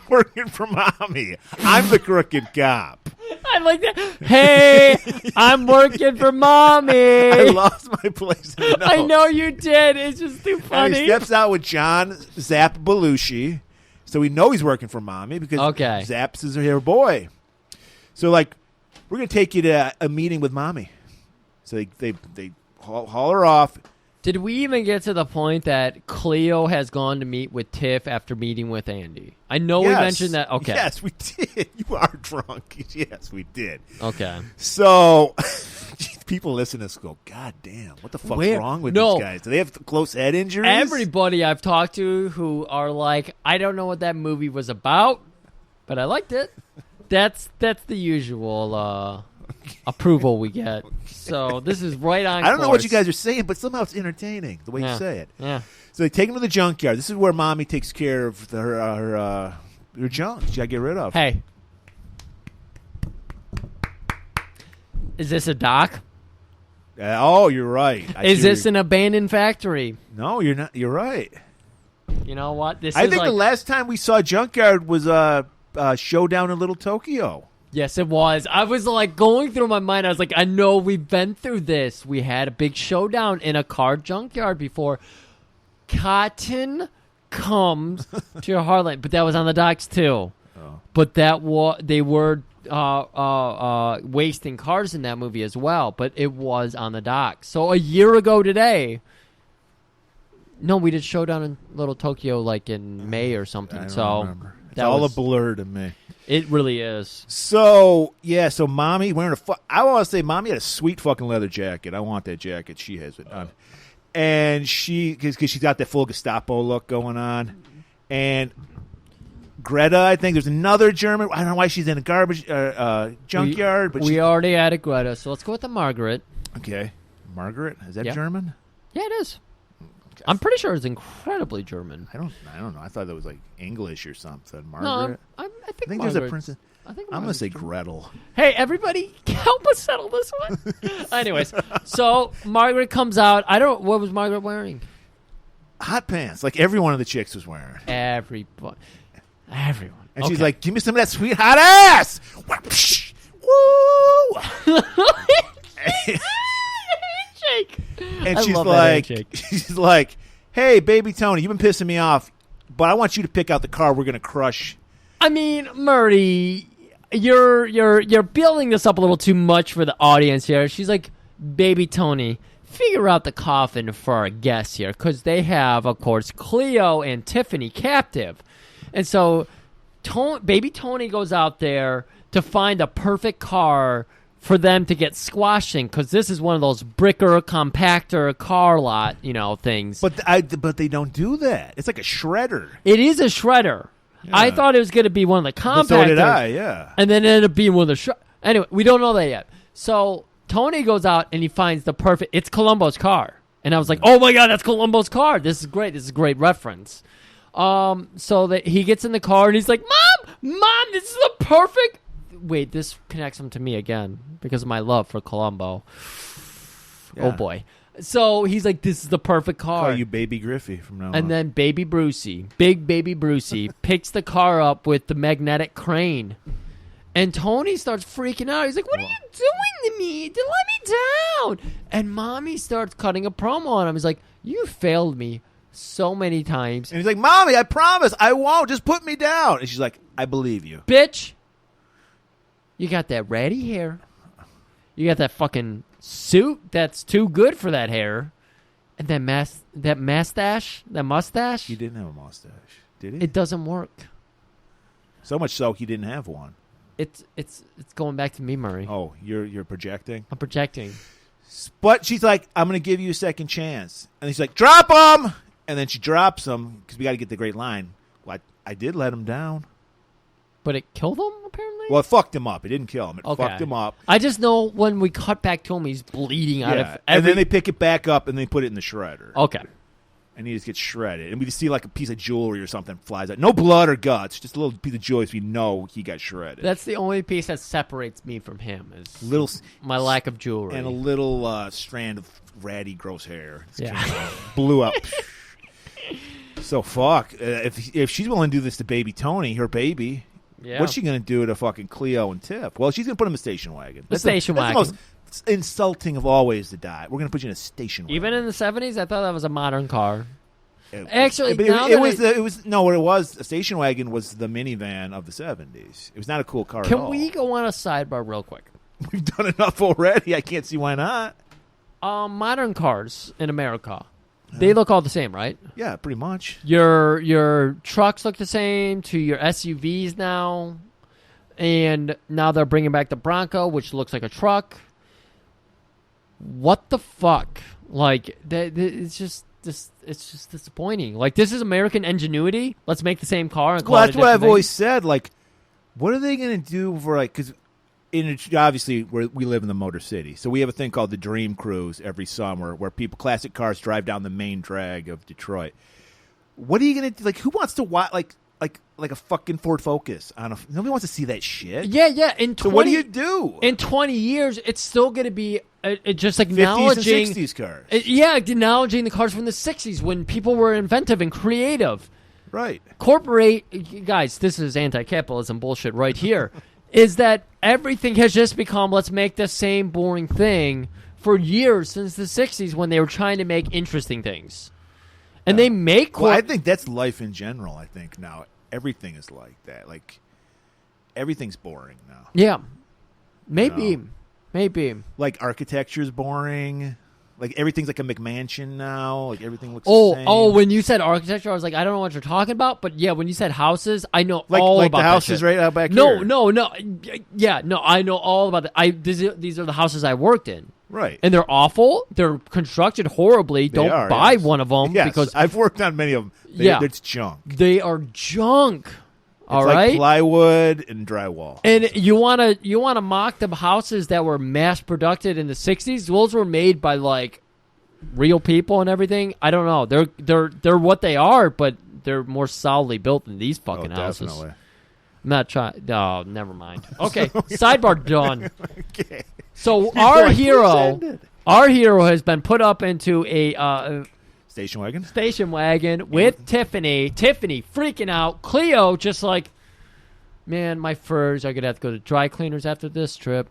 working for Mommy. I'm the crooked cop. I like that. Hey, I'm working for Mommy. I lost my place in the notes. I know you did. It's just too funny. And he steps out with John Zapp Belushi, so we know he's working for Mommy because Zapp's is her boy. So, like, we're going to take you to a meeting with Mommy. So they haul her off. Did we even get to the point that Cleo has gone to meet with Tiff after meeting with Andy? I know we mentioned that. Okay. Yes, we did. You are drunk. Yes, we did. Okay. So, people listen to this go, God damn, what the fuck's wrong with these guys? Do they have close head injuries? Everybody I've talked to who are like, I don't know what that movie was about, but I liked it. That's the usual approval we get. So this is right on I don't know course. what you guys are saying, but somehow it's entertaining the way you say it. Yeah. So they take him to the junkyard. This is where Mommy takes care of her junk. She got to get rid of. Hey. Is this a dock? Oh, you're right. Is this an abandoned factory? No, you're not. You're right. You know what? I think the last time we saw Junkyard was Showdown in Little Tokyo. Yes, it was. I was like going through my mind. I was like, I know we've been through this. We had a big showdown in a car junkyard before. Cotton comes to your heartland, but that was on the docks too. Oh. But they were wasting cars in that movie as well. But it was on the docks. So a year ago today. No, we did Showdown in Little Tokyo like in May or something. I don't remember. It's all a blur to me. It really is. So, so Mommy wearing I want to say Mommy had a sweet fucking leather jacket. I want that jacket. She has it on. And because she's got that full Gestapo look going on. And Greta, I think there's another German. I don't know why she's in a garbage junkyard. But we already added Greta, so let's go with the Margaret. Okay. Margaret? Is that German? Yeah, it is. I'm pretty sure it's incredibly German. I don't know. I thought that was like English or something. Margaret. No, I think there's a princess. I'm going to say Gretel. Hey, everybody, help us settle this one. Anyways, so Margaret comes out. What was Margaret wearing? Hot pants, like every one of the chicks was wearing. Everyone. And she's like, give me some of that sweet hot ass. Woo! Handshake. And I she's love that like, handshake. she's like, "Hey, baby Tony, you've been pissing me off, but I want you to pick out the car we're gonna crush." I mean, Murray, you're building this up a little too much for the audience here. She's like, "Baby Tony, figure out the coffin for our guests here," because they have, of course, Cleo and Tiffany captive, and so baby Tony goes out there to find a perfect car for them to get squashed in, because this is one of those bricker, compactor car lot, things. But they don't do that. It's like a shredder. It is a shredder. Yeah. I thought it was going to be one of the compactors. So did I, yeah. And then it ended up being one of the Anyway, we don't know that yet. So Tony goes out and he finds the perfect... It's Columbo's car. And I was like, oh my God, that's Columbo's car. This is great. This is a great reference. So that he gets in the car and he's like, Mom, this is the perfect... Wait, this connects him to me again because of my love for Columbo. Yeah. Oh boy. So he's like, this is the perfect car. Call you Baby Griffey from now on. And then Baby Brucey, big Baby Brucey, picks the car up with the magnetic crane. And Tony starts freaking out. He's like, what are you doing to me? Let me down. And Mommy starts cutting a promo on him. He's like, you failed me so many times. And he's like, Mommy, I promise, I won't. Just put me down. And she's like, I believe you. Bitch, you got that ratty hair. You got that fucking suit that's too good for that hair. And that mustache. He didn't have a mustache, did he? It doesn't work. So much so he didn't have one. It's going back to me, Murray. Oh, you're projecting? I'm projecting. But she's like, I'm going to give you a second chance. And he's like, drop him! And then she drops him because we got to get the great line. Well, I did let him down. But it killed him, apparently? Well, it fucked him up. It didn't kill him. It fucked him up. I just know when we cut back to him, he's bleeding out of every... And then they pick it back up and they put it in the shredder. Okay. And he just gets shredded. And we just see like a piece of jewelry or something flies out. No blood or guts. Just a little piece of jewelry so we know he got shredded. That's the only piece that separates me from him is my lack of jewelry. And a little strand of ratty, gross hair. Yeah. Blew up. So fuck. If she's willing to do this to baby Tony, her baby... Yeah. What's she going to do to fucking Cleo and Tiff? Well, she's going to put him in a station wagon. That's the most insulting of all ways to die. We're going to put you in a station wagon. Even in the 70s, I thought that was a modern car. Actually, it was a station wagon was the minivan of the 70s. It was not a cool car at all. Can we go on a sidebar real quick? We've done enough already. I can't see why not. Modern cars in America. They look all the same, right? Yeah, pretty much. Your trucks look the same to your SUVs now, and now they're bringing back the Bronco, which looks like a truck. What the fuck? Like, it's just disappointing. Like, this is American ingenuity. Let's make the same car and call it a that's what I've thing. always said. Like, what are they going to do for because? Obviously, we live in the Motor City, so we have a thing called the Dream Cruise every summer, where classic cars drive down the main drag of Detroit. What are you gonna do? Like, who wants to watch like a fucking Ford Focus? Nobody wants to see that shit. Yeah. So what do you do? In 20 years, it's still gonna be just acknowledging 50s and 60s cars. Acknowledging the cars from the 60s when people were inventive and creative. Right. Guys, this is anti-capitalism bullshit right here. Is that everything has just become, let's make the same boring thing for years since the 60s when they were trying to make interesting things. And they make... Well, I think that's life in general, I think, now. Everything is like that. Like, everything's boring now. Yeah. Maybe. Like, architecture's boring. Like, everything's like a McMansion now. Like, everything looks the same. Oh, when you said architecture, I was like, I don't know what you're talking about. But yeah, when you said houses, I know all about the houses right out back here. No. Yeah, no, I know all about that. These are the houses I worked in. Right. And they're awful. They're constructed horribly. Don't buy one of them. Yes, because I've worked on many of them. It's junk. They are junk. All it's right, like plywood and drywall. And you wanna mock the houses that were mass produced in the 60s? Those were made by like real people and everything. I don't know. They're what they are, but they're more solidly built than these fucking houses. Definitely. I'm not trying. Oh, never mind. Okay, sidebar done. Okay. So our hero has been put up into a station wagon with Tiffany. Tiffany freaking out. Cleo just like, man, my furs are gonna have to go to dry cleaners after this trip.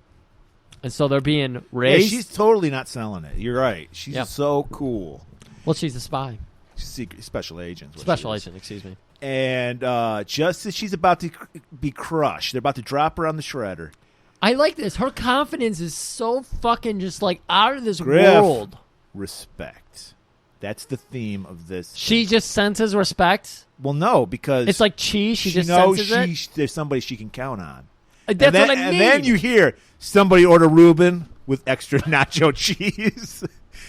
And so they're being Yeah, raised. she's totally not selling it. You're right. She's Yeah. so cool. Well, she's a spy. She's secret special agent. Special agent, excuse me. And just as she's about to be crushed, they're about to drop her on the shredder. I like this. Her confidence is so fucking just like out of this Griff, world. Respect. That's the theme of this. She just senses respect. Well, no, because It's like cheese. She just knows senses it. there's somebody she can count on. That's and then, what I mean. And then you hear somebody order Reuben with extra nacho cheese.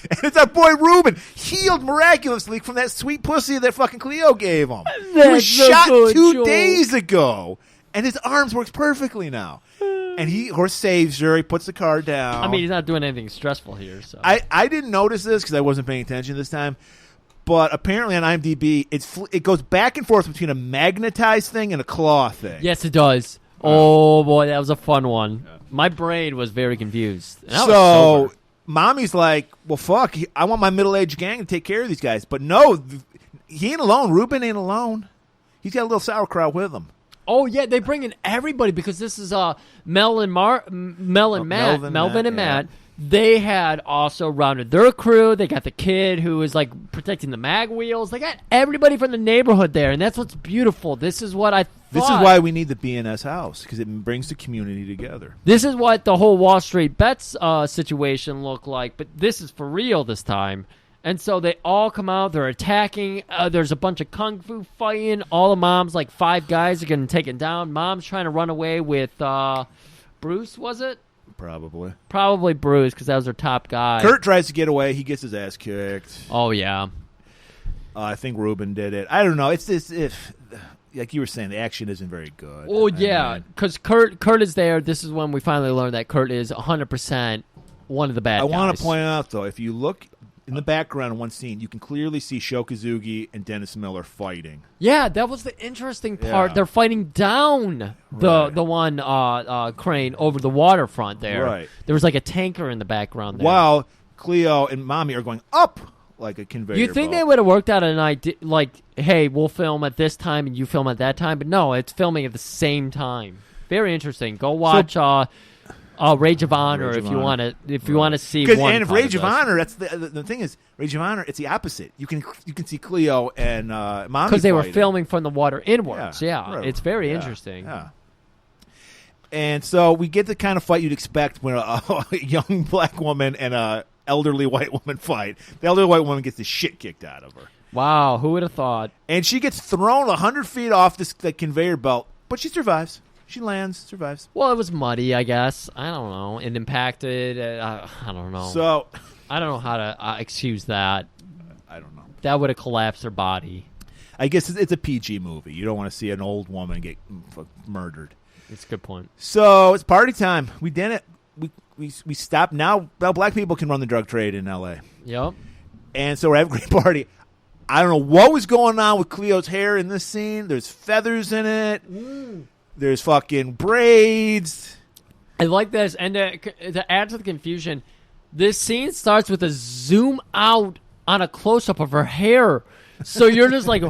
And it's our boy Reuben, healed miraculously from that sweet pussy that fucking Cleo gave him. He was so shot good, 2 Joel. days ago, and his arms works perfectly now. And he saves her. He puts the car down. I mean, he's not doing anything stressful here. So I didn't notice this because I wasn't paying attention this time. But apparently on IMDb, it goes back and forth between a magnetized thing and a claw thing. yes, it does. Oh boy, that was a fun one. My brain was very confused. And I was So sober. Mommy's like, well, fuck, I want my middle-aged gang to take care of these guys. But no, he ain't alone. Reuben ain't alone. He's got a little sauerkraut with him. Oh yeah, they bring in everybody because this is Mel and Matt, Melvin and Matt. They had also rounded their crew. They got the kid who is like protecting the mag wheels. They got everybody from the neighborhood there, and that's what's beautiful. This is what I thought. This is why we need the BNS house, because it brings the community together. This is what the whole Wall Street Bets situation looked like, but this is for real this time. And so they all come out. They're attacking. There's a bunch of kung fu fighting. All the moms, like 5 guys, are getting taken down. Mom's trying to run away with Bruce, was it? Probably Bruce, because that was their top guy. Kurt tries to get away. He gets his ass kicked. Oh, yeah. I think Reuben did it. I don't know. It's this if, like you were saying, the action isn't very good. Oh, yeah, because Kurt is there. This is when we finally learned that Kurt is 100% one of the bad guys. I want to point out, though, if you look in the background in one scene, you can clearly see Shokazugi and Dennis Miller fighting. Yeah, that was the interesting part. Yeah. They're fighting down the one crane over the waterfront there. Right. There was like a tanker in the background there. While Cleo and Mommy are going up like a conveyor You think belt. they would have worked out an idea, like, hey, we'll film at this time and you film at that time? But no, it's filming at the same time. Very interesting. Go watch Rage of Honor if you want to. If you want to see one. And if part Rage of this. Honor, that's the thing is Rage of Honor. It's the opposite. You can see Cleo and Mommy because they were fighting. filming from the water inwards. Yeah, right. it's very Yeah, interesting. Yeah. And so we get the kind of fight you'd expect when a young black woman and a elderly white woman fight. The elderly white woman gets the shit kicked out of her. Wow, who would have thought? And she gets thrown 100 feet off the conveyor belt, but she survives. She lands, survives. Well, it was muddy, I guess. I don't know. It impacted. I don't know. So I don't know how to excuse that. I don't know. That would have collapsed her body. I guess it's a PG movie. You don't want to see an old woman get murdered. That's a good point. So it's party time. We did it. We stopped. Now black people can run the drug trade in L.A. Yep. And so we're having a great party. I don't know what was going on with Cleo's hair in this scene. There's feathers in it. There's fucking braids. I like this. And to add to the confusion, this scene starts with a zoom out on a close-up of her hair. So you're just like,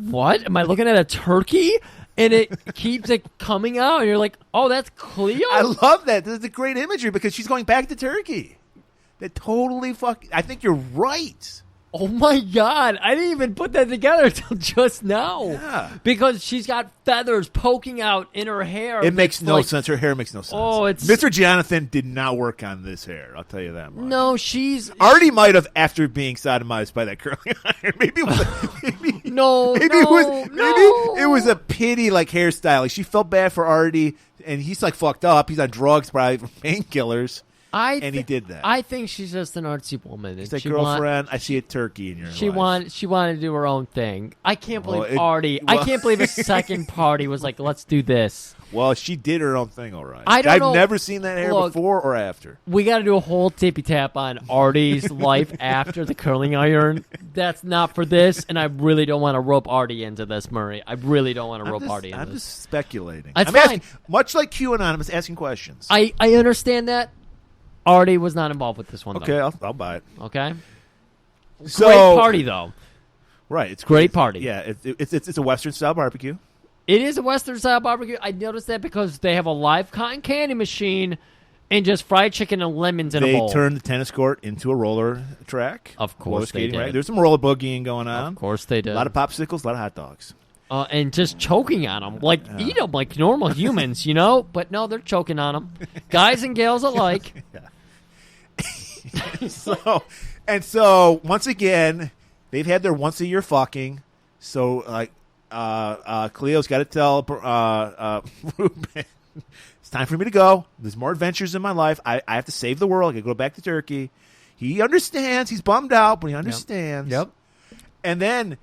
what? Am I looking at a turkey? And it keeps coming out. And you're like, oh, that's Cleo? I love that. This is a great imagery because she's going back to Turkey. That totally I think you're right. Oh, my God. I didn't even put that together until just now. Yeah. Because she's got feathers poking out in her hair. It makes It's no like- sense. Her hair makes no sense. Oh, it's... Mr. Jonathan did not work on this hair. I'll tell you that much. No, she's... Artie might have after being sodomized by that curling iron. Maybe it was No, maybe it was a pity like hairstyle. Like she felt bad for Artie, and he's like fucked up. He's on drugs, probably from painkillers. And he did that. I think she's just an artsy woman. He's like, girlfriend, I see a turkey in your life. She wanted to do her own thing. I can't believe Well, Artie. I can't believe a second party was like, let's do this. Well, she did her own thing, all right. I've never seen that hair Look, before or after. We got to do a whole tippy tap on Artie's life after the curling iron. That's not for this, and I really don't want to rope Artie into this, Murray. I really don't want to rope Artie into I'm this. just speculating. That's I'm fine. asking, much like QAnon, I'm just asking questions. I understand that. Artie was not involved with this one, Okay, though. I'll buy it. Okay? So, Great party, though. Right, it's Great party. Yeah, it's a Western style barbecue. It is a Western-style barbecue. I noticed that because they have a live cotton candy machine, And just fried chicken and lemons in a bowl. They turned the tennis court into a roller track. Of course roller skating, they did. right? There's some roller boogieing going on. Of course they did. A lot of popsicles, a lot of hot dogs. And just choking on them. Like, eat them like normal humans, you know? But no, they're choking on them. Guys and gals alike. So, once again, they've had their once-a-year fucking. So, Cleo's got to tell Ruben, it's time for me to go. There's more adventures in my life. I have to save the world. I got to go back to Turkey. He understands. He's bummed out, but he understands. Yep. And then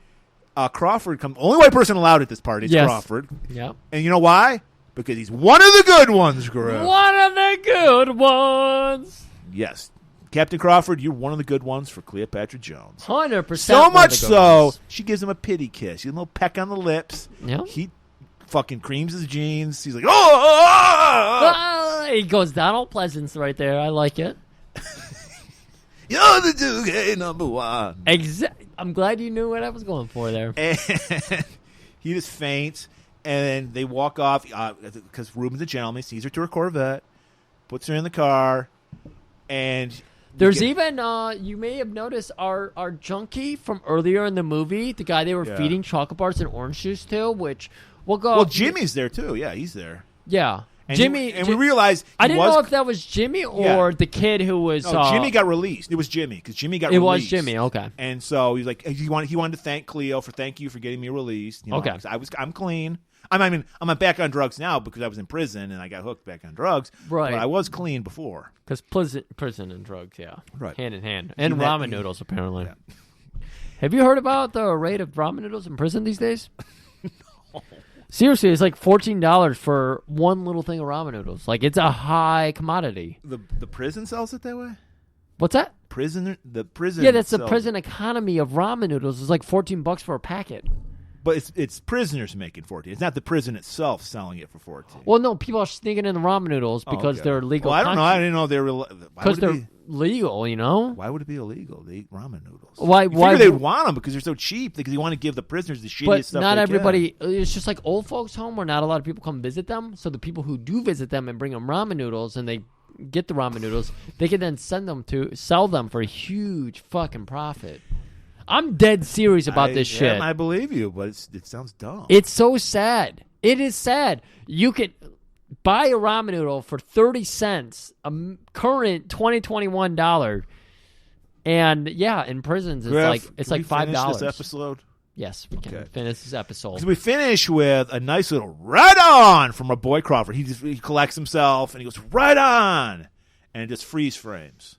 Crawford comes. Only white person allowed at this party is Crawford. Yep. And you know why? Because he's one of the good ones, Griff. One of the good ones. Yes. Captain Crawford, you're one of the good ones for Cleopatra Jones. 100%. So much so, she gives him a pity kiss. A little peck on the lips. Yep. He fucking creams his jeans. He's like, oh! He goes Donald Pleasance right there. I like it. You're the Duke number one. I'm glad you knew what I was going for there. And he just faints, and then they walk off because Ruben's a gentleman. Sees her to her Corvette, puts her in the car, and there's even you may have noticed our junkie from earlier in the movie, the guy they were feeding chocolate bars and orange juice to, which we'll go. Well, Jimmy's there too. Yeah, he's there. Yeah. And Jimmy, we realized I didn't know if that was Jimmy or the kid who was. No, Jimmy got released. It was Jimmy because Jimmy got released. It was Jimmy. Okay. And so he was like, he wanted to thank Cleo for thank you for getting me released. You know, okay. I'm clean. I'm back on drugs now because I was in prison and I got hooked back on drugs. Right. But I was clean before. Because prison and drugs, right, hand in hand, and ramen noodles apparently. Yeah. Have you heard about the rate of ramen noodles in prison these days? No. Seriously, it's like $14 for one little thing of ramen noodles. Like, it's a high commodity. The prison sells it that way? What's that? The prison. Yeah, that's the prison economy of ramen noodles. It's like $14 for a packet. But it's prisoners making 14. It's not the prison itself selling it for 14. Well, no, people are sneaking in the ramen noodles because they're legal. Well, I don't know. I didn't know they were because they're legal. You know, why would it be illegal? They eat ramen noodles. Why they would want them because they're so cheap? Because you want to give the prisoners the shittiest stuff. But not everybody. It's just like old folks' home where not a lot of people come visit them. So the people who do visit them and bring them ramen noodles and they get the ramen noodles, they can then sell them for a huge fucking profit. I'm dead serious about this shit. I believe you, but it sounds dumb. It's so sad. It is sad. You could buy a ramen noodle for 30 cents, a current 2021 $, and in prisons it's like $5. This episode. Yes, we can finish this episode. So we finish with a nice little right on from our boy Crawford. He collects himself and he goes right on, and it just freeze frames.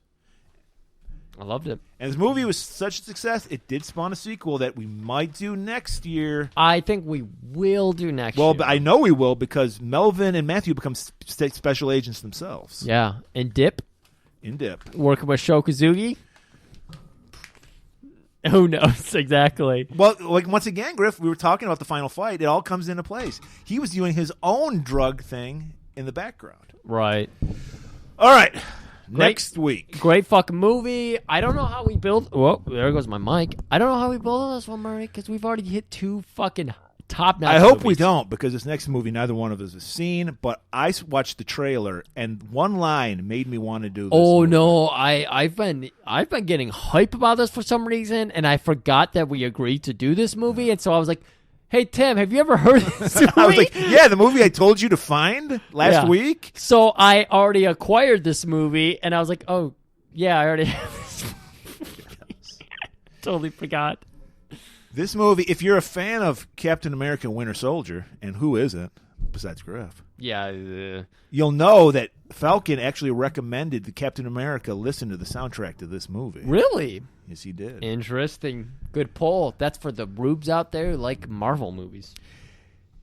I loved it. And this movie was such a success, it did spawn a sequel that we might do next year. I think we will do next year. Well, but I know we will because Melvin and Matthew become special agents themselves. Yeah. In Dip. Working with Shokazugi. Who knows exactly? Well, like once again, Griff, we were talking about the final fight. It all comes into place. He was doing his own drug thing in the background. Right. All right. Next week. Great fucking movie. I don't know how we build. Whoa, there goes my mic. I don't know how we build on this one, Murray, because we've already hit 2 fucking top-notch I hope movies. we don't, because this next movie, neither one of us has seen, but I watched the trailer, and one line made me want to do this. Oh, movie. no. I've been getting hype about this for some reason, and I forgot that we agreed to do this movie, and so I was like, hey, Tim, have you ever heard of this movie? I was like, yeah, the movie I told you to find last week. So I already acquired this movie, and I was like, oh, yeah, I already have this movie. Totally forgot. This movie, if you're a fan of Captain America Winter Soldier, and who isn't, besides Griff? Yeah. You'll know that Falcon actually recommended the Captain America listen to the soundtrack to this movie. Really? Yes, he did. Interesting. Good poll. That's for the rubes out there who like Marvel movies.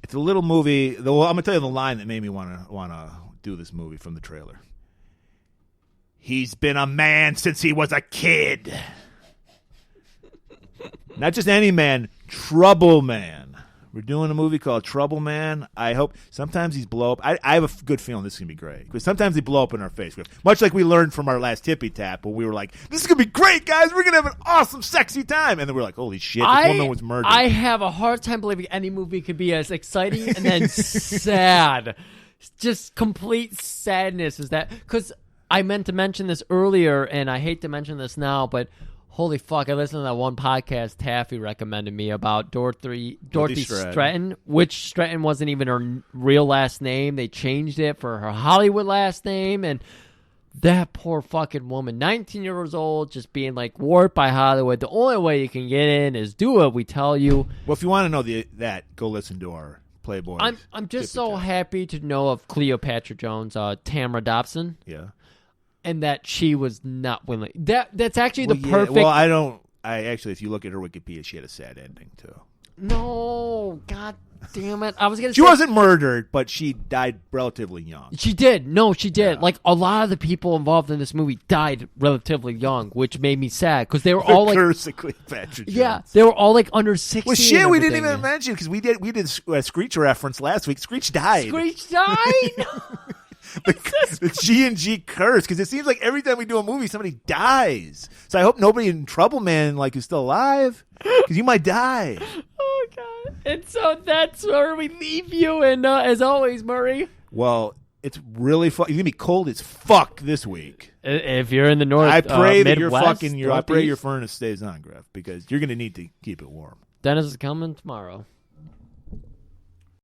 It's a little movie. I'm going to tell you the line that made me want to do this movie from the trailer. He's been a man since he was a kid. Not just any man, Trouble Man. We're doing a movie called Trouble Man. I hope sometimes these blow up. I have a good feeling this is going to be great because sometimes they blow up in our face. Much like we learned from our last Tippy Tap when we were like, this is going to be great, guys. We're going to have an awesome, sexy time. And then we're like, holy shit, this woman was murdered. I have a hard time believing any movie could be as exciting and then sad. just complete sadness is that, because I meant to mention this earlier, and I hate to mention this now, but holy fuck, I listened to that one podcast Taffy recommended me about Dorothy Stratton, which Stratton wasn't even her real last name. They changed it for her Hollywood last name, and that poor fucking woman, 19 years old, just being like warped by Hollywood. The only way you can get in is do what we tell you. Well, if you want to know that, go listen to our Playboy. I'm just so happy to know of Cleopatra Jones, Tamara Dobson. Yeah. And that she was not willing. That's actually the perfect. Well, I actually, if you look at her Wikipedia, she had a sad ending too. No, god damn it! I was gonna. She wasn't murdered, but she died relatively young. She did. No, she did. Yeah. Like a lot of the people involved in this movie died relatively young, which made me sad because they were all like. Curse of Cleopatra Jones. Yeah, they were all like under 60. Well, shit, we didn't even mention because we did a Screech reference last week. Screech died. Screech died. The G&G curse, because it seems like every time we do a movie, somebody dies. So I hope nobody in Trouble Man is still alive, because you might die. Oh god! And so that's where we leave you. And as always, Murray. Well, it's really it's gonna be cold as fuck this week. If you're in the north, I pray that Midwest, I pray your furnace stays on, Griff, because you're gonna need to keep it warm. Dennis is coming tomorrow.